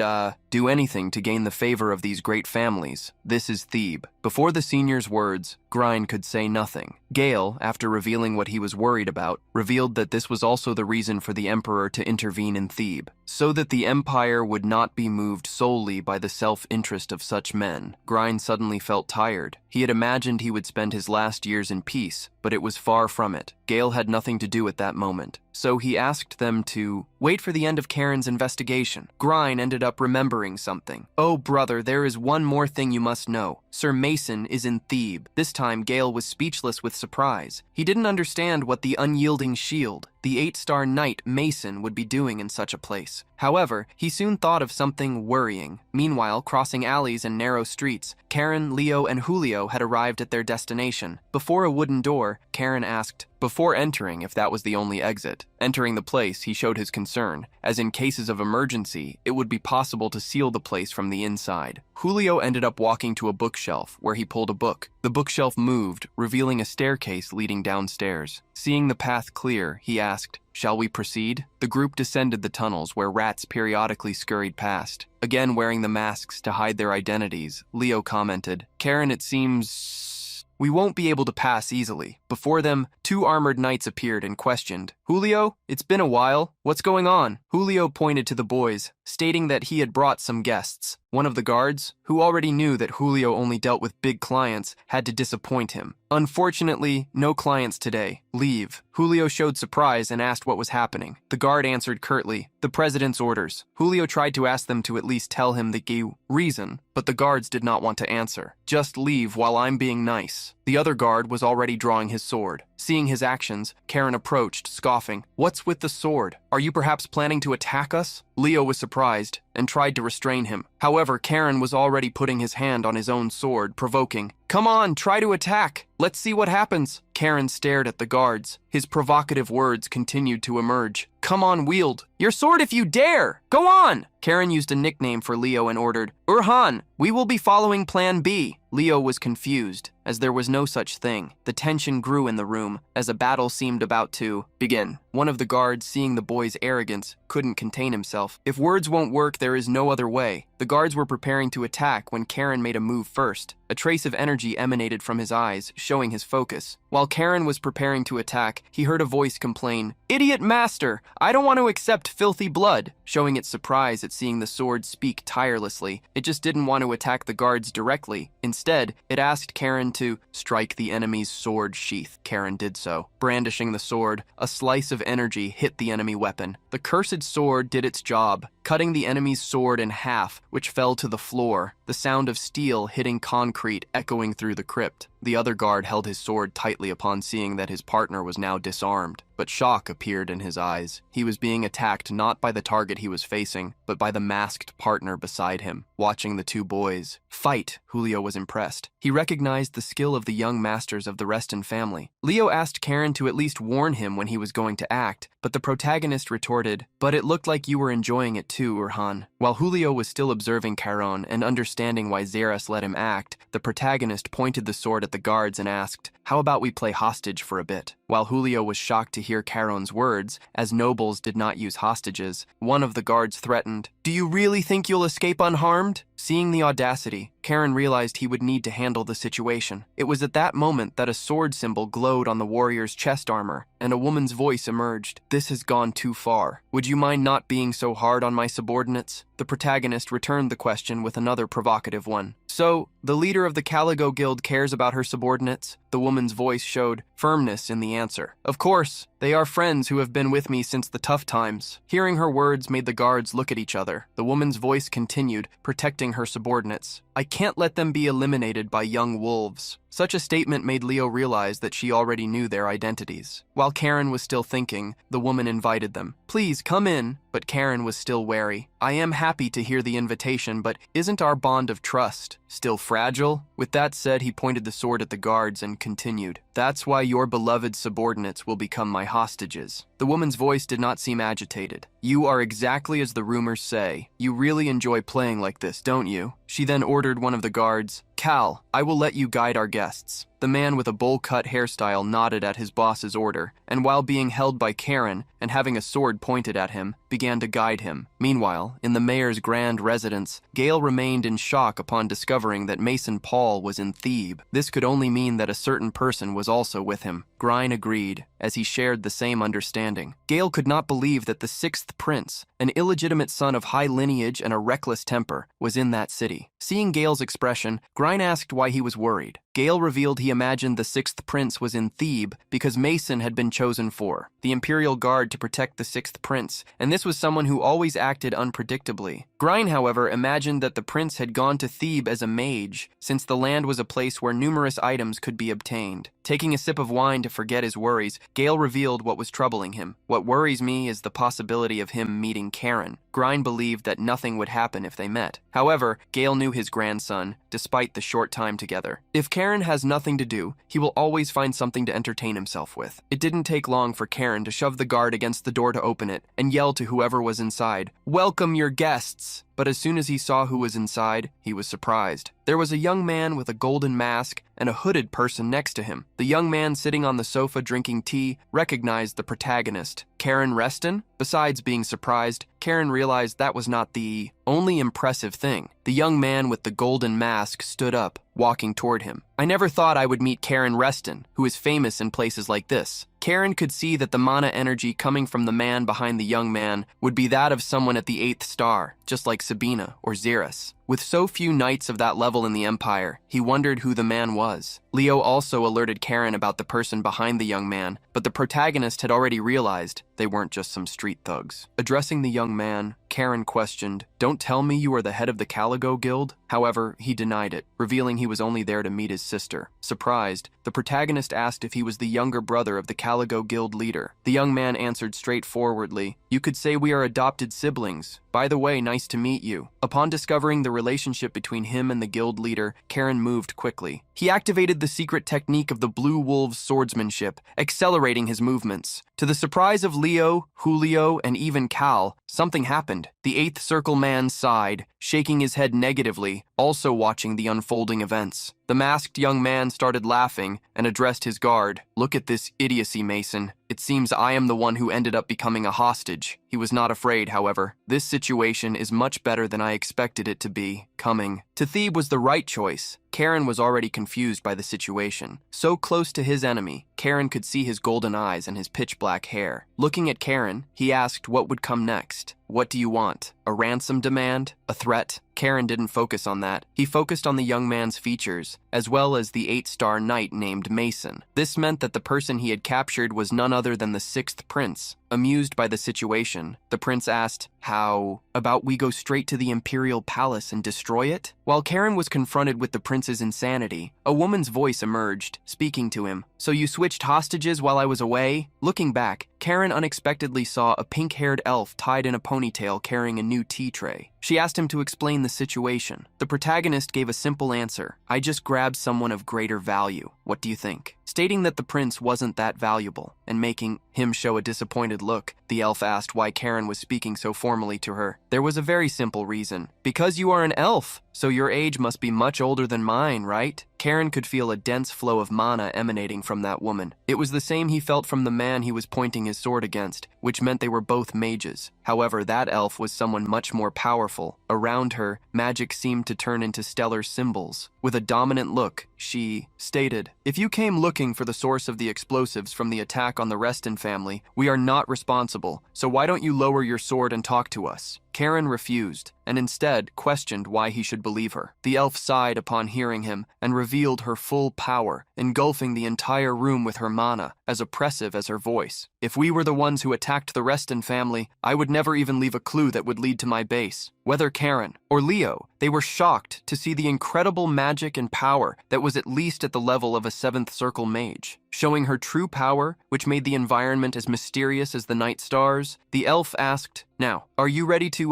do anything to gain the favor of these great families. This is Thebe." Before the senior's words, Grine could say nothing. Gale, after revealing what he was worried about, revealed that this was also the reason for the Emperor to intervene in Thebe, so that the Empire would not be moved solely by the self-interest of such men. Grine suddenly felt tired. He had imagined he would spend his last years in peace, but it was far from it. Gale had nothing to do at that moment, so he asked them to wait for the end of Karen's investigation. Grine ended up remembering something. "Oh, brother, there is one more thing you must know. Sir Mason is in Thebe." This time, Gale was speechless with surprise. He didn't understand what the unyielding shield, the 8-star knight Mason, would be doing in such a place. However, he soon thought of something worrying. Meanwhile, crossing alleys and narrow streets, Karen, Leo, and Julio had arrived at their destination. Before a wooden door, Karen asked, before entering, if that was the only exit. Entering the place, he showed his concern, as in cases of emergency, it would be possible to seal the place from the inside. Julio ended up walking to a bookshelf, where he pulled a book. The bookshelf moved, revealing a staircase leading downstairs. Seeing the path clear, he asked, "Shall we proceed?" The group descended the tunnels, where rats periodically scurried past. Again wearing the masks to hide their identities, Leo commented, "Karen, it seems we won't be able to pass easily." Before them, 2 armored knights appeared and questioned, "Julio, it's been a while. What's going on?" Julio pointed to the boys, stating that he had brought some guests. One of the guards, who already knew that Julio only dealt with big clients, had to disappoint him. "Unfortunately, no clients today. Leave." Julio showed surprise and asked what was happening. The guard answered curtly, "The president's orders." Julio tried to ask them to at least tell him the reason, but the guards did not want to answer. "Just leave while I'm being nice." The other guard was already drawing his sword. Seeing his actions, Karen approached, scoffing, "What's with the sword? Are you perhaps planning to attack us?" Leo was surprised and tried to restrain him. However, Karen was already putting his hand on his own sword, provoking, "Come on, try to attack. Let's see what happens." Karen stared at the guards. His provocative words continued to emerge. "Come on, wield your sword if you dare! Go on!" Karen used a nickname for Leo and ordered, "Urhan, we will be following Plan B." Leo was confused, as there was no such thing. The tension grew in the room, as a battle seemed about to begin. One of the guards, seeing the boy's arrogance, couldn't contain himself. If words won't work, there is no other way. The guards were preparing to attack when Karen made a move first. A trace of energy emanated from his eyes, showing his focus. While Karen was preparing to attack, he heard a voice complain, "Idiot master, I don't want to accept filthy blood." Showing its surprise at seeing the sword speak tirelessly, it just didn't want to attack the guards directly. Instead, it asked Karen to strike the enemy's sword sheath. Karen did so. Brandishing the sword, a slice of energy hit the enemy weapon. The cursed sword did its job, cutting the enemy's sword in half, which fell to the floor, the sound of steel hitting concrete echoing through the crypt. The other guard held his sword tightly upon seeing that his partner was now disarmed, but shock appeared in his eyes. He was being attacked not by the target he was facing, but by the masked partner beside him. Watching the 2 boys fight, Julio was impressed. He recognized the skill of the young masters of the Reston family. Leo asked Karen to at least warn him when he was going to act, but the protagonist retorted, "But it looked like you were enjoying it too, Urhan." While Julio was still observing Karen and understanding why Zeras let him act, the protagonist pointed the sword at the guards and asked, "How about we play hostage for a bit?" While Julio was shocked to hear Karen's words, as nobles did not use hostages, one of the guards threatened, "Do you really think you'll escape unharmed?" Seeing the audacity, Karen realized he would need to handle the situation. It was at that moment that a sword symbol glowed on the warrior's chest armor, and a woman's voice emerged. "This has gone too far. Would you mind not being so hard on my subordinates?" The protagonist returned the question with another provocative one. "So, the leader of the Caligo Guild cares about her subordinates?" The woman's voice showed firmness in the answer. "Of course, they are friends who have been with me since the tough times." Hearing her words made the guards look at each other. The woman's voice continued, protecting her subordinates. "I can't let them be eliminated by young wolves." Such a statement made Leo realize that she already knew their identities. While Karen was still thinking, the woman invited them. "Please, come in." But Karen was still wary. "I am happy to hear the invitation, but isn't our bond of trust still fragile?" With that said, he pointed the sword at the guards and continued, "That's why your beloved subordinates will become my hostages." The woman's voice did not seem agitated. "You are exactly as the rumors say. You really enjoy playing like this, don't you?" She then ordered one of the guards, "Cal, I will let you guide our guests." The man with a bowl-cut hairstyle nodded at his boss's order, and while being held by Karen and having a sword pointed at him, began to guide him. Meanwhile, in the mayor's grand residence, Gale remained in shock upon discovering that Mason Paul was in Thebe. This could only mean that a certain person was also with him. Grine agreed, as he shared the same understanding. Gale could not believe that the 6th prince, an illegitimate son of high lineage and a reckless temper, was in that city. Seeing Gale's expression, Grine asked why he was worried. Gale revealed he imagined the 6th prince was in Thebe because Mason had been chosen for the Imperial Guard to protect the 6th prince, and this was someone who always acted unpredictably. Grine, however, imagined that the prince had gone to Thebe as a mage, since the land was a place where numerous items could be obtained. Taking a sip of wine to forget his worries, Gale revealed what was troubling him. "What worries me is the possibility of him meeting Karen." Grine believed that nothing would happen if they met. However, Gale knew his grandson, despite the short time together. If Karen has nothing to do, he will always find something to entertain himself with. It didn't take long for Karen to shove the guard against the door to open it and yell to whoever was inside, "Welcome your guests!" But as soon as he saw who was inside, he was surprised. There was a young man with a golden mask and a hooded person next to him. The young man sitting on the sofa drinking tea recognized the protagonist, Karen Reston. Besides being surprised, Karen realized that was not the only impressive thing. The young man with the golden mask stood up, walking toward him. I never thought I would meet Karen Reston, who is famous in places like this. Karen could see that the mana energy coming from the man behind the young man would be that of someone at the 8th star, just like Sabina or Xeris. With so few knights of that level in the Empire, he wondered who the man was. Leo also alerted Karen about the person behind the young man, but the protagonist had already realized they weren't just some street thugs. Addressing the young man, Karen questioned, "Don't tell me you are the head of the Caligo Guild?" However, he denied it, revealing he was only there to meet his sister. Surprised, the protagonist asked if he was the younger brother of the Caligo Guild leader. The young man answered straightforwardly, "You could say we are adopted siblings. By the way, nice to meet you." Upon discovering the relationship between him and the guild leader, Karen moved quickly. He activated the secret technique of the Blue Wolves' swordsmanship, accelerating his movements. To the surprise of Leo, Julio, and even Cal, something happened. The 8th Circle man sighed, shaking his head negatively, also watching the unfolding events. The masked young man started laughing and addressed his guard. "Look at this idiocy, Mason. It seems I am the one who ended up becoming a hostage." He was not afraid, however. "This situation is much better than I expected it to be. Coming to Thebe was the right choice." Karen was already confused by the situation. So close to his enemy, Karen could see his golden eyes and his pitch-black hair. Looking at Karen, he asked what would come next. "What do you want? A ransom demand? A threat?" Karen didn't focus on that. He focused on the young man's features, as well as the 8-star knight named Mason. This meant that the person he had captured was none other than the 6th prince. Amused by the situation, the prince asked, "How about we go straight to the Imperial Palace and destroy it?" While Karen was confronted with the prince's insanity, a woman's voice emerged, speaking to him. "So you switched hostages while I was away?" Looking back, Karen unexpectedly saw a pink-haired elf tied in a ponytail carrying a new tea tray. She asked him to explain the situation. The protagonist gave a simple answer, "I just grabbed someone of greater value. What do you think?" Stating that the prince wasn't that valuable, and making him show a disappointed look, the elf asked why Karen was speaking so formally to her. There was a very simple reason. "Because you are an elf, so your age must be much older than mine, right?" Karen could feel a dense flow of mana emanating from that woman. It was the same he felt from the man he was pointing his sword against, which meant they were both mages. However, that elf was someone much more powerful. Around her, magic seemed to turn into stellar symbols. With a dominant look, she stated, "If you came looking for the source of the explosives from the attack on the Reston family, we are not responsible, so why don't you lower your sword and talk to us?" Karen refused, and instead questioned why he should believe her. The elf sighed upon hearing him and revealed her full power, engulfing the entire room with her mana, as oppressive as her voice. "If we were the ones who attacked the Reston family, I would never even leave a clue that would lead to my base." Whether Karen or Leo, they were shocked to see the incredible magic and power that was at least at the level of a 7th Circle mage. Showing her true power, which made the environment as mysterious as the night stars, the elf asked, "Now, are you ready to,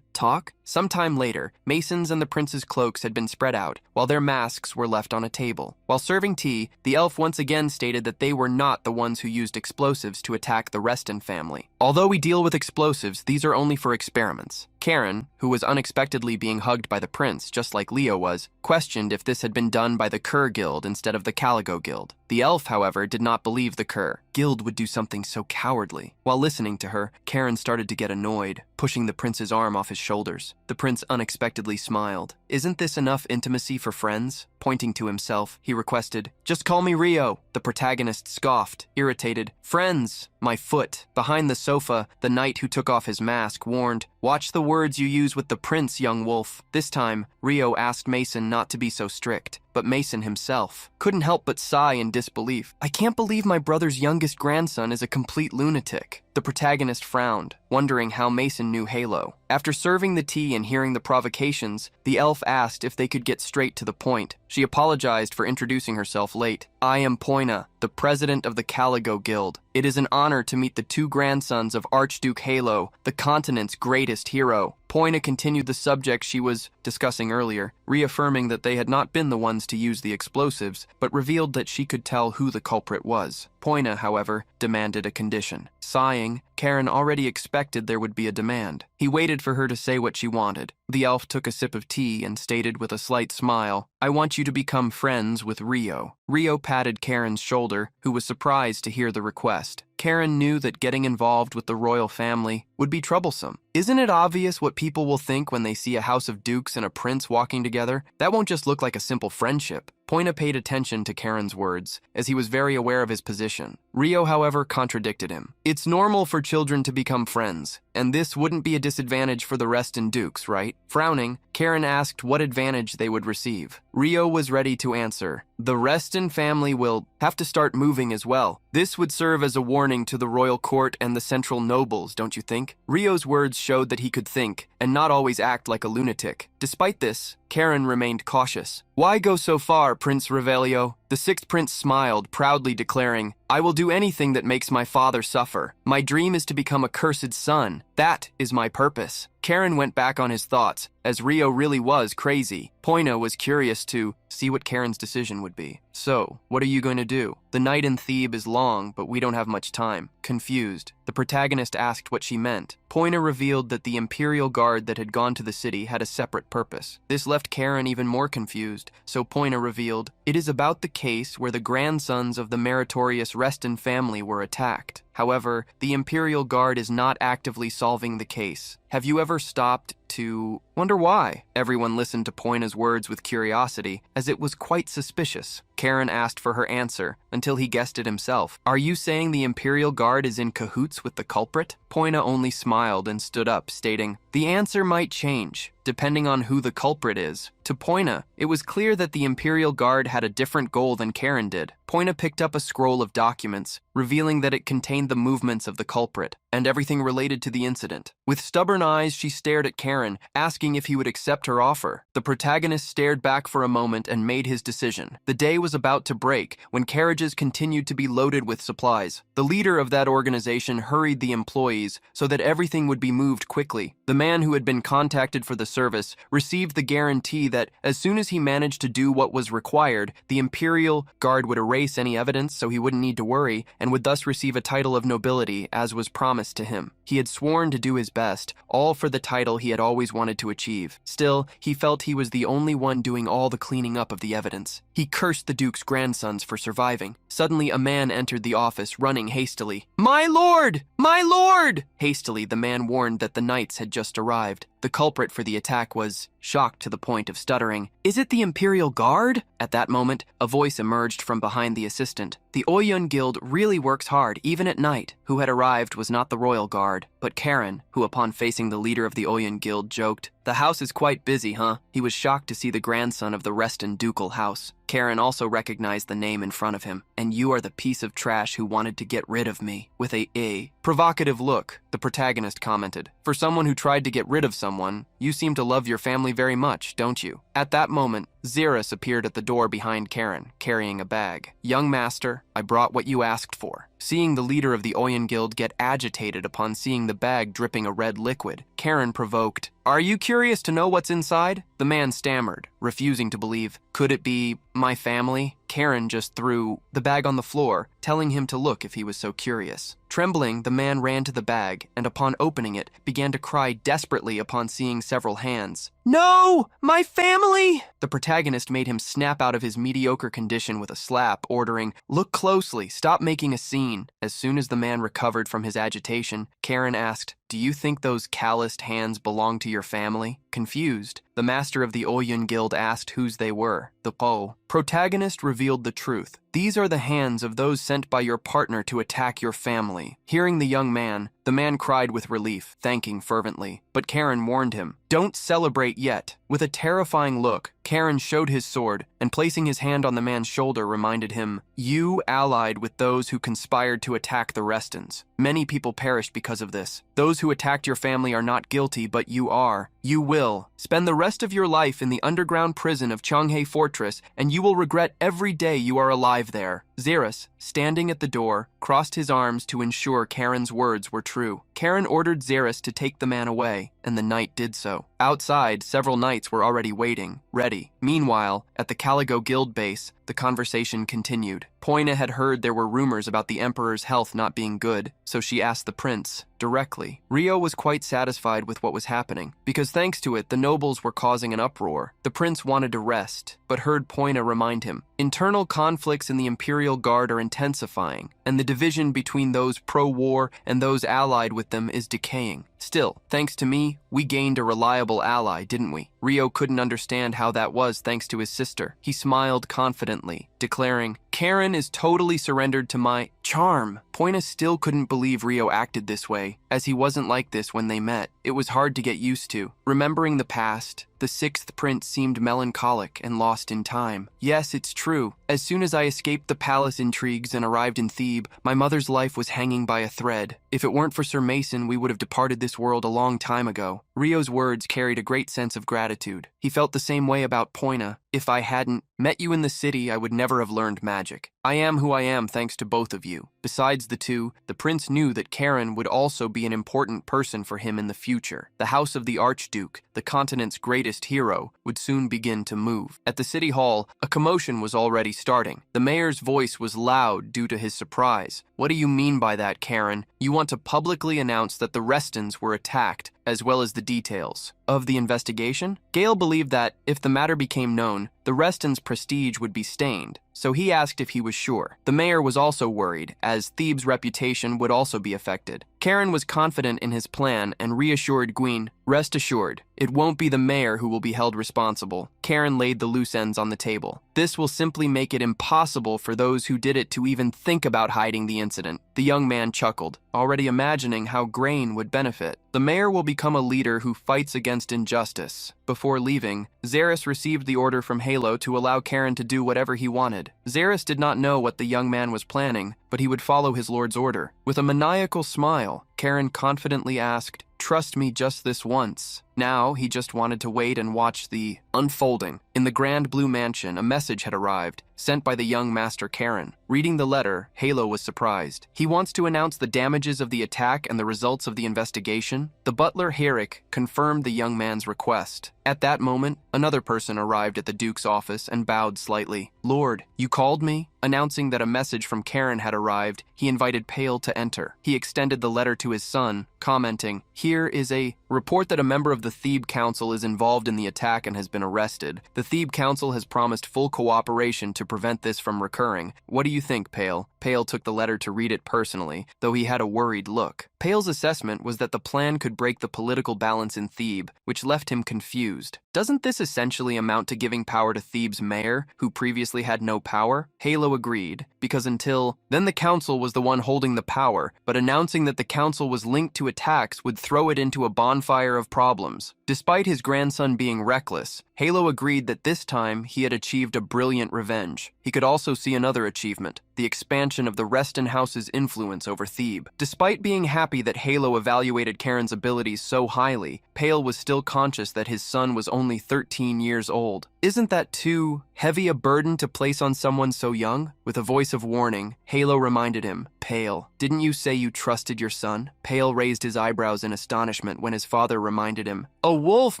talk?" Sometime later, Mason's and the prince's cloaks had been spread out, while their masks were left on a table. While serving tea, the elf once again stated that they were not the ones who used explosives to attack the Reston family. "Although we deal with explosives, these are only for experiments." Karen, who was unexpectedly being hugged by the prince, just like Leo was, questioned if this had been done by the Cur Guild instead of the Caligo Guild. The elf, however, did not believe the Cur Guild would do something so cowardly. While listening to her, Karen started to get annoyed, pushing the prince's arm off his shoulders. The prince unexpectedly smiled. "Isn't this enough intimacy for friends?" Pointing to himself, he requested, "Just call me Rio." The protagonist scoffed, irritated. "Friends, my foot." Behind the sofa, the knight who took off his mask warned, "Watch the words you use with the prince, young wolf." This time, Rio asked Mason not to be so strict, but Mason himself couldn't help but sigh in disbelief. "I can't believe my brother's youngest grandson is a complete lunatic." The protagonist frowned, wondering how Mason knew Yahello. After serving the tea and hearing the provocations, the elf asked if they could get straight to the point. She apologized for introducing herself late. "I am Poina, the president of the Caligo Guild. It is an honor to meet the 2 grandsons of Archduke Yahello, the continent's greatest hero." Poina continued the subject she was discussing earlier, reaffirming that they had not been the ones to use the explosives, but revealed that she could tell who the culprit was. Poina, however, demanded a condition. Sighing, Karen already expected there would be a demand. He waited for her to say what she wanted. The elf took a sip of tea and stated with a slight smile, "I want you to become friends with Rio." Rio patted Karen's shoulder, who was surprised to hear the request. Karen knew that getting involved with the royal family would be troublesome. Isn't it obvious what people will think when they see a house of dukes and a prince walking together? That won't just look like a simple friendship. Poina paid attention to Karen's words, as he was very aware of his position. Rio, however, contradicted him. It's normal for children to become friends, and this wouldn't be a disadvantage for the Reston dukes, right? Frowning, Karen asked what advantage they would receive. Rio was ready to answer. The Reston family will have to start moving as well. This would serve as a warning to the royal court and the central nobles, don't you think? Rio's words showed that he could think, and not always act like a lunatic. Despite this, Karen remained cautious. Why go so far, Prince Revelio? The sixth prince smiled, proudly declaring, I will do anything that makes my father suffer. My dream is to become a cursed son. That is my purpose. Karen went back on his thoughts, as Rio really was crazy. Poina was curious to see what Karen's decision would be. So, what are you going to do? The night in Thebes is long, but we don't have much time. Confused, the protagonist asked what she meant. Poina revealed that the Imperial Guard that had gone to the city had a separate purpose. This left Karen even more confused, so Poina revealed, it is about the case where the grandsons of the meritorious Reston family were attacked. However, the Imperial Guard is not actively solving the case. Have you ever stopped to wonder why? Everyone listened to Poina's words with curiosity, as it was quite suspicious. Karen asked for her answer, until he guessed it himself. Are you saying the Imperial Guard is in cahoots with the culprit? Poina only smiled and stood up, stating, the answer might change, depending on who the culprit is. To Poina, it was clear that the Imperial Guard had a different goal than Karen did. Poina picked up a scroll of documents, revealing that it contained the movements of the culprit, and everything related to the incident. With stubborn eyes, she stared at Karen, asking if he would accept her offer. The protagonist stared back for a moment and made his decision. The day was about to break, when carriages continued to be loaded with supplies. The leader of that organization hurried the employees so that everything would be moved quickly. The man who had been contacted for the service received the guarantee that as soon as he managed to do what was required, the Imperial Guard would erase any evidence so he wouldn't need to worry, and would thus receive a title of nobility as was promised to him. He had sworn to do his best, all for the title he had always wanted to achieve. Still, he felt he was the only one doing all the cleaning up of the evidence. He cursed the Duke's grandsons for surviving. Suddenly, a man entered the office, running hastily. My lord! My lord! Hastily, the man warned that the knights had just arrived. The culprit for the attack was shocked to the point of stuttering. Is it the Imperial Guard? At that moment, a voice emerged from behind the assistant. The Oyun Guild really works hard, even at night. Who had arrived was not the Royal Guard, but Karen, who upon facing the leader of the Oyun Guild joked, the house is quite busy, huh? He was shocked to see the grandson of the Reston ducal house. Karen also recognized the name in front of him. And you are the piece of trash who wanted to get rid of me. With a provocative look, the protagonist commented. For someone who tried to get rid of someone, you seem to love your family very much, don't you? At that moment, Xeris appeared at the door behind Karen, carrying a bag. Young master, I brought what you asked for. Seeing the leader of the Oyun Guild get agitated upon seeing the bag dripping a red liquid, Karen provoked, are you curious to know what's inside? The man stammered, refusing to believe. Could it be my family? Karen just threw the bag on the floor, telling him to look if he was so curious. Trembling, the man ran to the bag, and upon opening it, began to cry desperately upon seeing several hands. No! My family! The protagonist made him snap out of his mediocre condition with a slap, ordering, look closely, stop making a scene. As soon as the man recovered from his agitation, Karen asked, do you think those calloused hands belong to your family? Confused, the master of the Oyun Guild asked whose they were. The protagonist revealed the truth. These are the hands of those sent by your partner to attack your family. Hearing the young man, the man cried with relief, thanking fervently. But Karen warned him, don't celebrate yet. With a terrifying look, Karen showed his sword, and placing his hand on the man's shoulder reminded him, you allied with those who conspired to attack the Restons. Many people perished because of this. Those who attacked your family are not guilty, but you are. You will spend the rest of your life in the underground prison of Changhae Fortress, and you will regret every day you are alive there. Xeris, standing at the door, crossed his arms to ensure Karen's words were true. Karen ordered Xeris to take the man away, and the knight did so. Outside, several knights were already waiting, ready. Meanwhile, at the Caligo Guild base, the conversation continued. Poina had heard there were rumors about the Emperor's health not being good, so she asked the prince directly. Rio was quite satisfied with what was happening, because thanks to it, the nobles were causing an uproar. The prince wanted to rest, but heard Poina remind him, internal conflicts in the Imperial Guard are intensifying, and the division between those pro-war and those allied with them is decaying. Still, thanks to me, we gained a reliable ally, didn't we? Rio couldn't understand how that was thanks to his sister. He smiled confidently, declaring, Karen is totally surrendered to my charm. Poina still couldn't believe Rio acted this way, as he wasn't like this when they met. It was hard to get used to. Remembering the past, the sixth prince seemed melancholic and lost in time. Yes, it's true. As soon as I escaped the palace intrigues and arrived in Thebe, my mother's life was hanging by a thread. If it weren't for Sir Mason, we would have departed this world a long time ago. Rio's words carried a great sense of gratitude. He felt the same way about Poina. If I hadn't met you in the city, I would never have learned magic. I am who I am thanks to both of you. Besides the two, the prince knew that Karen would also be an important person for him in the future. The house of the Archduke, the continent's greatest hero, would soon begin to move. At the city hall, a commotion was already starting. The mayor's voice was loud due to his surprise. What do you mean by that, Karen? You want to publicly announce that the Restons were attacked, as well as the details of the investigation? Gale believed that, if the matter became known, the Restons' prestige would be stained, so he asked if he was sure. The mayor was also worried, as Thebe's reputation would also be affected. Karen was confident in his plan and reassured Gwyn, rest assured, it won't be the mayor who will be held responsible. Karen laid the loose ends on the table. This will simply make it impossible for those who did it to even think about hiding the incident. The young man chuckled, already imagining how Grain would benefit. The mayor will become a leader who fights against injustice. Before leaving, Xeris received the order from Yahello to allow Karen to do whatever he wanted. Xeris did not know what the young man was planning, but he would follow his lord's order. With a maniacal smile, Karen confidently asked, "Trust me just this once." Now, he just wanted to wait and watch the unfolding. In the Grand Blue Mansion, a message had arrived, sent by the young Master Karen. Reading the letter, Yahello was surprised. He wants to announce the damages of the attack and the results of the investigation. The butler, Herrick, confirmed the young man's request. At that moment, another person arrived at the Duke's office and bowed slightly. "Lord, you called me?" Announcing that a message from Karen had arrived, he invited Pale to enter. He extended the letter to his son, commenting, "Here is a report that a member of the Thebe Council is involved in the attack and has been arrested. The Thebe Council has promised full cooperation to prevent this from recurring. What do you think, Pale?" Pale took the letter to read it personally, though he had a worried look. Pale's assessment was that the plan could break the political balance in Thebe, which left him confused. Doesn't this essentially amount to giving power to Thebe's mayor, who previously had no power? Yahello agreed, because until then the council was the one holding the power, but announcing that the council was linked to attacks would throw it into a bonfire of problems. Despite his grandson being reckless, Yahello agreed that this time he had achieved a brilliant revenge. He could also see another achievement, the expansion of the Reston House's influence over Thebe. Despite being happy that Yahello evaluated Karen's abilities so highly, Pale was still conscious that his son was only 13 years old. Isn't that too heavy a burden to place on someone so young? With a voice of warning, Yahello reminded him, "Pale, didn't you say you trusted your son?" Pale raised his eyebrows in astonishment when his father reminded him, "A wolf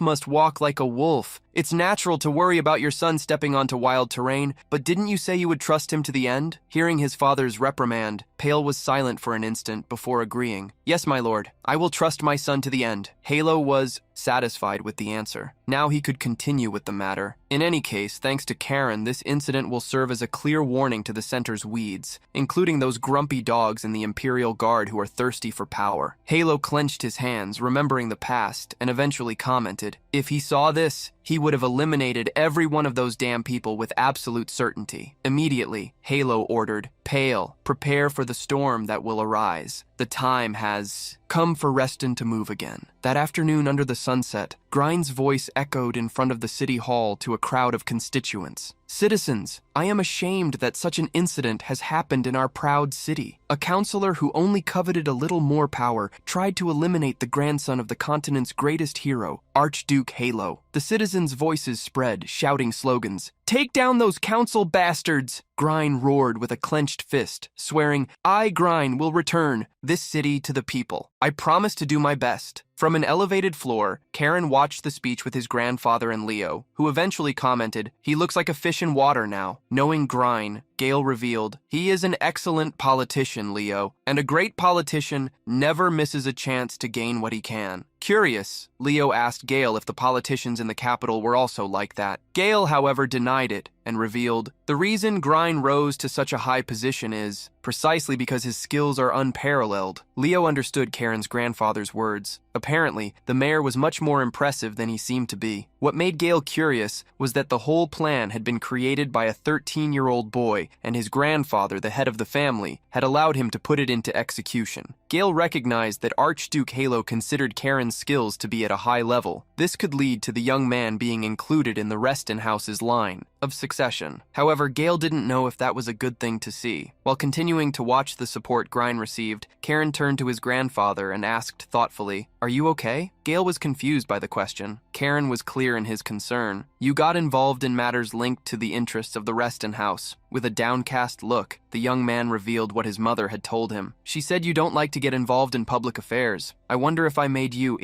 must walk like a wolf. It's natural to worry about your son stepping onto wild terrain, but didn't you say you would trust him to the end?" Hearing his father's reprimand, Pale was silent for an instant before agreeing. "Yes, my lord, I will trust my son to the end." Yahello was satisfied with the answer. Now he could continue with the matter. In any case, thanks to Karen, this incident will serve as a clear warning to the center's weeds, including those grumpy dogs in the Imperial Guard who are thirsty for power. Yahello clenched his hands, remembering the past, and eventually commented, "If he saw this, he would have eliminated every one of those damn people with absolute certainty." Immediately, Yahello ordered, "Pale, prepare for the storm that will arise. The time has come for Reston to move again." That afternoon under the sunset, Grind's voice echoed in front of the city hall to a crowd of constituents. "Citizens, I am ashamed that such an incident has happened in our proud city. A counselor who only coveted a little more power tried to eliminate the grandson of the continent's greatest hero, Archduke Yahello." The citizens' voices spread, shouting slogans. "Take down those council bastards!" Grine roared with a clenched fist, swearing, "I, Grine, will return this city to the people. I promise to do my best." From an elevated floor, Karen watched the speech with his grandfather and Leo, who eventually commented, "He looks like a fish in water now." Knowing Grine, Gale revealed, "He is an excellent politician, Leo, and a great politician never misses a chance to gain what he can." Curious, Leo asked Gale if the politicians in the capital were also like that. Gale, however, denied it and revealed, "The reason Grine rose to such a high position is precisely because his skills are unparalleled." Leo understood Karen's grandfather's words. Apparently, the mayor was much more impressive than he seemed to be. What made Gale curious was that the whole plan had been created by a 13-year-old boy, and his grandfather, the head of the family, had allowed him to put it into execution. Gale recognized that Archduke Yahello considered Karen's skills to be at a high level. This could lead to the young man being included in the Reston House's line of succession. However, Gale didn't know if that was a good thing to see. While continuing to watch the support Grine received, Karen turned to his grandfather and asked thoughtfully, "Are you okay?" Gale was confused by the question. Karen was clear in his concern. "You got involved in matters linked to the interests of the Reston House." With a downcast look, the young man revealed what his mother had told him. "She said you don't like to get involved in public affairs. I wonder if I made you,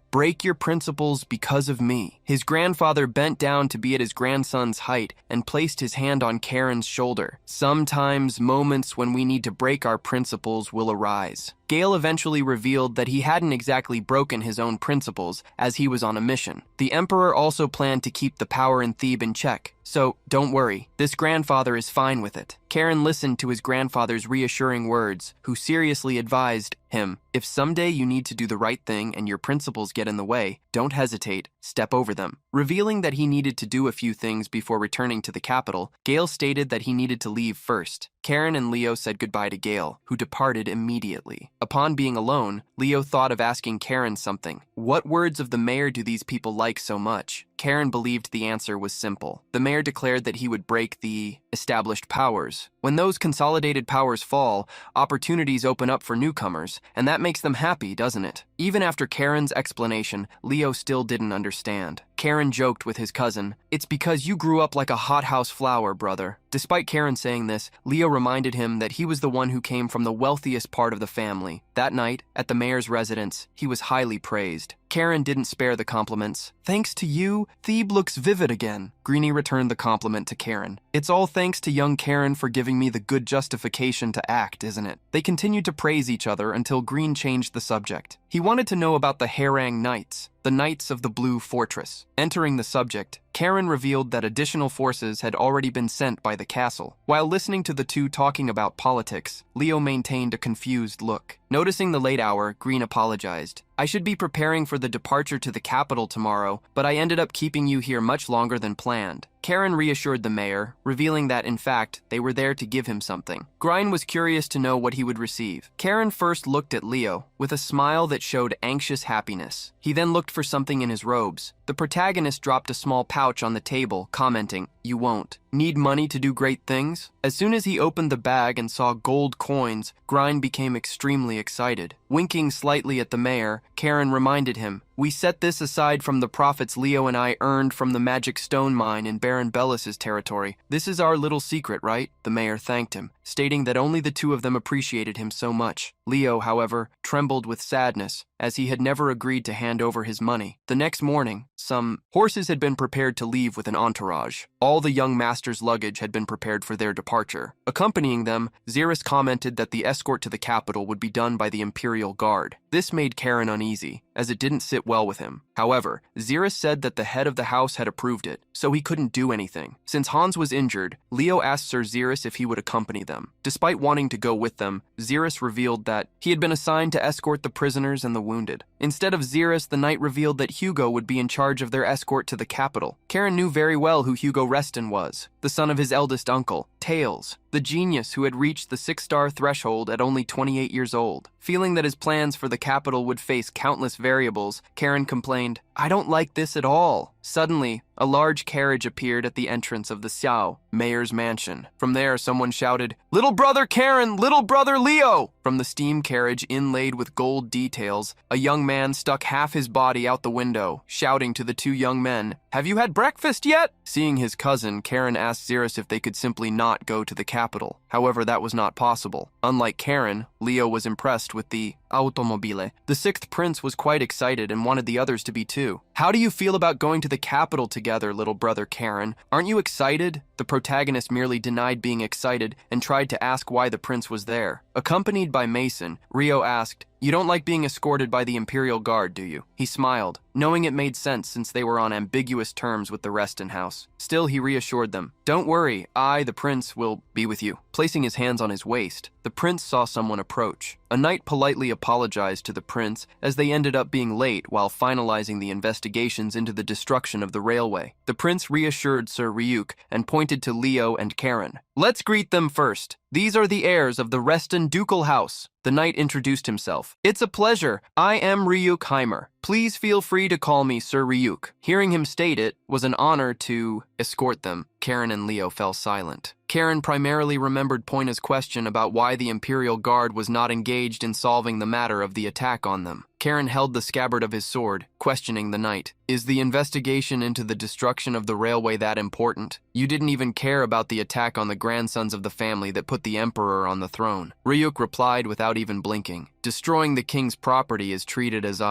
break your principles because of me." His grandfather bent down to be at his grandson's height and placed his hand on Karen's shoulder. "Sometimes moments when we need to break our principles will arise." Gale eventually revealed that he hadn't exactly broken his own principles, as he was on a mission. The Emperor also planned to keep the power in Thebe in check. "So, don't worry, this grandfather is fine with it." Karen listened to his grandfather's reassuring words, who seriously advised him, "If someday you need to do the right thing and your principles get in the way, don't hesitate, step over them." Revealing that he needed to do a few things before returning to the capital, Gale stated that he needed to leave first. Karen and Leo said goodbye to Gale, who departed immediately. Upon being alone, Leo thought of asking Karen something. What words of the mayor do these people like so much? Karen believed the answer was simple. The mayor declared that he would break the established powers. When those consolidated powers fall, opportunities open up for newcomers, and that makes them happy, doesn't it? Even after Karen's explanation, Leo still didn't understand. Karen joked with his cousin, "It's because you grew up like a hothouse flower, brother." Despite Karen saying this, Leo reminded him that he was the one who came from the wealthiest part of the family. That night, at the mayor's residence, he was highly praised. Karen didn't spare the compliments. "Thanks to you, Thebe looks vivid again." Greenie returned the compliment to Karen. "It's all thanks to young Karen for giving me the good justification to act, isn't it?" They continued to praise each other until Green changed the subject. He wanted to know about the Harang Knights, the Knights of the Blue Fortress. Entering the subject, Karen revealed that additional forces had already been sent by the castle. While listening to the two talking about politics, Leo maintained a confused look. Noticing the late hour, Green apologized. "I should be preparing for the departure to the capital tomorrow, but I ended up keeping you here much longer than planned." Karen reassured the mayor, revealing that, in fact, they were there to give him something. Grine was curious to know what he would receive. Karen first looked at Leo, with a smile that showed anxious happiness. He then looked for something in his robes. The protagonist dropped a small pouch on the table, commenting, "You won't need money to do great things?" As soon as he opened the bag and saw gold coins, Grine became extremely excited. Winking slightly at the mayor, Karen reminded him, "We set this aside from the profits Leo and I earned from the magic stone mine in Baron Bellis's territory. This is our little secret, right?" The mayor thanked him, stating that only the two of them appreciated him so much. Leo, however, trembled with sadness, as he had never agreed to hand over his money. The next morning, some horses had been prepared to leave with an entourage. All the young master's luggage had been prepared for their departure. Accompanying them, Xeris commented that the escort to the capital would be done by the Imperial Guard. This made Karen uneasy, as it didn't sit well with him. However, Xeris said that the head of the house had approved it, so he couldn't do anything. Since Hans was injured, Leo asked Sir Xeris if he would accompany them. Despite wanting to go with them, Xeris revealed that he had been assigned to escort the prisoners and the wounded. Instead of Xeris, the knight revealed that Hugo would be in charge of their escort to the capital. Karen knew very well who Hugo Reston was, the son of his eldest uncle, Tails, the genius who had reached the 6-star threshold at only 28 years old. Feeling that his plans for the capital would face countless variables, Karen complained, "I don't like this at all." Suddenly, a large carriage appeared at the entrance of the Xiao, mayor's mansion. From there, someone shouted, "Little brother Karen, little brother Leo!" From the steam carriage inlaid with gold details, a young man stuck half his body out the window, shouting to the two young men, "Have you had breakfast yet?" Seeing his cousin, Karen asked Xerus if they could simply not go to the capital. However, that was not possible. Unlike Karen, Leo was impressed with the automobile. The 6th prince was quite excited and wanted the others to be too. "How do you feel about going to the capital together, little brother Karen? Aren't you excited?" The protagonist merely denied being excited and tried to ask why the prince was there. Accompanied by Mason, Rio asked, "You don't like being escorted by the Imperial Guard, do you?" He smiled, knowing it made sense since they were on ambiguous terms with the Reston house. Still, he reassured them, "Don't worry, I, the prince, will be with you." Placing his hands on his waist, the prince saw someone approach. A knight politely apologized to the prince as they ended up being late while finalizing the investigations into the destruction of the railway. The prince reassured Sir Ryuk and pointed to Leo and Karen. "Let's greet them first. These are the heirs of the Reston ducal house." The knight introduced himself. "It's a pleasure. I am Ryuk Heimer. Please feel free to call me Sir Ryuk." Hearing him state it was an honor to escort them, Karen and Leo fell silent. Karen primarily remembered Poina's question about why the Imperial Guard was not engaged in solving the matter of the attack on them. Karen held the scabbard of his sword, questioning the knight. "Is the investigation into the destruction of the railway that important? You didn't even care about the attack on the grandsons of the family that put the emperor on the throne." Ryuk replied without even blinking. "Destroying the king's property is treated as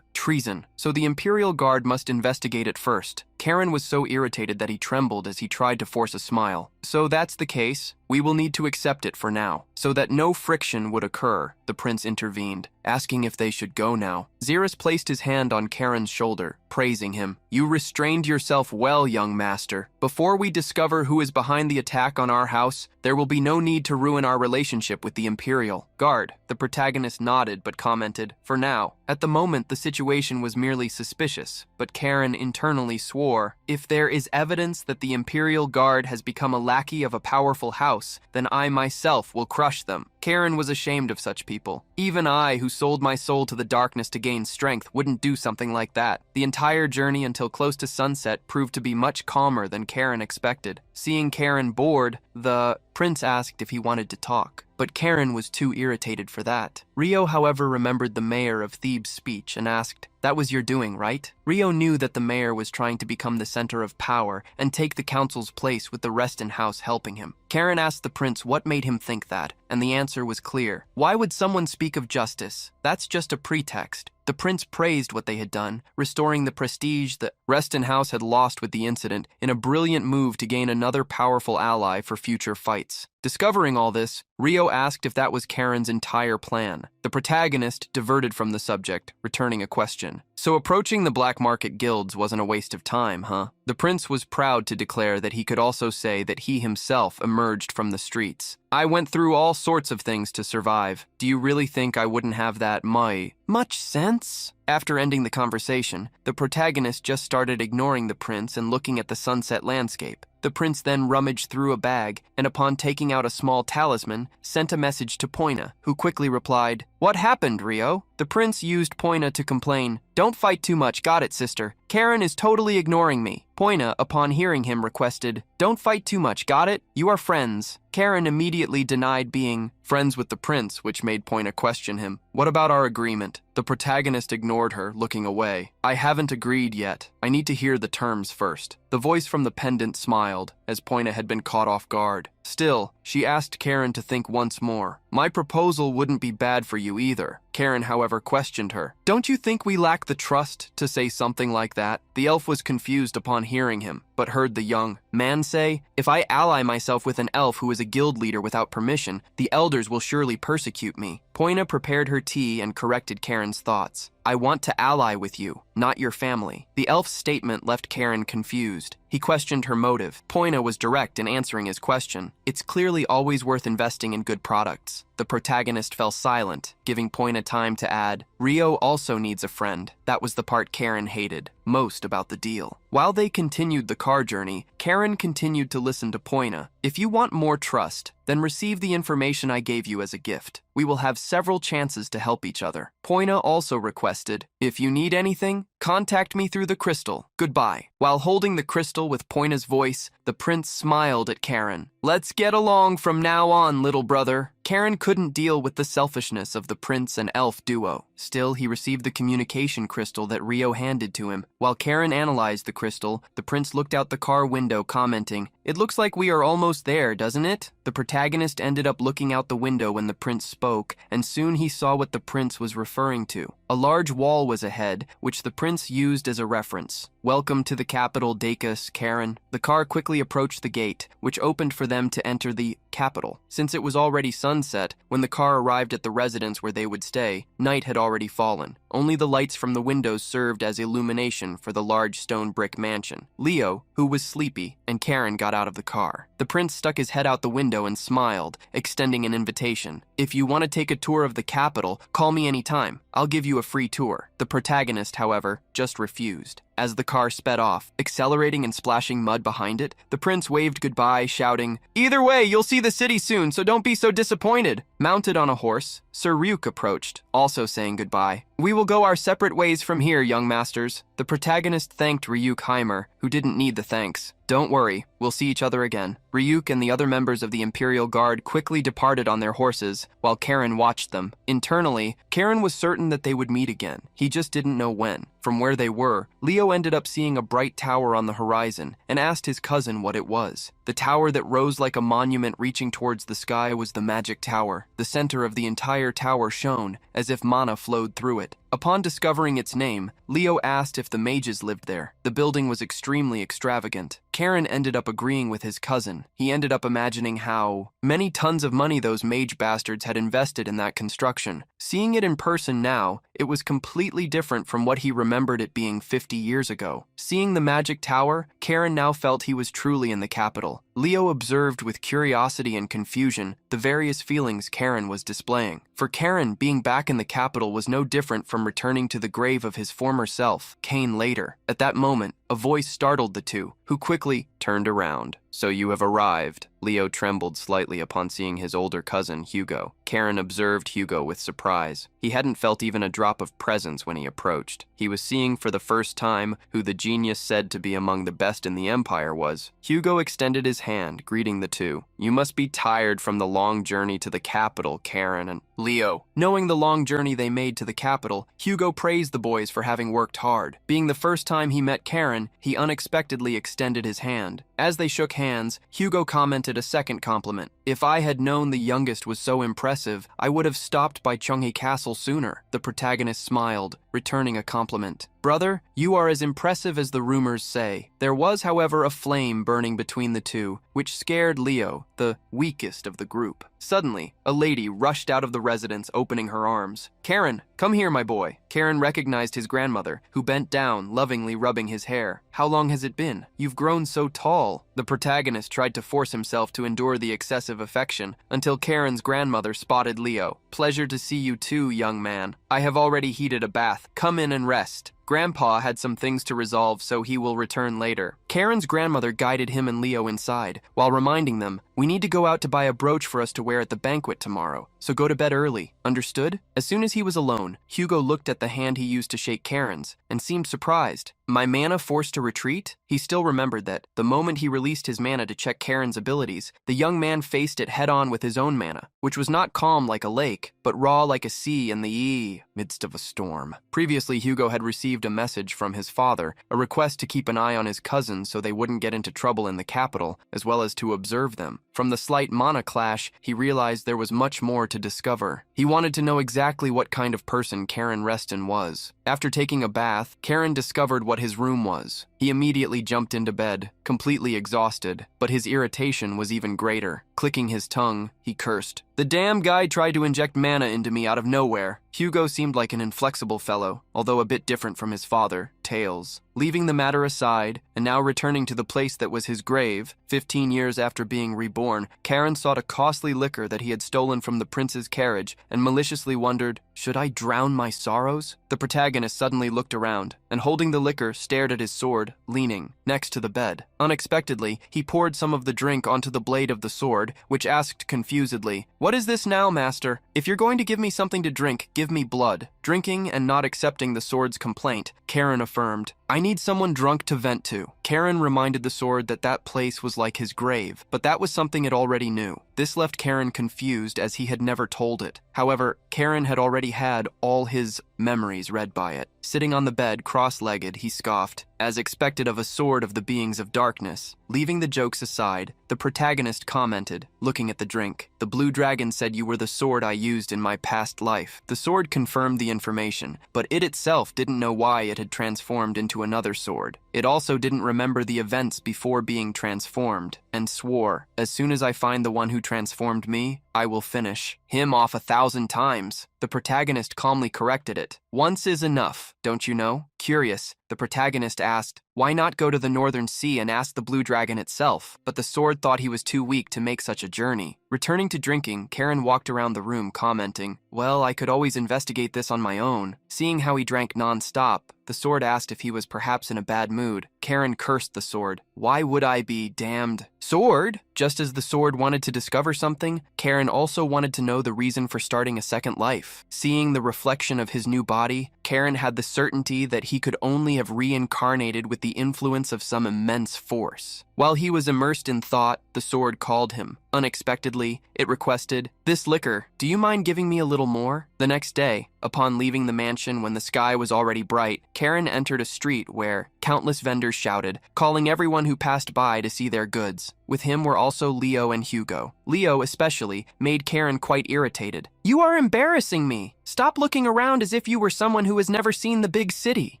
treason, so the Imperial Guard must investigate it first." Karen was so irritated that he trembled as he tried to force a smile. "So that's the case. We will need to accept it for now." So that no friction would occur, the prince intervened, asking if they should go now. Xerus placed his hand on Karen's shoulder, praising him. "You restrained yourself well, young master. Before we discover who is behind the attack on our house, there will be no need to ruin our relationship with the Imperial Guard." The protagonist nodded but commented, "For now." At the moment, the situation was merely suspicious, but Karen internally swore, "If there is evidence that the Imperial Guard has become a lackey of a powerful house, then I myself will crush them." Karen was ashamed of such people. Even I, who sold my soul to the darkness to gain strength, wouldn't do something like that. The entire journey until close to sunset proved to be much calmer than Karen expected. Seeing Karen bored, the prince asked if he wanted to talk, but Karen was too irritated for that. Rio, however, remembered the mayor of Thebes' speech and asked, "That was your doing, right?" Rio knew that the mayor was trying to become the center of power and take the council's place with the Reston house helping him. Karen asked the prince what made him think that, and the answer was clear. Why would someone speak of justice? That's just a pretext. The prince praised what they had done, restoring the prestige the Reston house had lost with the incident in a brilliant move to gain another powerful ally for future fights. Discovering all this, Rio asked if that was Karen's entire plan. The protagonist diverted from the subject, returning a question. "So approaching the black market guilds wasn't a waste of time, huh?" The prince was proud to declare that he could also say that he himself emerged from the streets. "I went through all sorts of things to survive. Do you really think I wouldn't have that much sense?" After ending the conversation, the protagonist just started ignoring the prince and looking at the sunset landscape. The prince then rummaged through a bag, and upon taking out a small talisman, sent a message to Poina, who quickly replied, "What happened, Rio?" The prince used Poina to complain, "Don't fight too much, got it, sister. Karen is totally ignoring me." Poina, upon hearing him, requested, "Don't fight too much, got it? You are friends." Karen immediately denied being friends with the prince, which made Poina question him. "What about our agreement?" The protagonist ignored her, looking away. "I haven't agreed yet. I need to hear the terms first." The voice from the pendant smiled, as Poina had been caught off guard. Still, she asked Karen to think once more. "My proposal wouldn't be bad for you either." Karen, however, questioned her. "Don't you think we lack the trust to say something like that?" The elf was confused upon hearing him, but heard the young man say, "If I ally myself with an elf who is a guild leader without permission, the elders will surely persecute me." Poina prepared her tea and corrected Karen's thoughts. "I want to ally with you, not your family." The elf's statement left Karen confused. He questioned her motive. Poina was direct in answering his question. "It's clearly always worth investing in good products." The protagonist fell silent, giving Poina time to add, "Rio also needs a friend." That was the part Karen hated. most about the deal. While they continued the car journey, Karen continued to listen to Poina. If you want more trust, then receive the information I gave you as a gift. We will have several chances to help each other. Poina also requested, if you need anything, contact me through the crystal. Goodbye. While holding the crystal with Poina's voice, the prince smiled at Karen. Let's get along from now on, little brother. Karen couldn't deal with the selfishness of the prince and elf duo. Still, he received the communication crystal that Rio handed to him. While Karen analyzed the crystal, the prince looked out the car window, commenting, "It looks like we are almost there, doesn't it?" The protagonist ended up looking out the window when the prince spoke, and soon he saw what the prince was referring to. A large wall was ahead, which the prince used as a reference. Welcome to the capital, Dacus, Karen. The car quickly approached the gate, which opened for them to enter the capital. Since it was already sunset, when the car arrived at the residence where they would stay, night had already fallen. Only the lights from the windows served as illumination for the large stone brick mansion. Leo, who was sleepy, and Karen got out of the car. The prince stuck his head out the window and smiled, extending an invitation. If you want to take a tour of the capital, call me anytime. I'll give you a free tour. The protagonist, however, just refused. As the car sped off, accelerating and splashing mud behind it, the prince waved goodbye, shouting, "Either way, you'll see the city soon, so don't be so disappointed." Mounted on a horse, Sir Ryuk approached, also saying goodbye. "We will go our separate ways from here, young masters." The protagonist thanked Ryuk Heimer, who didn't need the thanks. "Don't worry, we'll see each other again." Ryuk and the other members of the Imperial Guard quickly departed on their horses, while Karen watched them. Internally, Karen was certain that they would meet again. He just didn't know when. From where they were, Leo ended up seeing a bright tower on the horizon and asked his cousin what it was. The tower that rose like a monument reaching towards the sky was the Magic Tower. The center of the entire tower shone, as if mana flowed through it. Upon discovering its name, Leo asked if the mages lived there. The building was extremely extravagant. Karen ended up agreeing with his cousin. He ended up imagining how many tons of money those mage bastards had invested in that construction. Seeing it in person now, it was completely different from what he remembered it being 50 years ago. Seeing the Magic Tower, Karen now felt he was truly in the capital. Leo observed with curiosity and confusion the various feelings Karen was displaying. For Karen, being back in the capital was no different from returning to the grave of his former self, Kane later. At that moment, a voice startled the two, who quickly turned around. "So you have arrived." Leo trembled slightly upon seeing his older cousin, Hugo. Karen observed Hugo with surprise. He hadn't felt even a drop of presence when he approached. He was seeing for the first time who the genius said to be among the best in the Empire was. Hugo extended his hand, greeting the two. "You must be tired from the long journey to the capital, Karen and Leo." Knowing the long journey they made to the capital, Hugo praised the boys for having worked hard. Being the first time he met Karen, he unexpectedly extended his hand. As they shook hands, Hugo commented a second compliment. "If I had known the youngest was so impressive, I would have stopped by Cheonghee Castle sooner." The protagonist smiled, returning a compliment. "Brother, you are as impressive as the rumors say." There was, however, a flame burning between the two, which scared Leo, the weakest of the group. Suddenly, a lady rushed out of the residence, opening her arms. "Karen, come here, my boy." Karen recognized his grandmother, who bent down, lovingly rubbing his hair. "How long has it been? You've grown so tall." The protagonist tried to force himself to endure the excessive affection, until Karen's grandmother spotted Leo. "Pleasure to see you too, young man. I have already heated a bath. Come in and rest. Grandpa had some things to resolve, so he will return later." Karen's grandmother guided him and Leo inside, while reminding them, "We need to go out to buy a brooch for us to wear at the banquet tomorrow, so go to bed early. Understood?" As soon as he was alone, Hugo looked at the hand he used to shake Karen's, and seemed surprised. "My mana forced to retreat?" He still remembered that, the moment he released his mana to check Karen's abilities, the young man faced it head-on with his own mana, which was not calm like a lake, but raw like a sea in the midst of a storm. Previously, Hugo had received a message from his father, a request to keep an eye on his cousins so they wouldn't get into trouble in the capital, as well as to observe them. From the slight mana clash, he realized there was much more to discover. He wanted to know exactly what kind of person Karen Reston was. After taking a bath, Karen discovered what his room was. He immediately jumped into bed, completely exhausted, but his irritation was even greater. Clicking his tongue, he cursed. "The damn guy tried to inject mana into me out of nowhere." Hugo seemed like an inflexible fellow, although a bit different from his father, Tails. Leaving the matter aside, and now returning to the place that was his grave, 15 years after being reborn, Karen sought a costly liquor that he had stolen from the prince's carriage and maliciously wondered, should I drown my sorrows? The protagonist suddenly looked around, and holding the liquor, stared at his sword, leaning next to the bed. Unexpectedly, he poured some of the drink onto the blade of the sword, which asked confusedly, "What is this now, master? If you're going to give me something to drink, give me blood." Drinking and not accepting the sword's complaint, Karen affirmed, "I need someone drunk to vent to." Karen reminded the sword that that place was like his grave, but that was something it already knew. This left Karen confused as he had never told it. However, Karen had already had all his memories read by it. Sitting on the bed, cross-legged, he scoffed, as expected of a sword of the beings of darkness. Leaving the jokes aside, the protagonist commented, looking at the drink, "The blue dragon said you were the sword I used in my past life." The sword confirmed the information, but it itself didn't know why it had transformed into another sword. It also didn't remember the events before being transformed, and swore, "As soon as I find the one who transformed me, I will finish him off 1,000 times. The protagonist calmly corrected it. "Once is enough, don't you know?" Curious, the protagonist asked, "Why not go to the Northern Sea and ask the blue dragon itself?" But the sword thought he was too weak to make such a journey. Returning to drinking, Karen walked around the room commenting, "Well, I could always investigate this on my own." Seeing how he drank non-stop, the sword asked if he was perhaps in a bad mood. Karen cursed the sword. "Why would I be damned?" Sword? Just as the sword wanted to discover something, Karen also wanted to know the reason for starting a second life. Seeing the reflection of his new body, Karen had the certainty that he could only have reincarnated with the influence of some immense force. While he was immersed in thought, the sword called him. Unexpectedly, it requested, "This liquor, do you mind giving me a little more?" The next day, upon leaving the mansion when the sky was already bright, Karen entered a street where countless vendors shouted, calling everyone who passed by to see their goods. With him were also Leo and Hugo. Leo, especially, made Karen quite irritated. "You are embarrassing me. Stop looking around as if you were someone who has never seen the big city."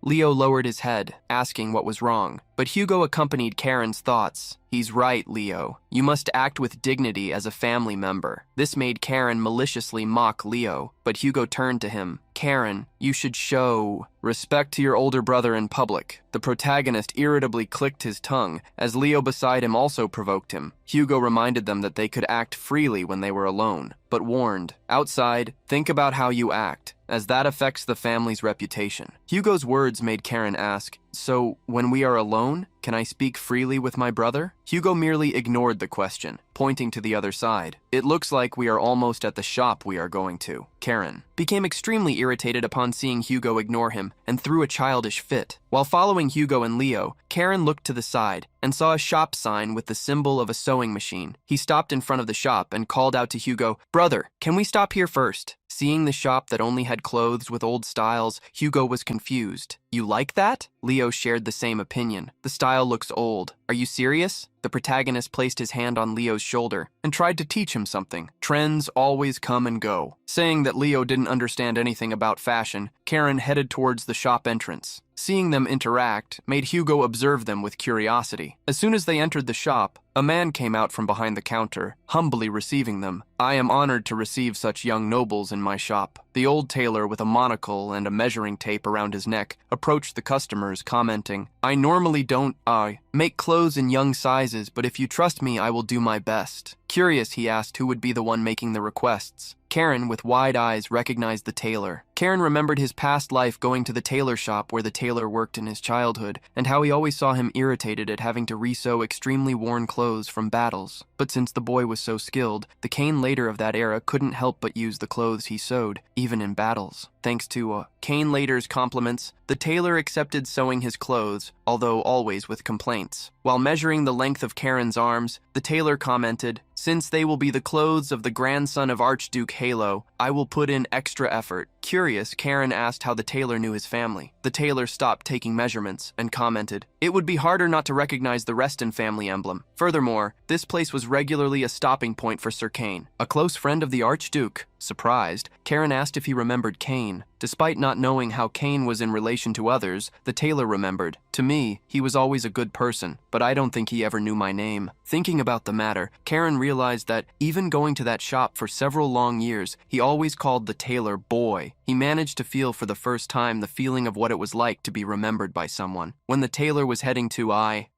Leo lowered his head, asking what was wrong. But Hugo accompanied Karen's thoughts. "He's right, Leo. You must act with dignity as a family member." This made Karen maliciously mock Leo, but Hugo turned to him. "Karen, you should show respect to your older brother in public." The protagonist irritably clicked his tongue, as Leo beside him also provoked him. Hugo reminded them that they could act freely when they were alone, but warned, "Outside, think about how you act, as that affects the family's reputation." Hugo's words made Karen ask, "So, when we are alone, can I speak freely with my brother?" Hugo merely ignored the question, pointing to the other side. "It looks like we are almost at the shop we are going to." Karen became extremely irritated upon seeing Hugo ignore him and threw a childish fit. While following Hugo and Leo, Karen looked to the side and saw a shop sign with the symbol of a sewing machine. He stopped in front of the shop and called out to Hugo, "Brother, can we stop here first?" Seeing the shop that only had clothes with old styles, Hugo was confused. "You like that?" Leo shared the same opinion. "The style looks old. Are you serious?" The protagonist placed his hand on Leo's shoulder and tried to teach him something. "Trends always come and go." Saying that Leo didn't understand anything about fashion, Karen headed towards the shop entrance. Seeing them interact made Hugo observe them with curiosity. As soon as they entered the shop, a man came out from behind the counter, humbly receiving them. "I am honored to receive such young nobles in my shop." The old tailor, with a monocle and a measuring tape around his neck, approached the customers, commenting, "I normally don't make clothes in young sizes, but if you trust me, I will do my best." Curious, he asked who would be the one making the requests. Karen, with wide eyes, recognized the tailor. Karen remembered his past life going to the tailor shop where the tailor worked in his childhood, and how he always saw him irritated at having to resew extremely worn clothes from battles. But since the boy was so skilled, the Kane later of that era couldn't help but use the clothes he sewed, even in battles. Thanks to Kane later's compliments, the tailor accepted sewing his clothes, although always with complaints. While measuring the length of Karen's arms, the tailor commented, "Since they will be the clothes of the grandson of Archduke Yahello, I will put in extra effort." Curious, Karen asked how the tailor knew his family. The tailor stopped taking measurements and commented, "It would be harder not to recognize the Reston family emblem. Furthermore, this place was regularly a stopping point for Sir Kane, a close friend of the Archduke." Surprised, Karen asked if he remembered Kane. Despite not knowing how Kane was in relation to others, the tailor remembered, "To me, he was always a good person, but I don't think he ever knew my name." Thinking about the matter, Karen realized that even going to that shop for several long years, he always called the tailor boy. day, he managed to feel for the first time the feeling of what it was like to be remembered by someone. When the tailor was heading to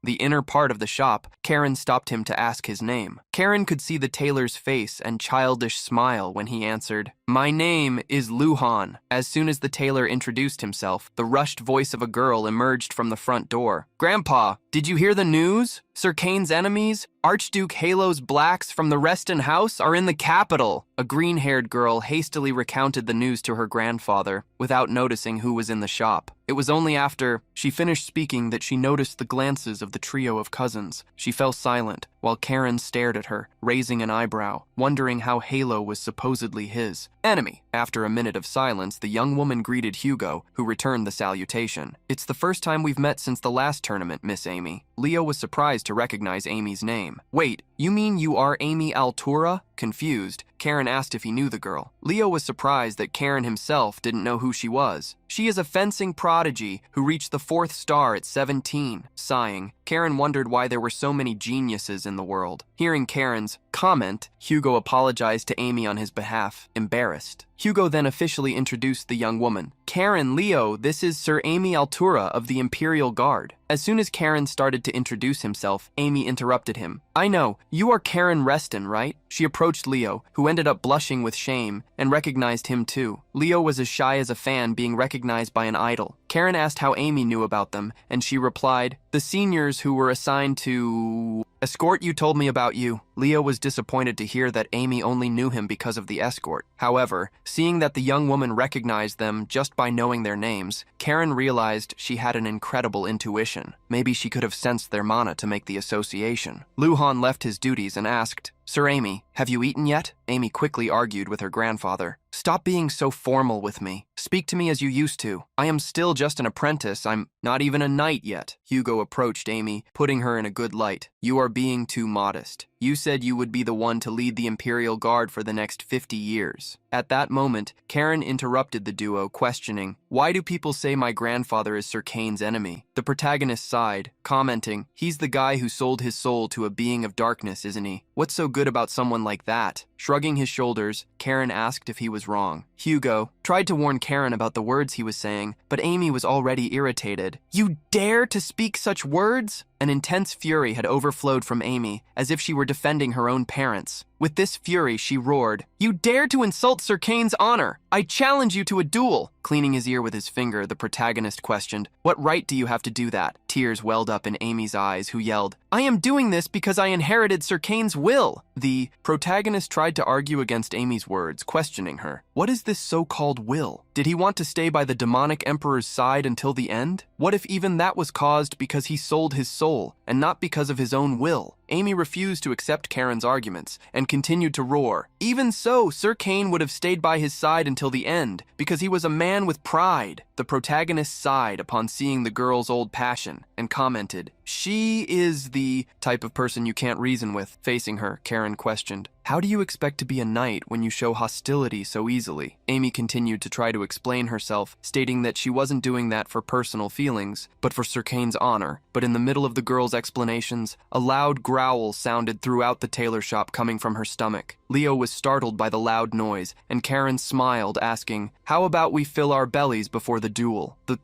the inner part of the shop, Karen stopped him to ask his name. Karen could see the tailor's face and childish smile when he answered, "My name is Luhan." As soon as the tailor introduced himself, the rushed voice of a girl emerged from the front door. "Grandpa, did you hear the news? Sir Kane's enemies, Archduke Halo's blacks from the Reston House, are in the capital." A green-haired girl hastily recounted the news to her grandfather without noticing who was in the shop. It was only after she finished speaking that she noticed the glances of the trio of cousins. She fell silent while Karen stared at her, raising an eyebrow, wondering how Halo was supposedly his enemy. After a minute of silence, the young woman greeted Hugo, who returned the salutation. "It's the first time we've met since the last tournament, Miss Amy." Leo was surprised to recognize Amy's name. "Wait, you mean you are Amy Altura?" Confused, Karen asked if he knew the girl. Leo was surprised that Karen himself didn't know who she was. "She is a fencing prodigy who reached the 4th star at 17. Sighing, Karen wondered why there were so many geniuses in the world. Hearing Karen's comment, Hugo apologized to Amy on his behalf, embarrassed. Hugo then officially introduced the young woman. "Karen, Leo, this is Sir Amy Altura of the Imperial Guard." As soon as Karen started to introduce himself, Amy interrupted him. "I know, you are Karen Reston, right?" She approached Leo, who ended up blushing with shame, and recognized him too. Leo was as shy as a fan being recognized by an idol. Karen asked how Amy knew about them, and she replied, "The seniors who were assigned to escort you told me about you." Leo was disappointed to hear that Amy only knew him because of the escort. However, seeing that the young woman recognized them just by knowing their names, Karen realized she had an incredible intuition. Maybe she could have sensed their mana to make the association. Luhan left his duties and asked, "Sir Amy, have you eaten yet?" Amy quickly argued with her grandfather. "Stop being so formal with me. Speak to me as you used to. I am still just an apprentice. I'm not even a knight yet." Hugo approached Amy, putting her in a good light. "You are being too modest. You said you would be the one to lead the Imperial Guard for the next 50 years. At that moment, Karen interrupted the duo, questioning, "Why do people say my grandfather is Sir Kane's enemy?" The protagonist sighed, commenting, "He's the guy who sold his soul to a being of darkness, isn't he? What's so good about someone like that?" Shrugging his shoulders, Karen asked if he was wrong. Hugo tried to warn Karen about the words he was saying, but Amy was already irritated. "You dare to speak such words?" An intense fury had overflowed from Amy, as if she were defending her own parents. With this fury, she roared, "You dare to insult Sir Kane's honor! I challenge you to a duel!" Cleaning his ear with his finger, the protagonist questioned, "What right do you have to do that?" Tears welled up in Amy's eyes, who yelled, "I am doing this because I inherited Sir Kane's will!" The protagonist tried to argue against Amy's words, questioning her. What is this so-called will? Did he want to stay by the demonic emperor's side until the end? What if even that was caused because he sold his soul, and not because of his own will? Amy refused to accept Karen's arguments, and continued to roar. "Even so, Sir Kane would have stayed by his side until the end, because he was a man with pride." The protagonist sighed upon seeing the girl's old passion, and commented, "She is the type of person you can't reason with." Facing her, Karen questioned, "How do you expect to be a knight when you show hostility so easily?" Amy continued to try to explain herself, stating that she wasn't doing that for personal feelings, but for Sir Kane's honor. But in the middle of the girl's explanations, a loud growl sounded throughout the tailor shop coming from her stomach. Leo was startled by the loud noise, and Karen smiled, asking, "How about we fill our bellies before the duel?" The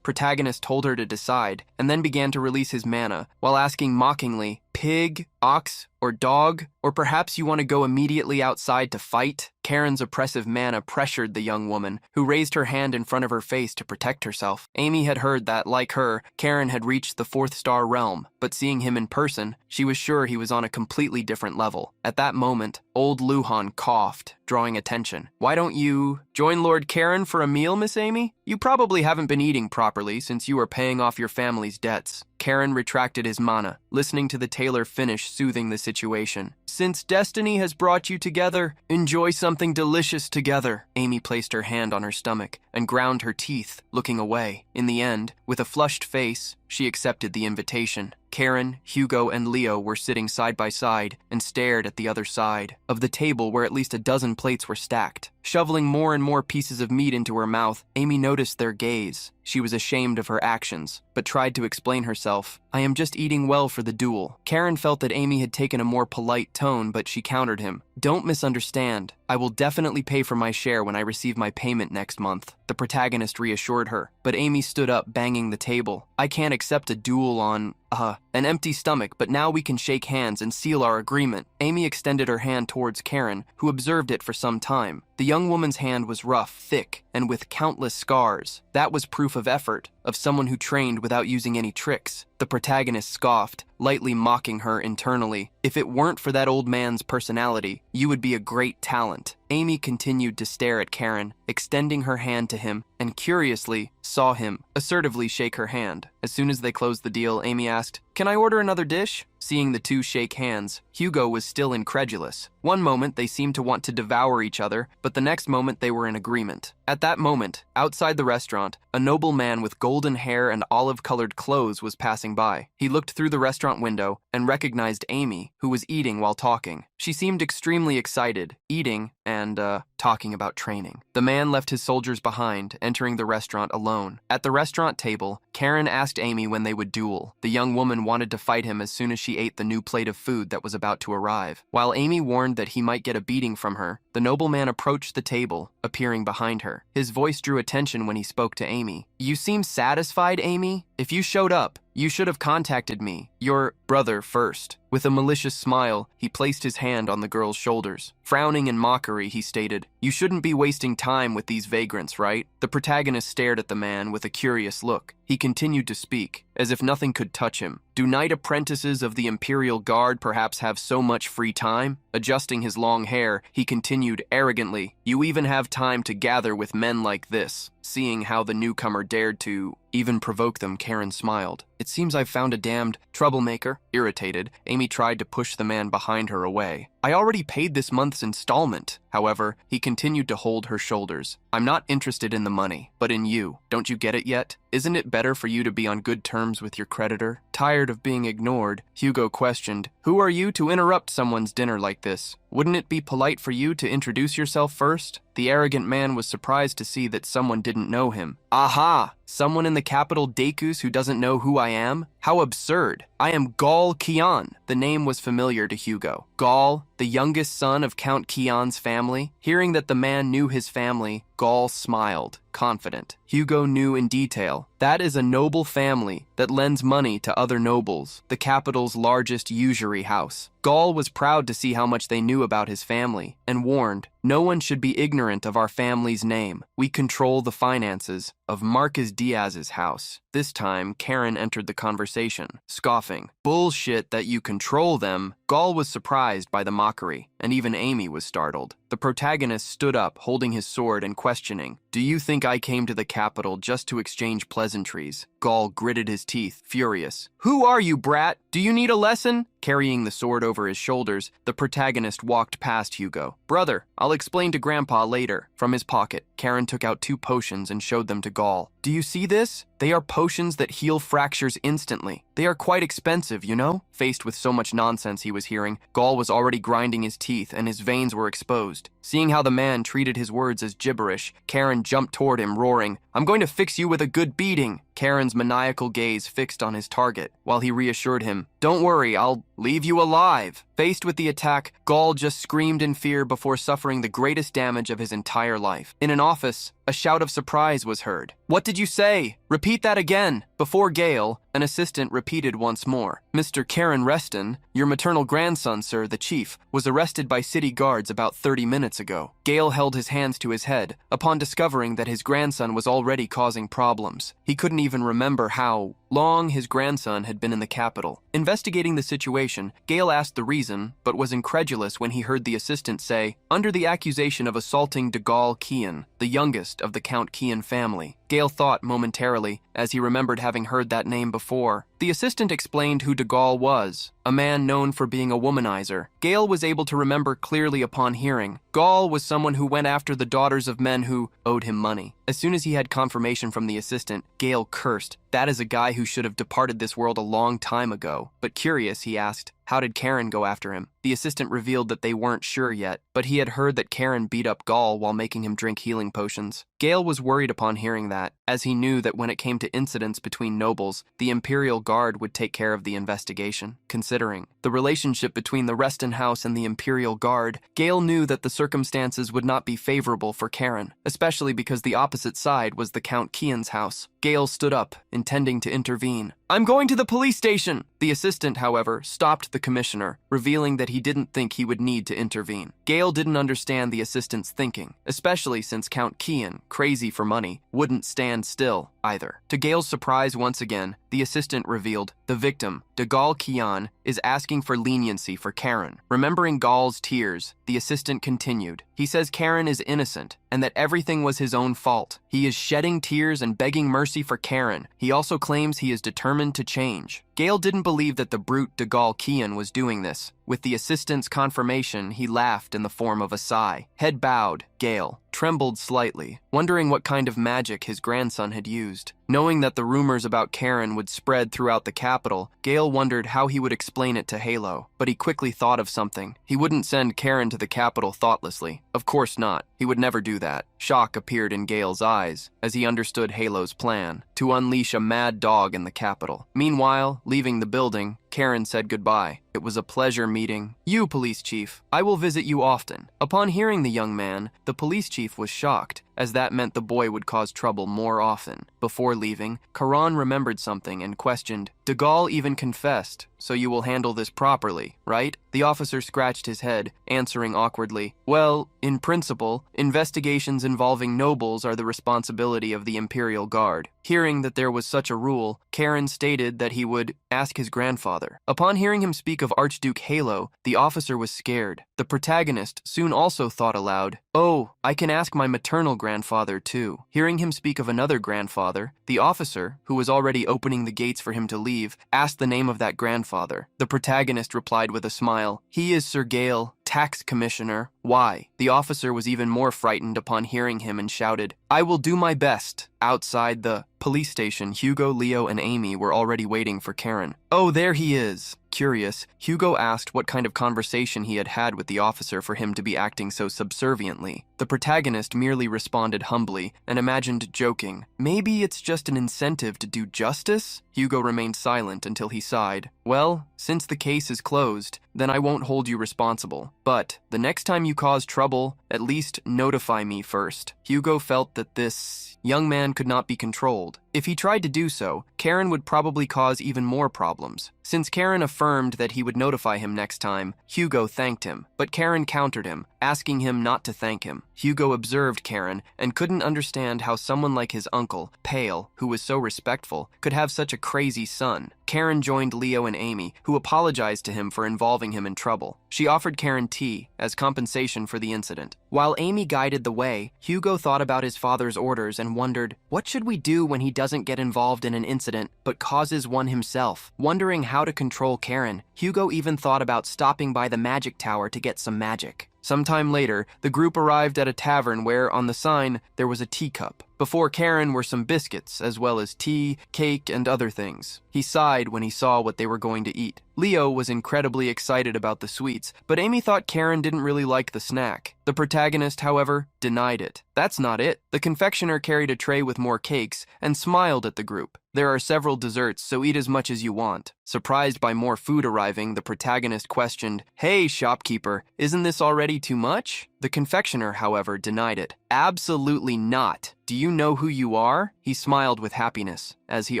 protagonist told her to decide, and then began to release his mana, while asking mockingly, "Pig, ox, or dog? Or perhaps you want to go immediately outside to fight?" Karen's oppressive mana pressured the young woman, who raised her hand in front of her face to protect herself. Amy had heard that, like her, Karen had reached the 4th star realm, but seeing him in person, she was sure he was on a completely different level. At that moment, old Luhan coughed, drawing attention. "Why don't you join Lord Karen for a meal, Miss Amy? You probably haven't been eating properly since you are paying off your family's debts." Karen retracted his mana, listening to the tailor finish soothing the situation. "Since destiny has brought you together, enjoy something delicious together." Amy placed her hand on her stomach and ground her teeth, looking away. In the end, with a flushed face, she accepted the invitation. Karen, Hugo, and Leo were sitting side by side and stared at the other side of the table where at least a dozen plates were stacked. Shoveling more and more pieces of meat into her mouth, Amy noticed their gaze. She was ashamed of her actions, but tried to explain herself. "I am just eating well for the duel." Karen felt that Amy had taken a more polite tone, but she countered him. "Don't misunderstand. I will definitely pay for my share when I receive my payment next month, the protagonist reassured her, but Amy stood up, banging the table. I can't accept a duel on, an empty stomach, but now we can shake hands and seal our agreement. Amy extended her hand towards Karen, who observed it for some time. The young woman's hand was rough, thick, and with countless scars. That was proof of effort, of someone who trained without using any tricks. The protagonist scoffed, lightly mocking her internally. If it weren't for that old man's personality, you would be a great talent. Amy continued to stare at Karen, extending her hand to him, and curiously saw him assertively shake her hand. As soon as they closed the deal, Amy asked, "Can I order another dish?" Seeing the two shake hands, Hugo was still incredulous. One moment they seemed to want to devour each other, but the next moment they were in agreement. At that moment, outside the restaurant, a noble man with golden hair and olive-colored clothes was passing by. He looked through the restaurant window and recognized Amy, who was eating while talking. She seemed extremely excited, eating and, talking about training. The man left his soldiers behind, entering the restaurant alone. At the restaurant table, Karen asked Amy when they would duel. The young woman wanted to fight him as soon as she ate the new plate of food that was about to arrive. While Amy warned that he might get a beating from her, the nobleman approached the table, appearing behind her. His voice drew attention when he spoke to Amy. "You seem satisfied, Amy? If you showed up, you should have contacted me, your brother, first." With a malicious smile, he placed his hand on the girl's shoulders. Frowning in mockery, he stated, "You shouldn't be wasting time with these vagrants, right?" The protagonist stared at the man with a curious look. He continued to speak, as if nothing could touch him. "Do knight apprentices of the Imperial Guard perhaps have so much free time?" Adjusting his long hair, he continued arrogantly, "You even have time to gather with men like this." Seeing how the newcomer dared to even provoke them, Karen smiled. "It seems I've found a damned troublemaker." Irritated, Amy tried to push the man behind her away. "I already paid this month's installment." However, he continued to hold her shoulders. "I'm not interested in the money, but in you. Don't you get it yet? Isn't it better for you to be on good terms with your creditor?" Tired of being ignored, Hugo questioned, "Who are you to interrupt someone's dinner like this? Wouldn't it be polite for you to introduce yourself first?" The arrogant man was surprised to see that someone didn't know him. "Aha! Someone in the capital Dekus who doesn't know who I am? How absurd. I am Gal Kian." The name was familiar to Hugo. Gal, the youngest son of Count Kian's family. Hearing that the man knew his family, Gal smiled, confident. Hugo knew in detail. That is a noble family that lends money to other nobles, the capital's largest usury house. Gal was proud to see how much they knew about his family, and warned, "No one should be ignorant of our family's name. We control the finances of Marcus Diaz's house." This time, Karen entered the conversation, scoffing. "Bullshit that you control them." Gal was surprised by the mockery, and even Amy was startled. The protagonist stood up, holding his sword and questioning, "Do you think I came to the capital just to exchange pleasantries?" Gal gritted his teeth, furious. "Who are you, brat? Do you need a lesson?" Carrying the sword over his shoulders, the protagonist walked past Hugo. "Brother, I'll explain to Grandpa later." From his pocket, Karen took out 2 potions and showed them to Gal. "Do you see this? They are potions that heal fractures instantly. They are quite expensive, you know?" Faced with so much nonsense he was hearing, Gal was already grinding his teeth and his veins were exposed. Seeing how the man treated his words as gibberish, Karen jumped toward him, roaring, "I'm going to fix you with a good beating." Karen's maniacal gaze fixed on his target, while he reassured him, "Don't worry, I'll leave you alive." Faced with the attack, Gal just screamed in fear before suffering the greatest damage of his entire life. In an office, a shout of surprise was heard. "What did you say? Repeat that again." Before Gale, an assistant repeated once more. "Mr. Karen Reston, your maternal grandson, sir, the chief, was arrested by city guards about 30 minutes ago." Gale held his hands to his head, upon discovering that his grandson was already causing problems. He couldn't even remember how long his grandson had been in the capital. Investigating the situation, Gale asked the reason, but was incredulous when he heard the assistant say, "Under the accusation of assaulting Degal Kian, the youngest of the Count Kian family." Gale thought momentarily, as he remembered having heard that name before. The assistant explained who Degal was, a man known for being a womanizer. Gale was able to remember clearly upon hearing. Gal was someone who went after the daughters of men who owed him money. As soon as he had confirmation from the assistant, Gale cursed. That is a guy who should have departed this world a long time ago. But curious, he asked, "How did Karen go after him?" The assistant revealed that they weren't sure yet, but he had heard that Karen beat up Gal while making him drink healing potions. Gale was worried upon hearing that, as he knew that when it came to incidents between nobles, the Imperial Guard would take care of the investigation. Considering considering. The relationship between the Reston House and the Imperial Guard, Gale knew that the circumstances would not be favorable for Karen, especially because the opposite side was the Count Kian's house. Gale stood up, intending to intervene. "I'm going to the police station!" The assistant, however, stopped the commissioner, revealing that he didn't think he would need to intervene. Gale didn't understand the assistant's thinking, especially since Count Kian, crazy for money, wouldn't stand still either. To Gale's surprise once again, the assistant revealed the victim, Degal Kian, is asking for leniency for Karen. Remembering Gal's tears, the assistant continued. He says Karen is innocent and that everything was his own fault. He is shedding tears and begging mercy for Karen. He also claims he is determined to change. Gale didn't believe that the brute Degal Kian was doing this. With the assistant's confirmation, he laughed in the form of a sigh. Head bowed, Gale trembled slightly, wondering what kind of magic his grandson had used. Knowing that the rumors about Karen would spread throughout the capital, Gale wondered how he would explain it to Yahello, but he quickly thought of something. He wouldn't send Karen to the capital thoughtlessly. Of course not. He would never do that. Shock appeared in Gale's eyes as he understood Yahello's plan to unleash a mad dog in the capital. Meanwhile, leaving the building, Karen said goodbye. It was a pleasure meeting you, police chief. I will visit you often. Upon hearing the young man, the police chief was shocked, as that meant the boy would cause trouble more often. Before leaving, Karan remembered something and questioned, Degal even confessed, so you will handle this properly, right? The officer scratched his head, answering awkwardly, well, in principle, investigations involving nobles are the responsibility of the Imperial Guard. Hearing that there was such a rule, Karen stated that he would ask his grandfather. Upon hearing him speak of Archduke Yahello, the officer was scared. The protagonist soon also thought aloud, oh, I can ask my maternal grandfather too. Hearing him speak of another grandfather, the officer, who was already opening the gates for him to leave, asked the name of that grandfather. The protagonist replied with a smile, he is Sir Gale, tax commissioner. Why? The officer was even more frightened upon hearing him and shouted, I will do my best. Outside the police station, Hugo, Leo, and Amy were already waiting for Karen. Oh, there he is. Curious, Hugo asked what kind of conversation he had had with the officer for him to be acting so subserviently. The protagonist merely responded humbly and imagined joking. Maybe it's just an incentive to do justice? Hugo remained silent until he sighed. Well, since the case is closed, then I won't hold you responsible. But the next time you cause trouble, at least notify me first. Hugo felt that this young man could not be controlled. If he tried to do so, Karen would probably cause even more problems. Since Karen affirmed that he would notify him next time, Hugo thanked him, but Karen countered him, asking him not to thank him. Hugo observed Karen and couldn't understand how someone like his uncle, Pale, who was so respectful, could have such a crazy son. Karen joined Leo and Amy, who apologized to him for involving him in trouble. She offered Karen tea as compensation for the incident. While Amy guided the way, Hugo thought about his father's orders and wondered, what should we do when he doesn't get involved in an incident but causes one himself? Wondering how to control Karen, Hugo even thought about stopping by the magic tower to get some magic. Sometime later, the group arrived at a tavern where, on the sign, there was a teacup. Before Karen were some biscuits, as well as tea, cake, and other things. He sighed when he saw what they were going to eat. Leo was incredibly excited about the sweets, but Amy thought Karen didn't really like the snack. The protagonist, however, denied it. That's not it. The confectioner carried a tray with more cakes and smiled at the group. There are several desserts, so eat as much as you want. Surprised by more food arriving, the protagonist questioned, Hey, shopkeeper, isn't this already too much? The confectioner, however, denied it. Absolutely not. Do you know who you are? He smiled with happiness, as he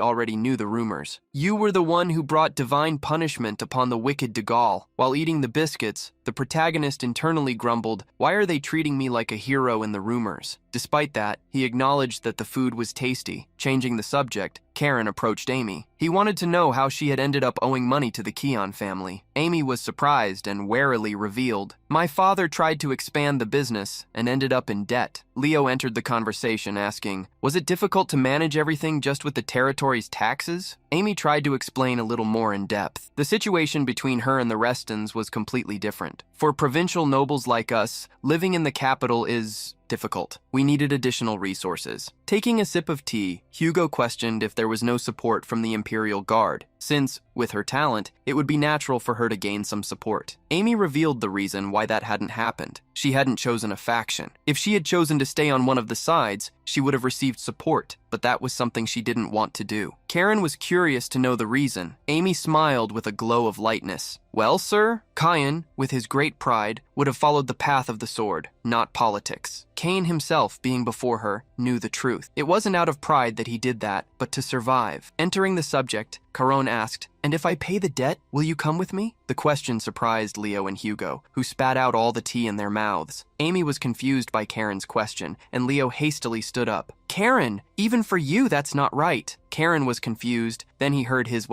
already knew the rumors. You were the one who brought divine punishment upon the wicked Degal. While eating the biscuits, the protagonist internally grumbled, Why are they treating me like a hero in the rumors? Despite that, he acknowledged that the food was tasty. Changing the subject, Karen approached Amy. He wanted to know how she had ended up owing money to the Kian family. Amy was surprised and warily revealed, My father tried to expand the business and ended up in debt. Leo entered the conversation asking, Was it difficult to manage everything just with the territory's taxes? Amy tried to explain a little more in depth. The situation between her and the Restons was completely different. For provincial nobles like us, living in the capital is difficult. We needed additional resources. Taking a sip of tea, Hugo questioned if there was no support from the Imperial Guard, since, with her talent, it would be natural for her to gain some support. Amy revealed the reason why that hadn't happened. She hadn't chosen a faction. If she had chosen to stay on one of the sides, she would have received support, but that was something she didn't want to do. Karen was curious to know the reason. Amy smiled with a glow of lightness. Well, sir, Kyan, with his great pride, would have followed the path of the sword, not politics. Cain himself, being before her, knew the truth. It wasn't out of pride that he did that, but to survive. Entering the subject, Caron asked, "And if I pay the debt, will you come with me?" The question surprised Leo and Hugo, who spat out all the tea in their mouths. Amy was confused by Karen's question, and Leo hastily stood up. "Karen, even for you, that's not right." Karen was confused. Then he heard his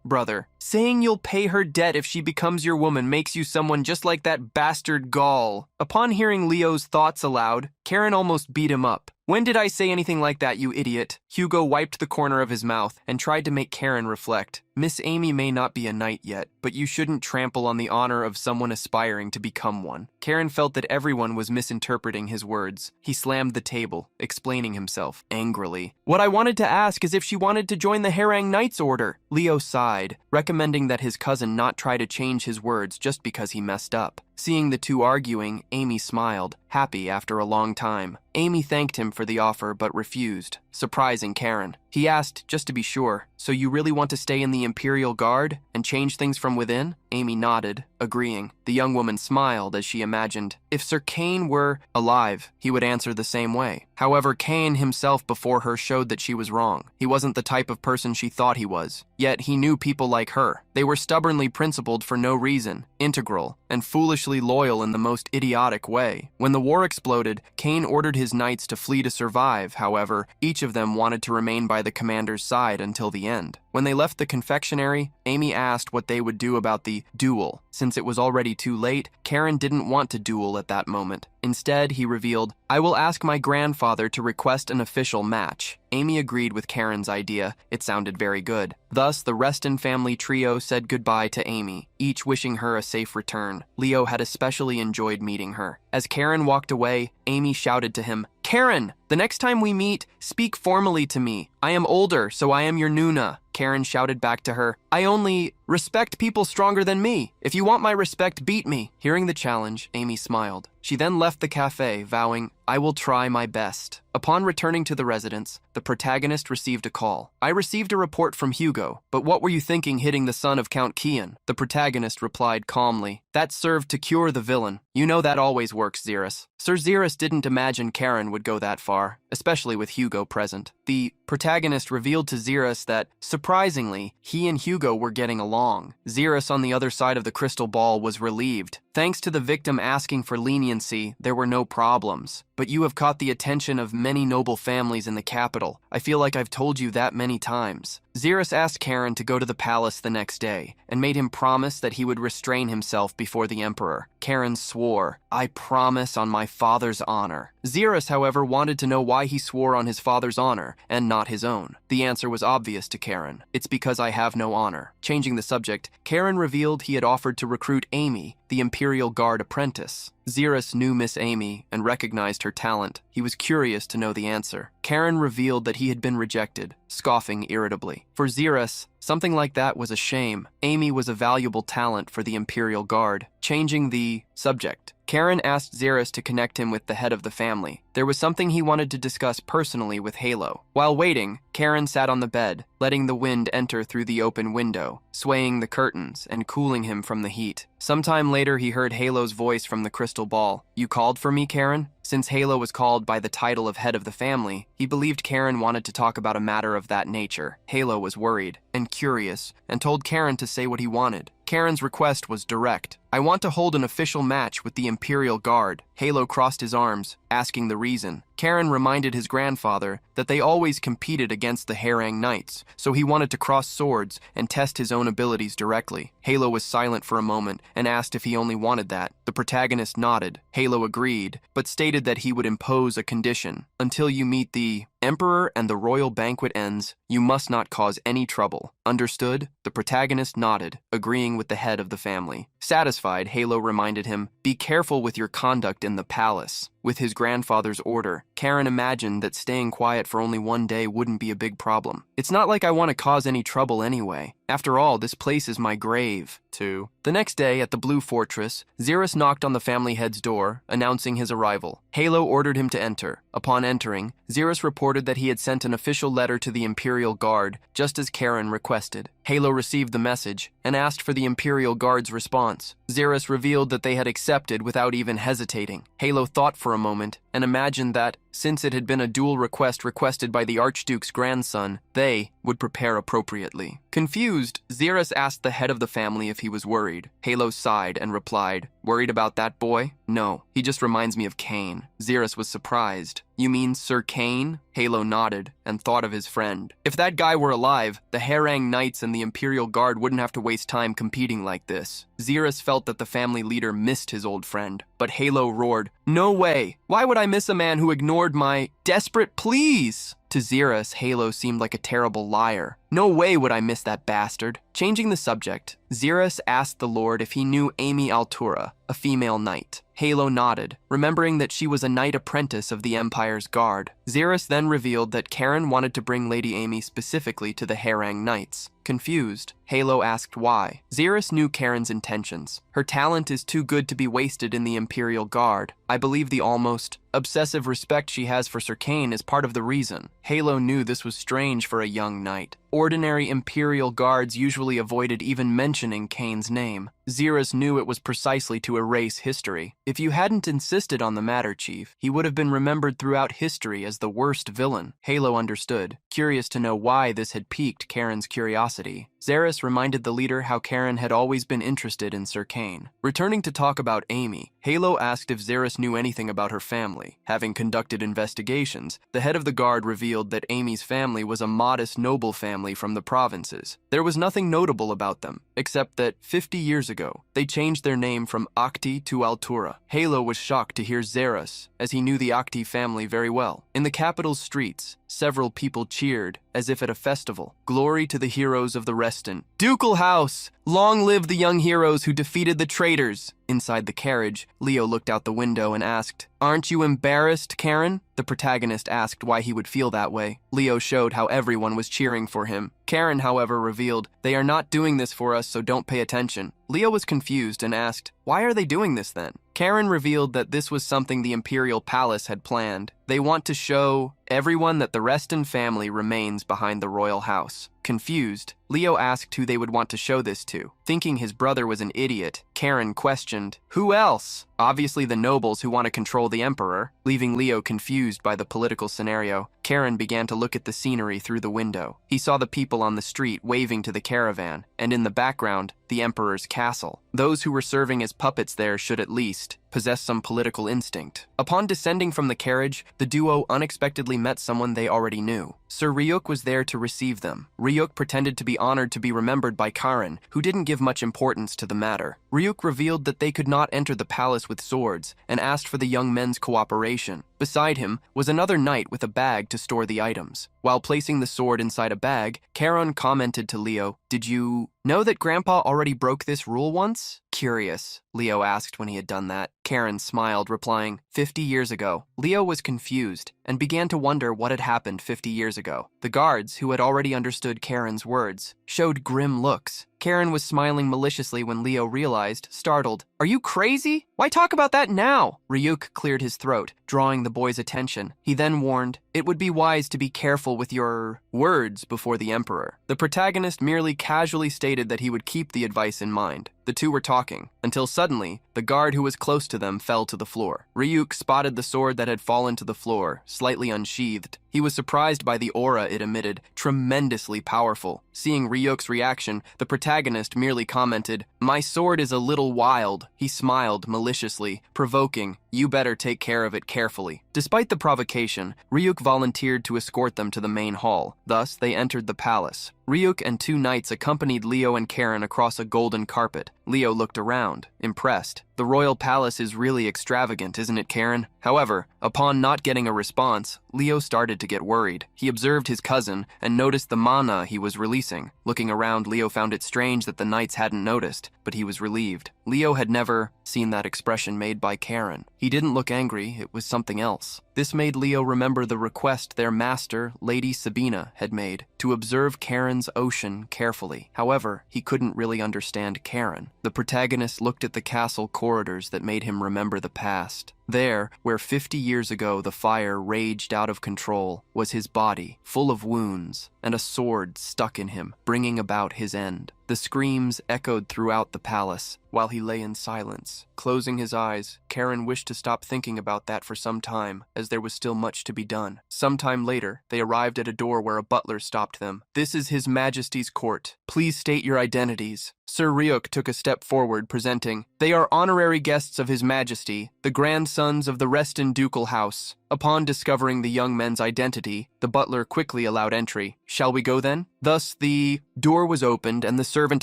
brother saying you'll pay her debt if she becomes your woman makes you someone just like that bastard Gaul. Upon hearing Leo's thoughts aloud, Karen almost beat him up. "When did I say anything like that, you idiot?" Hugo wiped the corner of his mouth and tried to make Karen reflect. Miss Amy may not be a knight yet, but you shouldn't trample on the honor of someone aspiring to become one. Karen felt that everyone was misinterpreting his words. He slammed the table, explaining himself angrily. "What I wanted to ask is if she wanted to join the Harang Knights Order." Leo sighed, recommending that his cousin not try to change his words just because he messed up. Seeing the two arguing, Amy smiled, happy after a long time. Amy thanked him for the offer but refused, surprising Karen. He asked, just to be sure, "So you really want to stay in the Imperial Guard and change things from within?" Amy nodded, agreeing. The young woman smiled as she imagined, if Sir Cain were alive, he would answer the same way. However, Cain himself before her showed that she was wrong. He wasn't the type of person she thought he was. Yet he knew people like her. They were stubbornly principled for no reason, integral, and foolishly loyal in the most idiotic way. When the war exploded, Cain ordered his knights to flee to survive. However, each of them wanted to remain by the commander's side until the end. When they left the confectionery, Amy asked what they would do about the duel. Since it was already too late, Karen didn't want to duel at that moment. Instead, he revealed, "I will ask my grandfather to request an official match." Amy agreed with Karen's idea. It sounded very good. Thus, the Reston family trio said goodbye to Amy, each wishing her a safe return. Leo had especially enjoyed meeting her. As Karen walked away, Amy shouted to him, "Karen, the next time we meet, speak formally to me. I am older, so I am your Nuna." Karen shouted back to her, "I only respect people stronger than me. If you want my respect, beat me." Hearing the challenge, Amy smiled. She then left the cafe, vowing, "I will try my best." Upon returning to the residence, the protagonist received a call. "I received a report from Hugo, but what were you thinking hitting the son of Count Kian?" The protagonist replied calmly, "That served to cure the villain. You know that always works, Xerus." Sir Xerus didn't imagine Karen would go that far, especially with Hugo present. The protagonist revealed to Xerus that, surprisingly, he and Hugo were getting along. Xerus on the other side of the crystal ball was relieved. Thanks to the victim asking for leniency, there were no problems. "But you have caught the attention of many noble families in the capital. I feel like I've told you that many times." Xerus asked Karen to go to the palace the next day, and made him promise that he would restrain himself before the emperor. Karen swore, "I promise on my father's honor." Xerus, however, wanted to know why he swore on his father's honor, and not his own. The answer was obvious to Karen. "It's because I have no honor." Changing the subject, Karen revealed he had offered to recruit Amy, the Imperial Guard apprentice. Xerus knew Miss Amy and recognized her talent. He was curious to know the answer. Karen revealed that he had been rejected, scoffing irritably. For Xerus, something like that was a shame. Amy was a valuable talent for the Imperial Guard. Changing the subject, Karen asked Xerus to connect him with the head of the family. There was something he wanted to discuss personally with Yahello. While waiting, Karen sat on the bed, letting the wind enter through the open window, swaying the curtains and cooling him from the heat. Sometime later, he heard Yahello's voice from the crystal ball. "You called for me, Karen?" Since Yahello was called by the title of head of the family, he believed Karen wanted to talk about a matter of that nature. Yahello was worried and curious and told Karen to say what he wanted. Karen's request was direct. "I want to hold an official match with the Imperial Guard." Yahello crossed his arms, asking the reason. Karen reminded his grandfather that they always competed against the Harang Knights, so he wanted to cross swords and test his own abilities directly. Yahello was silent for a moment and asked if he only wanted that. The protagonist nodded. Yahello agreed, but stated that he would impose a condition. "Until you meet the Emperor and the royal banquet ends, you must not cause any trouble." Understood? The protagonist nodded, agreeing with the head of the family. Satisfied, Yahello reminded him, "Be careful with your conduct in the palace." With his grandfather's order, Karen imagined that staying quiet for only one day wouldn't be a big problem. "It's not like I want to cause any trouble anyway." After all, this place is my grave. 2. The next day, at the Blue Fortress, Xerus knocked on the family head's door, announcing his arrival. Yahello ordered him to enter. Upon entering, Xerus reported that he had sent an official letter to the Imperial Guard, just as Karen requested. Yahello received the message and asked for the Imperial Guard's response. Xerus revealed that they had accepted without even hesitating. Yahello thought for a moment and imagined that, since it had been a dual request requested by the Archduke's grandson, they would prepare appropriately. Confused, Xerus asked the head of the family if he was worried. Yahello sighed and replied, "Worried about that boy? No, he just reminds me of Cain." Xerus was surprised. "You mean Sir Cain?" Yahello nodded and thought of his friend. If that guy were alive, the Harang Knights and the Imperial Guard wouldn't have to waste time competing like this. Xerus felt that the family leader missed his old friend, but Yahello roared, "No way! Why would I miss a man who ignored my desperate pleas?" To Xerus, Yahello seemed like a terrible liar. "No way would I miss that bastard." Changing the subject, Xerus asked the Lord if he knew Amy Altura, a female knight. Yahello nodded, remembering that she was a knight apprentice of the Empire's Guard. Xerus then revealed that Karen wanted to bring Lady Amy specifically to the Harang Knights. Confused, Yahello asked why. Xerus knew Karen's intentions. "Her talent is too good to be wasted in the Imperial Guard. I believe the almost obsessive respect she has for Sir Cain is part of the reason." Yahello knew this was strange for a young knight. Ordinary Imperial Guards usually avoided even mentioning Cain's name. Xerus knew it was precisely to erase history. If you hadn't insisted on the matter, Chief, he would have been remembered throughout history as the worst villain. Yahello understood, curious to know why this had piqued Karen's curiosity. Xerus reminded the leader how Karen had always been interested in Sir Cain. Returning to talk about Amy, Yahello asked if Xerus knew anything about her family. Having conducted investigations, the head of the guard revealed that Amy's family was a modest noble family from the provinces. There was nothing notable about them, except that 50 years ago, they changed their name from Akti to Altura. Yahello was shocked to hear Xerus, as he knew the Akti family very well. In the capital's streets, several people cheered, as if at a festival. "Glory to the heroes of the Reston. Ducal House! Long live the young heroes who defeated the traitors!" Inside the carriage, Leo looked out the window and asked, "Aren't you embarrassed, Karen?" The protagonist asked why he would feel that way. Leo showed how everyone was cheering for him. Karen, however, revealed, "They are not doing this for us, so don't pay attention." Leo was confused and asked, "Why are they doing this then?" Karen revealed that this was something the Imperial Palace had planned. They want to show everyone that the Reston family remains behind the royal house. Confused, Leo asked who they would want to show this to. Thinking his brother was an idiot, Karen questioned, "Who else?" Obviously the nobles who want to control the emperor. Leaving Leo confused by the political scenario, Karen began to look at the scenery through the window. He saw the people on the street waving to the caravan, and in the background, the emperor's castle. Those who were serving as puppets there should at least possess some political instinct. Upon descending from the carriage, the duo unexpectedly met someone they already knew. Sir Ryuk was there to receive them. Ryuk pretended to be honored to be remembered by Karen, who didn't give much importance to the matter. Ryuk revealed that they could not enter the palace with swords and asked for the young men's cooperation. Beside him was another knight with a bag to store the items. While placing the sword inside a bag, Karen commented to Leo, "Did you know that Grandpa already broke this rule once?" "Curious," Leo asked when he had done that. Karen smiled, replying, 50 years ago." Leo was confused and began to wonder what had happened 50 years ago. The guards, who had already understood Karen's words, showed grim looks. Karen was smiling maliciously when Leo realized, startled, "Are you crazy? Why talk about that now?" Ryuk cleared his throat, drawing the boy's attention. He then warned, "It would be wise to be careful with your words before the emperor." The protagonist merely casually stated that he would keep the advice in mind. The two were talking, until suddenly, the guard who was close to them fell to the floor. Ryuk spotted the sword that had fallen to the floor, slightly unsheathed. He was surprised by the aura it emitted, tremendously powerful. Seeing Ryuk's reaction, the protagonist merely commented, "My sword is a little wild." He smiled maliciously, provoking, "You better take care of it carefully." Despite the provocation, Ryuk volunteered to escort them to the main hall. Thus, they entered the palace. Ryuk and two knights accompanied Leo and Karen across a golden carpet. Leo looked around, impressed. "The royal palace is really extravagant, isn't it, Karen?" However, upon not getting a response, Leo started to get worried. He observed his cousin and noticed the mana he was releasing. Looking around, Leo found it strange that the knights hadn't noticed, but he was relieved. Leo had never seen that expression made by Karen. He didn't look angry, it was something else. This made Leo remember the request their master, Lady Sabina, had made, to observe Karen's ocean carefully. However, he couldn't really understand Karen. The protagonist looked at the castle corridors that made him remember the past. There, where 50 years ago the fire raged out of control, was his body, full of wounds, and a sword stuck in him, bringing about his end. The screams echoed throughout the palace, while he lay in silence. Closing his eyes, Karen wished to stop thinking about that for some time, as there was still much to be done. Sometime later, they arrived at a door where a butler stopped them. "This is His Majesty's court. Please state your identities." Sir Ryuk took a step forward, presenting, "They are honorary guests of His Majesty, the grandsons of the Reston ducal house." Upon discovering the young men's identity, the butler quickly allowed entry. "Shall we go then?" Thus, the door was opened and the servant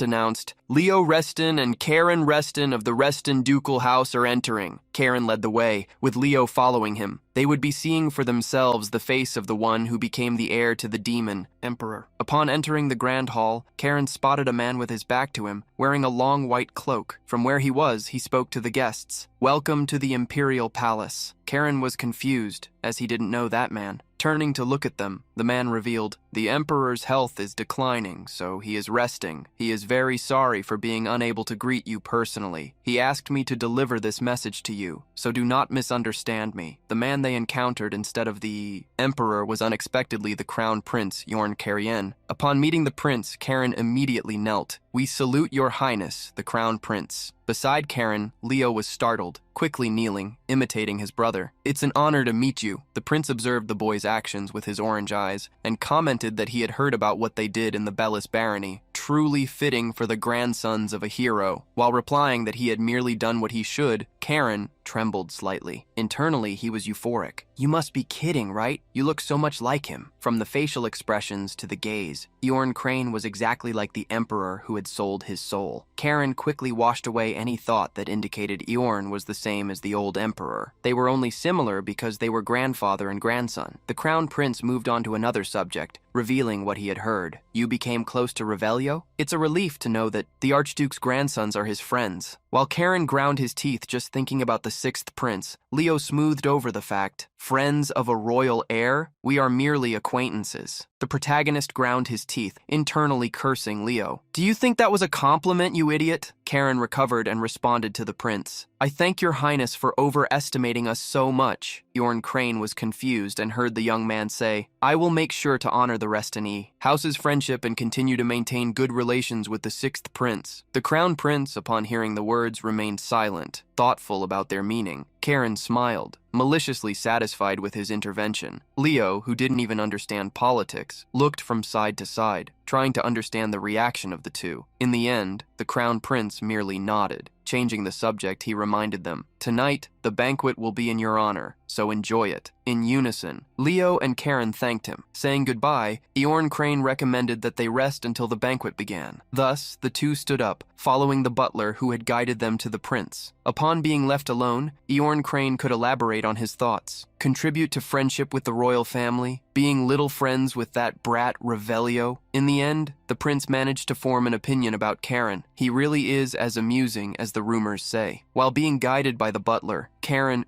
announced, "Leo Reston and Karen Reston of the Reston ducal house are entering." Karen led the way, with Leo following him. They would be seeing for themselves the face of the one who became the heir to the demon, Emperor. Upon entering the grand hall, Karen spotted a man with his back to him, wearing a long white cloak. From where he was, he spoke to the guests. "Welcome to the Imperial Palace." Karen was confused, as he didn't know that man. Turning to look at them, the man revealed, "The Emperor's health is declining, so he is resting. He is very sorry for being unable to greet you personally. He asked me to deliver this message to you, so do not misunderstand me." The man they encountered instead of the Emperor was unexpectedly the Crown Prince, Yorn Karien. Upon meeting the prince, Karen immediately knelt. "We salute your highness, the Crown Prince." Beside Karen, Leo was startled, quickly kneeling, imitating his brother. "It's an honor to meet you." The prince observed the boy's actions with his orange eyes and commented that he had heard about what they did in the Bellis barony, truly fitting for the grandsons of a hero. While replying that he had merely done what he should, Karen trembled slightly. Internally, he was euphoric. "You must be kidding, right? You look so much like him." From the facial expressions to the gaze, Eorn Crane was exactly like the Emperor who had sold his soul. Karen quickly washed away any thought that indicated Eorn was the same as the old Emperor. They were only similar because they were grandfather and grandson. The Crown Prince moved on to another subject, revealing what he had heard. "You became close to Revelio?" It's a relief to know that the Archduke's grandsons are his friends. While Karen ground his teeth just thinking about the sixth prince, Leo smoothed over the fact, "Friends of a royal heir? We are merely acquaintances." The protagonist ground his teeth, internally cursing Leo. "Do you think that was a compliment, you idiot?" Karen recovered and responded to the prince. "I thank your highness for overestimating us so much." Yorn Crane was confused and heard the young man say, "I will make sure to honor the Restini house's friendship and continue to maintain good relations with the sixth prince." The crown prince, upon hearing the words, remained silent, thoughtful about their meaning. Karen smiled, maliciously satisfied with his intervention. Leo, who didn't even understand politics, looked from side to side, trying to understand the reaction of the two. In the end, the crown prince merely nodded. Changing the subject, he reminded them, "Tonight, the banquet will be in your honor, so enjoy it." In unison, Leo and Karen thanked him. Saying goodbye, Eorn Crane recommended that they rest until the banquet began. Thus, the two stood up, following the butler who had guided them to the prince. Upon being left alone, Eorn Crane could elaborate on his thoughts. Contribute to friendship with the royal family, being little friends with that brat Revelio. In the end, the prince managed to form an opinion about Karen. He really is as amusing as the rumors say. While being guided by the butler, Karen,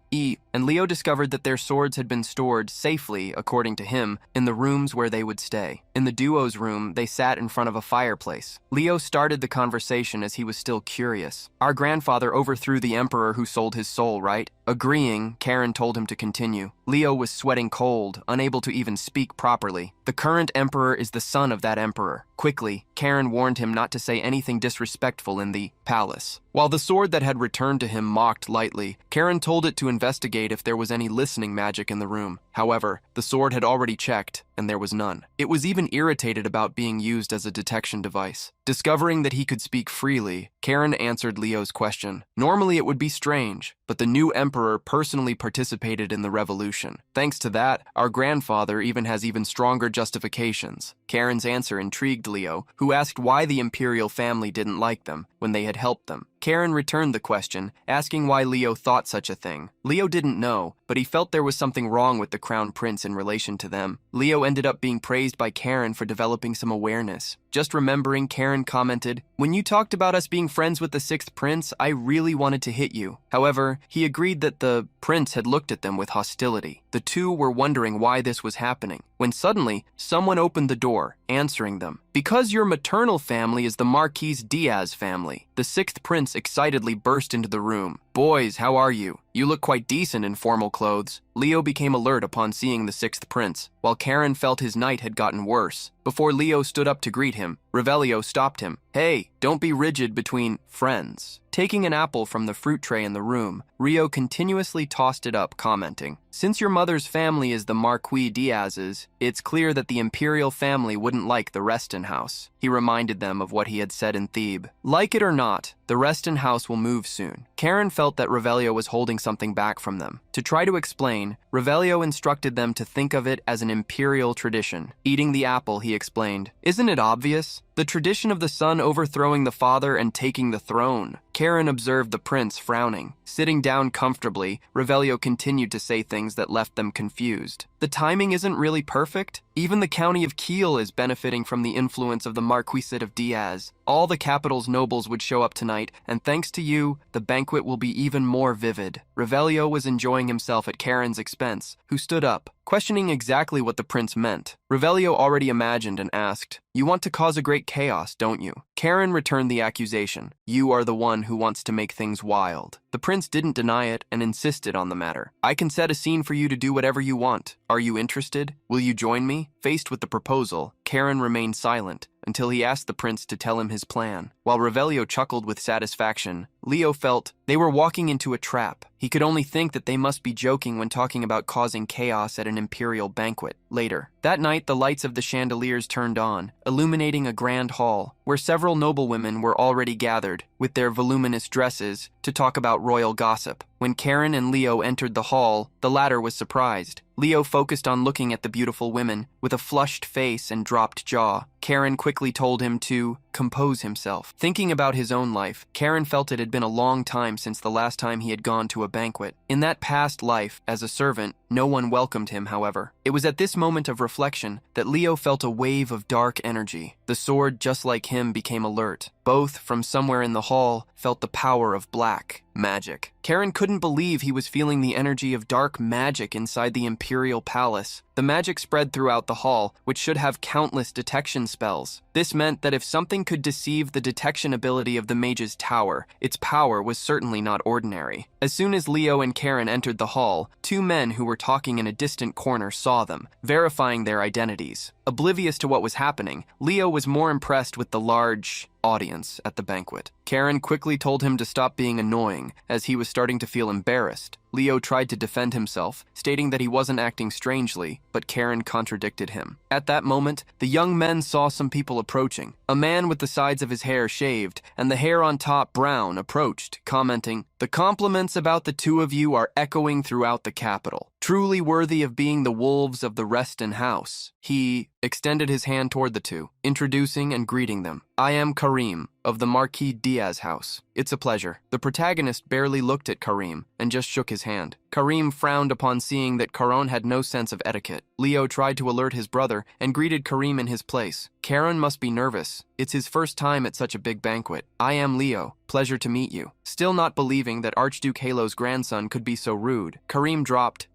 and Leo discovered that their swords had been stored safely, according to him, in the rooms where they would stay. In the duo's room, they sat in front of a fireplace. Leo started the conversation as he was still curious. "Our grandfather overthrew the emperor who sold his soul, right?" Agreeing, Karen told him to continue. Leo was sweating cold, unable to even speak properly. "The current emperor is the son of that emperor." Quickly, Karen warned him not to say anything disrespectful in the palace. While the sword that had returned to him mocked lightly, Karen told it to investigate if there was any listening magic in the room. However, the sword had already checked, and there was none. It was even irritated about being used as a detection device. Discovering that he could speak freely, Karen answered Leo's question. "Normally it would be strange, but the new emperor personally participated in the revolution. Thanks to that, our grandfather even has even stronger justifications." Karen's answer intrigued Leo, who asked why the imperial family didn't like them when they had helped them. Karen returned the question, asking why Leo thought such a thing. Leo didn't know, but he felt there was something wrong with the crown prince in relation to them. Leo ended up being praised by Karen for developing some awareness. Just remembering, Karen commented, "When you talked about us being friends with the sixth prince, I really wanted to hit you." However, he agreed that the prince had looked at them with hostility. The two were wondering why this was happening, when suddenly, someone opened the door, answering them. "Because your maternal family is the Marquis Diaz family." The sixth prince excitedly burst into the room. "Boys, how are you? You look quite decent in formal clothes." Leo became alert upon seeing the sixth prince, while Karen felt his night had gotten worse. Before Leo stood up to greet him, Revelio stopped him. "Hey, don't be rigid between friends." Taking an apple from the fruit tray in the room, Rio continuously tossed it up, commenting, "Since your mother's family is the Marquis Diaz's, it's clear that the imperial family wouldn't like the Reston house." He reminded them of what he had said in Thebe. Like it or not, the Reston house will move soon. Karen felt that Revelio was holding something back from them. To try to explain, Revelio instructed them to think of it as an imperial tradition. Eating the apple, he explained, "Isn't it obvious? The tradition of the son overthrowing the father and taking the throne." Karen observed the prince frowning. Sitting down comfortably, Revelio continued to say things that left them confused. "The timing isn't really perfect. Even the county of Kiel is benefiting from the influence of the Marquisate of Diaz. All the capital's nobles would show up tonight, and thanks to you, the banquet will be even more vivid." Revelio was enjoying himself at Karen's expense, who stood up, questioning exactly what the prince meant. Revelio already imagined and asked, "You want to cause a great chaos, don't you?" Karen returned the accusation. "You are the one who wants to make things wild." The prince didn't deny it and insisted on the matter. "I can set a scene for you to do whatever you want. Are you interested? Will you join me?" Faced with the proposal, Karen remained silent until he asked the prince to tell him his plan. While Revelio chuckled with satisfaction, Leo felt they were walking into a trap. He could only think that they must be joking when talking about causing chaos at an imperial banquet. Later, that night, the lights of the chandeliers turned on, illuminating a grand hall, where several noblewomen were already gathered, with their voluminous dresses, to talk about royal gossip. When Karen and Leo entered the hall, the latter was surprised. Leo focused on looking at the beautiful women, with a flushed face and dropped jaw. Karen quickly told him to compose himself. Thinking about his own life, Karen felt it had been a long time since the last time he had gone to a banquet. In that past life, as a servant, no one welcomed him, however. It was at this moment of reflection that Leo felt a wave of dark energy. The sword, just like him, became alert. Both, from somewhere in the hall, felt the power of black magic. Karen couldn't believe he was feeling the energy of dark magic inside the imperial palace. The magic spread throughout the hall, which should have countless detection spells. This meant that if something could deceive the detection ability of the mage's tower, its power was certainly not ordinary. As soon as Leo and Karen entered the hall, two men who were talking in a distant corner saw them, verifying their identities. Oblivious to what was happening, Leo was more impressed with the large audience at the banquet. Karen quickly told him to stop being annoying, as he was starting to feel embarrassed. Leo tried to defend himself, stating that he wasn't acting strangely, but Karen contradicted him. At that moment, the young men saw some people approaching. A man with the sides of his hair shaved and the hair on top brown approached, commenting, "The compliments about the two of you are echoing throughout the capital. Truly worthy of being the wolves of the Reston house." He extended his hand toward the two, introducing and greeting them. "I am Karim, of the Marquis Diaz house. It's a pleasure." The protagonist barely looked at Karim and just shook his hand. Karim frowned upon seeing that Caron had no sense of etiquette. Leo tried to alert his brother and greeted Karim in his place. Karen must be nervous. It's his first time at such a big banquet. "I am Leo. Pleasure to meet you." Still not believing that Archduke Halo's grandson could be so rude, Karim dropped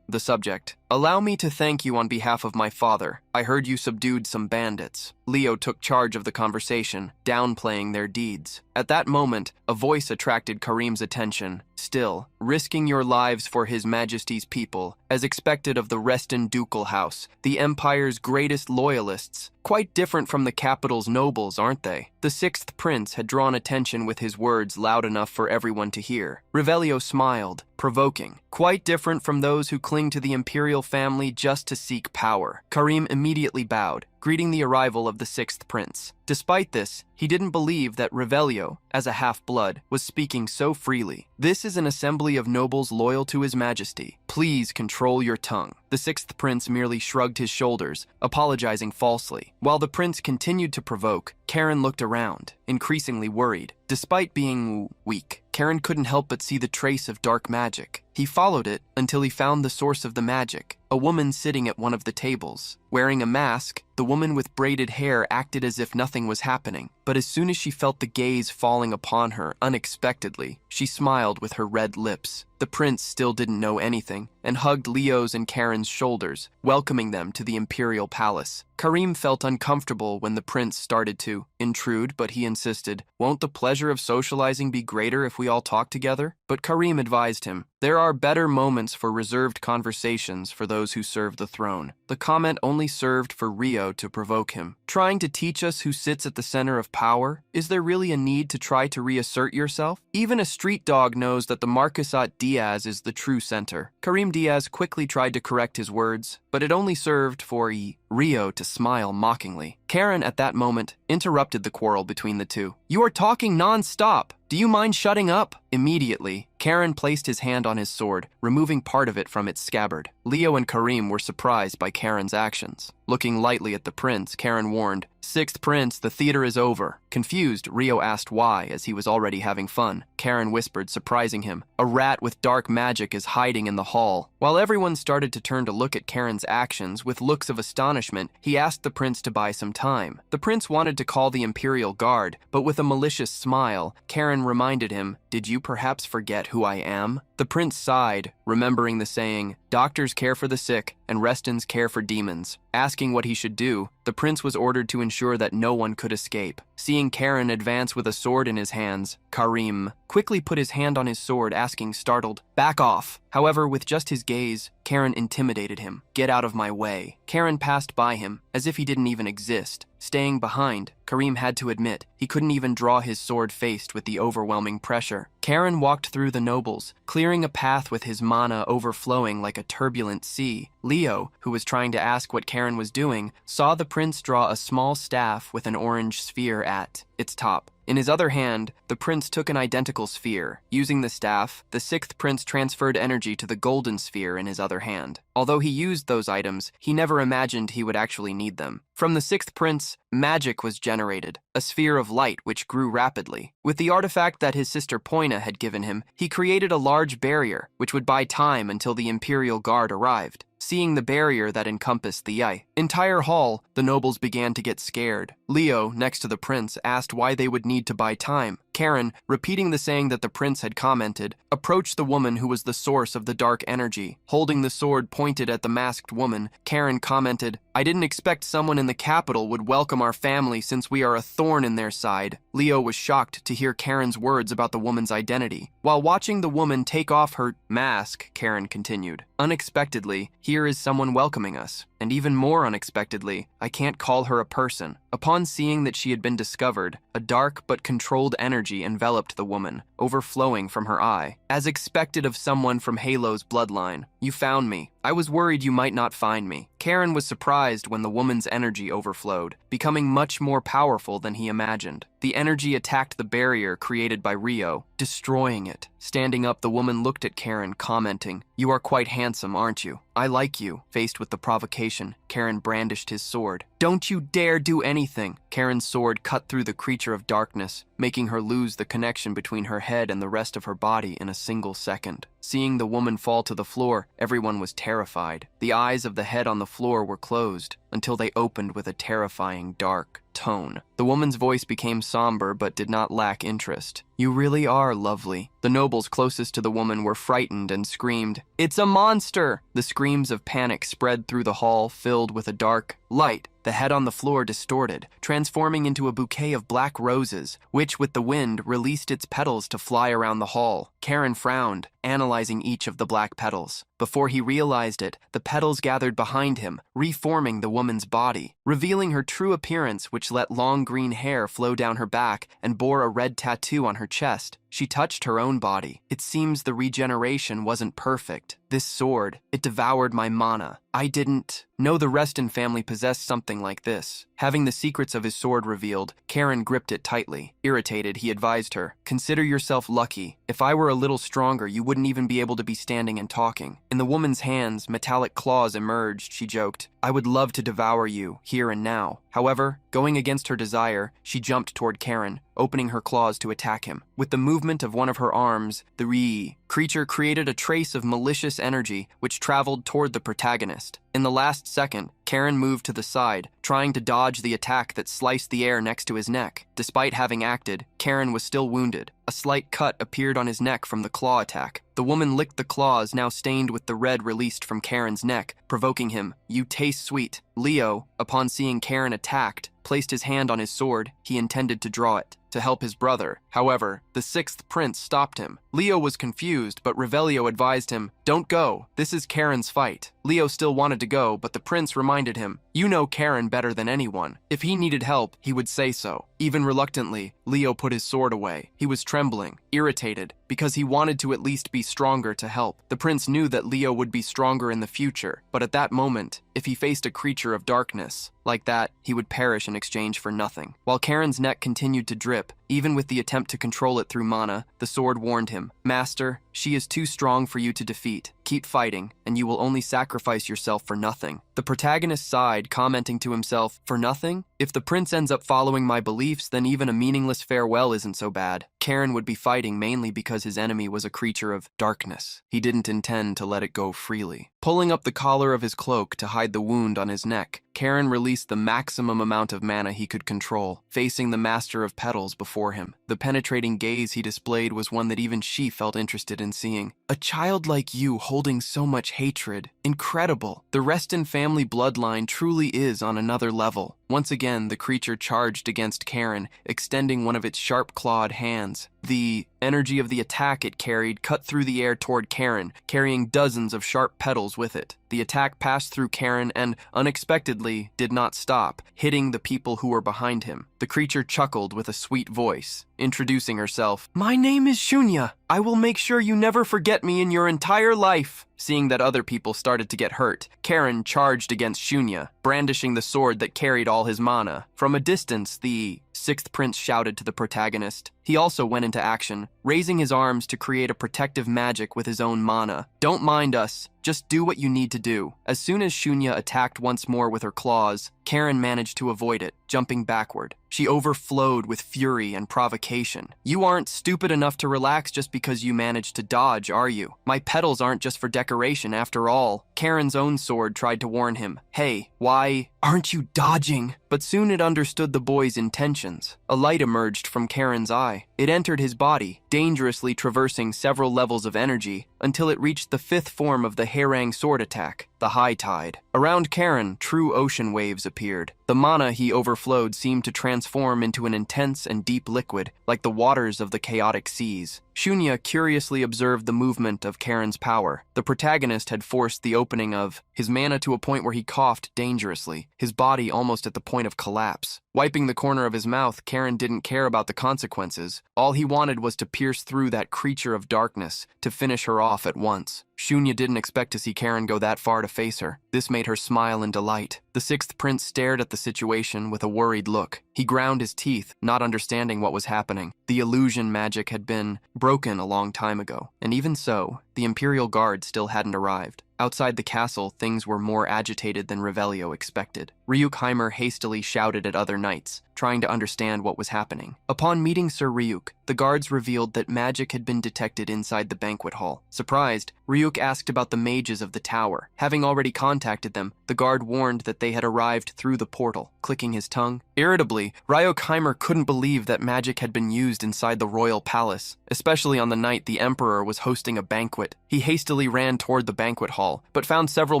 the subject. "Allow me to thank you on behalf of my father. I heard you subdued some bandits." Leo took charge of the conversation, downplaying their deeds. At that moment, a voice attracted Karim's attention. "Still, risking your lives for His Majesty's people, as expected of the Reston ducal house, the Empire's greatest loyalists. Quite different from the capital's nobles, aren't they?" The sixth prince had drawn attention with his words loud enough for everyone to hear. Revelio smiled, provoking. "Quite different from those who cling to the imperial family just to seek power." Karim immediately bowed, greeting the arrival of the sixth prince. Despite this, he didn't believe that Revelio, as a half-blood, was speaking so freely. "This is an assembly of nobles loyal to his majesty. Please control your tongue." The sixth prince merely shrugged his shoulders, apologizing falsely. While the prince continued to provoke, Karen looked around, increasingly worried. Despite being weak, Karen couldn't help but see the trace of dark magic. He followed it until he found the source of the magic, a woman sitting at one of the tables. Wearing a mask, the woman with braided hair acted as if nothing was happening. But as soon as she felt the gaze falling upon her unexpectedly, she smiled with her red lips. The prince still didn't know anything and hugged Leo's and Karen's shoulders, welcoming them to the imperial palace. Karim felt uncomfortable when the prince started to intrude, but he insisted, "Won't the pleasure of socializing be greater if we all talk together?" But Karim advised him, "There are better moments for reserved conversations for those who serve the throne." The comment only served for Rio to provoke him. "Trying to teach us who sits at the center of power? Is there really a need to try to reassert yourself? Even a street dog knows that the Marquesat Diaz is the true center." Karim Diaz quickly tried to correct his words, but it only served for Rio to smile mockingly. Karen, at that moment, interrupted the quarrel between the two. "You are talking non-stop. Do you mind shutting up?" Immediately, Karen placed his hand on his sword, removing part of it from its scabbard. Leo and Karim were surprised by Karen's actions. Looking lightly at the prince, Karen warned, "Sixth prince, the theater is over." Confused, Rio asked why, as he was already having fun. Karen whispered, surprising him, "A rat with dark magic is hiding in the hall." While everyone started to turn to look at Karen's actions with looks of astonishment, he asked the prince to buy some time. The prince wanted to call the Imperial Guard, but with a malicious smile, Karen reminded him, "Did you perhaps forget who I am?" The prince sighed, remembering the saying, "Doctors care for the sick, and Restons care for demons." Asking what he should do, the prince was ordered to ensure that no one could escape. Seeing Karen advance with a sword in his hands, Karim quickly put his hand on his sword, asking, startled, "Back off." However, with just his gaze, Karen intimidated him. "Get out of my way." Karen passed by him, as if he didn't even exist. Staying behind, Karim had to admit he couldn't even draw his sword faced with the overwhelming pressure. Karen walked through the nobles, clearing a path with his mana overflowing like a turbulent sea. Leo, who was trying to ask what Karen was doing, saw the prince draw a small staff with an orange sphere at its top. In his other hand, the prince took an identical sphere. Using the staff, the sixth prince transferred energy to the golden sphere in his other hand. Although he used those items, he never imagined he would actually need them. From the sixth prince, magic was generated, a sphere of light which grew rapidly. With the artifact that his sister Poina had given him, he created a large barrier, which would buy time until the Imperial Guard arrived. Seeing the barrier that encompassed the entire hall, the nobles began to get scared. Leo, next to the prince, asked why they would need to buy time. Karen, repeating the saying that the prince had commented, approached the woman who was the source of the dark energy. Holding the sword pointed at the masked woman, Karen commented, "I didn't expect someone in the capital would welcome our family since we are a thorn in their side." Leo was shocked to hear Karen's words about the woman's identity. While watching the woman take off her mask, Karen continued, "Unexpectedly, here is someone welcoming us. And even more unexpectedly, I can't call her a person." Upon seeing that she had been discovered, a dark but controlled energy enveloped the woman, overflowing from her eye. As expected of someone from Halo's bloodline, "You found me. I was worried you might not find me." Karen was surprised when the woman's energy overflowed, becoming much more powerful than he imagined. The energy attacked the barrier created by Rio, destroying it. Standing up, the woman looked at Karen, commenting, "You are quite handsome, aren't you? I like you." Faced with the provocation, Karen brandished his sword. "Don't you dare do anything!" Karen's sword cut through the creature of darkness, making her lose the connection between her head and the rest of her body in a single second. Seeing the woman fall to the floor, everyone was terrified. The eyes of the head on the floor were closed until they opened with a terrifying dark tone. The woman's voice became somber but did not lack interest. "You really are lovely." The nobles closest to the woman were frightened and screamed, "It's a monster!" The screams of panic spread through the hall, filled with a dark light. The head on the floor distorted, transforming into a bouquet of black roses, which, with the wind, released its petals to fly around the hall. Karen frowned, analyzing each of the black petals. Before he realized it, the petals gathered behind him, reforming the woman's body, revealing her true appearance, which let long green hair flow down her back and bore a red tattoo on her chest. She touched her own body. It seems the regeneration wasn't perfect. This sword, it devoured my mana. I didn't know the Reston family possessed something like this. Having the secrets of his sword revealed, Karen gripped it tightly. Irritated, he advised her, "Consider yourself lucky. If I were a little stronger, you wouldn't even be able to be standing and talking." In the woman's hands, metallic claws emerged, she joked. "I would love to devour you, here and now." However, going against her desire, she jumped toward Karen, opening her claws to attack him. With the movement of one of her arms, the creature created a trace of malicious energy which traveled toward the protagonist. In the last second, Karen moved to the side, trying to dodge the attack that sliced the air next to his neck. Despite having acted, Karen was still wounded. A slight cut appeared on his neck from the claw attack. The woman licked the claws, now stained with the red released from Karen's neck, provoking him. "You taste sweet." Leo, upon seeing Karen attacked, placed his hand on his sword. He intended to draw it to help his brother. However, the sixth prince stopped him. Leo was confused, but Revelio advised him, "Don't go. This is Karen's fight." Leo still wanted to go, but the prince reminded him, "You know Karen better than anyone. If he needed help, he would say so." Even reluctantly, Leo put his sword away. He was trembling, irritated, because he wanted to at least be stronger to help. The prince knew that Leo would be stronger in the future, but at that moment, if he faced a creature of darkness like that, he would perish in exchange for nothing. While Karen's neck continued to drip, even with the attempt to control it through mana, the sword warned him, "Master, she is too strong for you to defeat. Keep fighting, and you will only sacrifice yourself for nothing." The protagonist sighed, commenting to himself, "For nothing? If the prince ends up following my beliefs, then even a meaningless farewell isn't so bad." Karen would be fighting mainly because his enemy was a creature of darkness. He didn't intend to let it go freely. Pulling up the collar of his cloak to hide the wound on his neck, Karen released the maximum amount of mana he could control, facing the master of petals before him. The penetrating gaze he displayed was one that even she felt interested in seeing. "A child like you holding so much hatred. Incredible. The Reston family bloodline truly is on another level." Once again, the creature charged against Karen, extending one of its sharp-clawed hands. The energy of the attack it carried cut through the air toward Karen, carrying dozens of sharp petals with it. The attack passed through Karen and, unexpectedly, did not stop, hitting the people who were behind him. The creature chuckled with a sweet voice, introducing herself. "My name is Shunya. I will make sure you never forget me in your entire life." Seeing that other people started to get hurt, Karen charged against Shunya, brandishing the sword that carried all his mana. From a distance, the sixth prince shouted to the protagonist. He also went into action, raising his arms to create a protective magic with his own mana. "Don't mind us. Just do what you need to do." As soon as Shunya attacked once more with her claws, Karen managed to avoid it, jumping backward. She overflowed with fury and provocation. "You aren't stupid enough to relax just because you managed to dodge, are you? My petals aren't just for decoration after all." Karen's own sword tried to warn him. "Hey, why aren't you dodging?" But soon it understood the boy's intentions. A light emerged from Karen's eye. It entered his body, dangerously traversing several levels of energy until it reached the fifth form of the Harang sword attack, the High Tide. Around Karen, true ocean waves appeared. The mana he overflowed seemed to transform into an intense and deep liquid, like the waters of the chaotic seas. Shunya curiously observed the movement of Karen's power. The protagonist had forced the opening of his mana to a point where he coughed dangerously, his body almost at the point of collapse. Wiping the corner of his mouth, Karen didn't care about the consequences. All he wanted was to pierce through that creature of darkness, to finish her off at once. Shunya didn't expect to see Karen go that far to face her. This made her smile in delight. The sixth prince stared at the situation with a worried look. He ground his teeth, not understanding what was happening. The illusion magic had been broken a long time ago, and even so, the Imperial Guard still hadn't arrived. Outside the castle, things were more agitated than Revelio expected. Ryukheimer hastily shouted at other knights, trying to understand what was happening. Upon meeting Sir Ryuk, the guards revealed that magic had been detected inside the banquet hall. Surprised, Ryuk asked about the mages of the tower. Having already contacted them, the guard warned that they had arrived through the portal. Clicking his tongue, irritably, Ryukheimer couldn't believe that magic had been used inside the royal palace, especially on the night the emperor was hosting a banquet. He hastily ran toward the banquet hall, but found several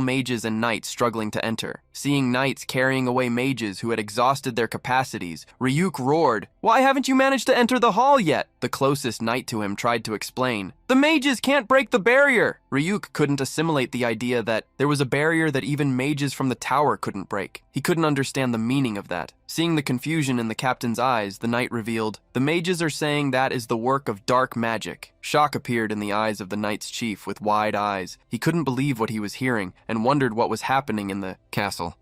mages and knights struggling to enter. Seeing knights carrying away mages who had exhausted their capacity, abilities. Ryuk roared, "Why haven't you managed to enter the hall yet?" The closest knight to him tried to explain. "The mages can't break the barrier!" Ryuk couldn't assimilate the idea that there was a barrier that even mages from the tower couldn't break. He couldn't understand the meaning of that. Seeing the confusion in the captain's eyes, the knight revealed, "The mages are saying that is the work of dark magic." Shock appeared in the eyes of the knight's chief with wide eyes. He couldn't believe what he was hearing and wondered what was happening in the castle.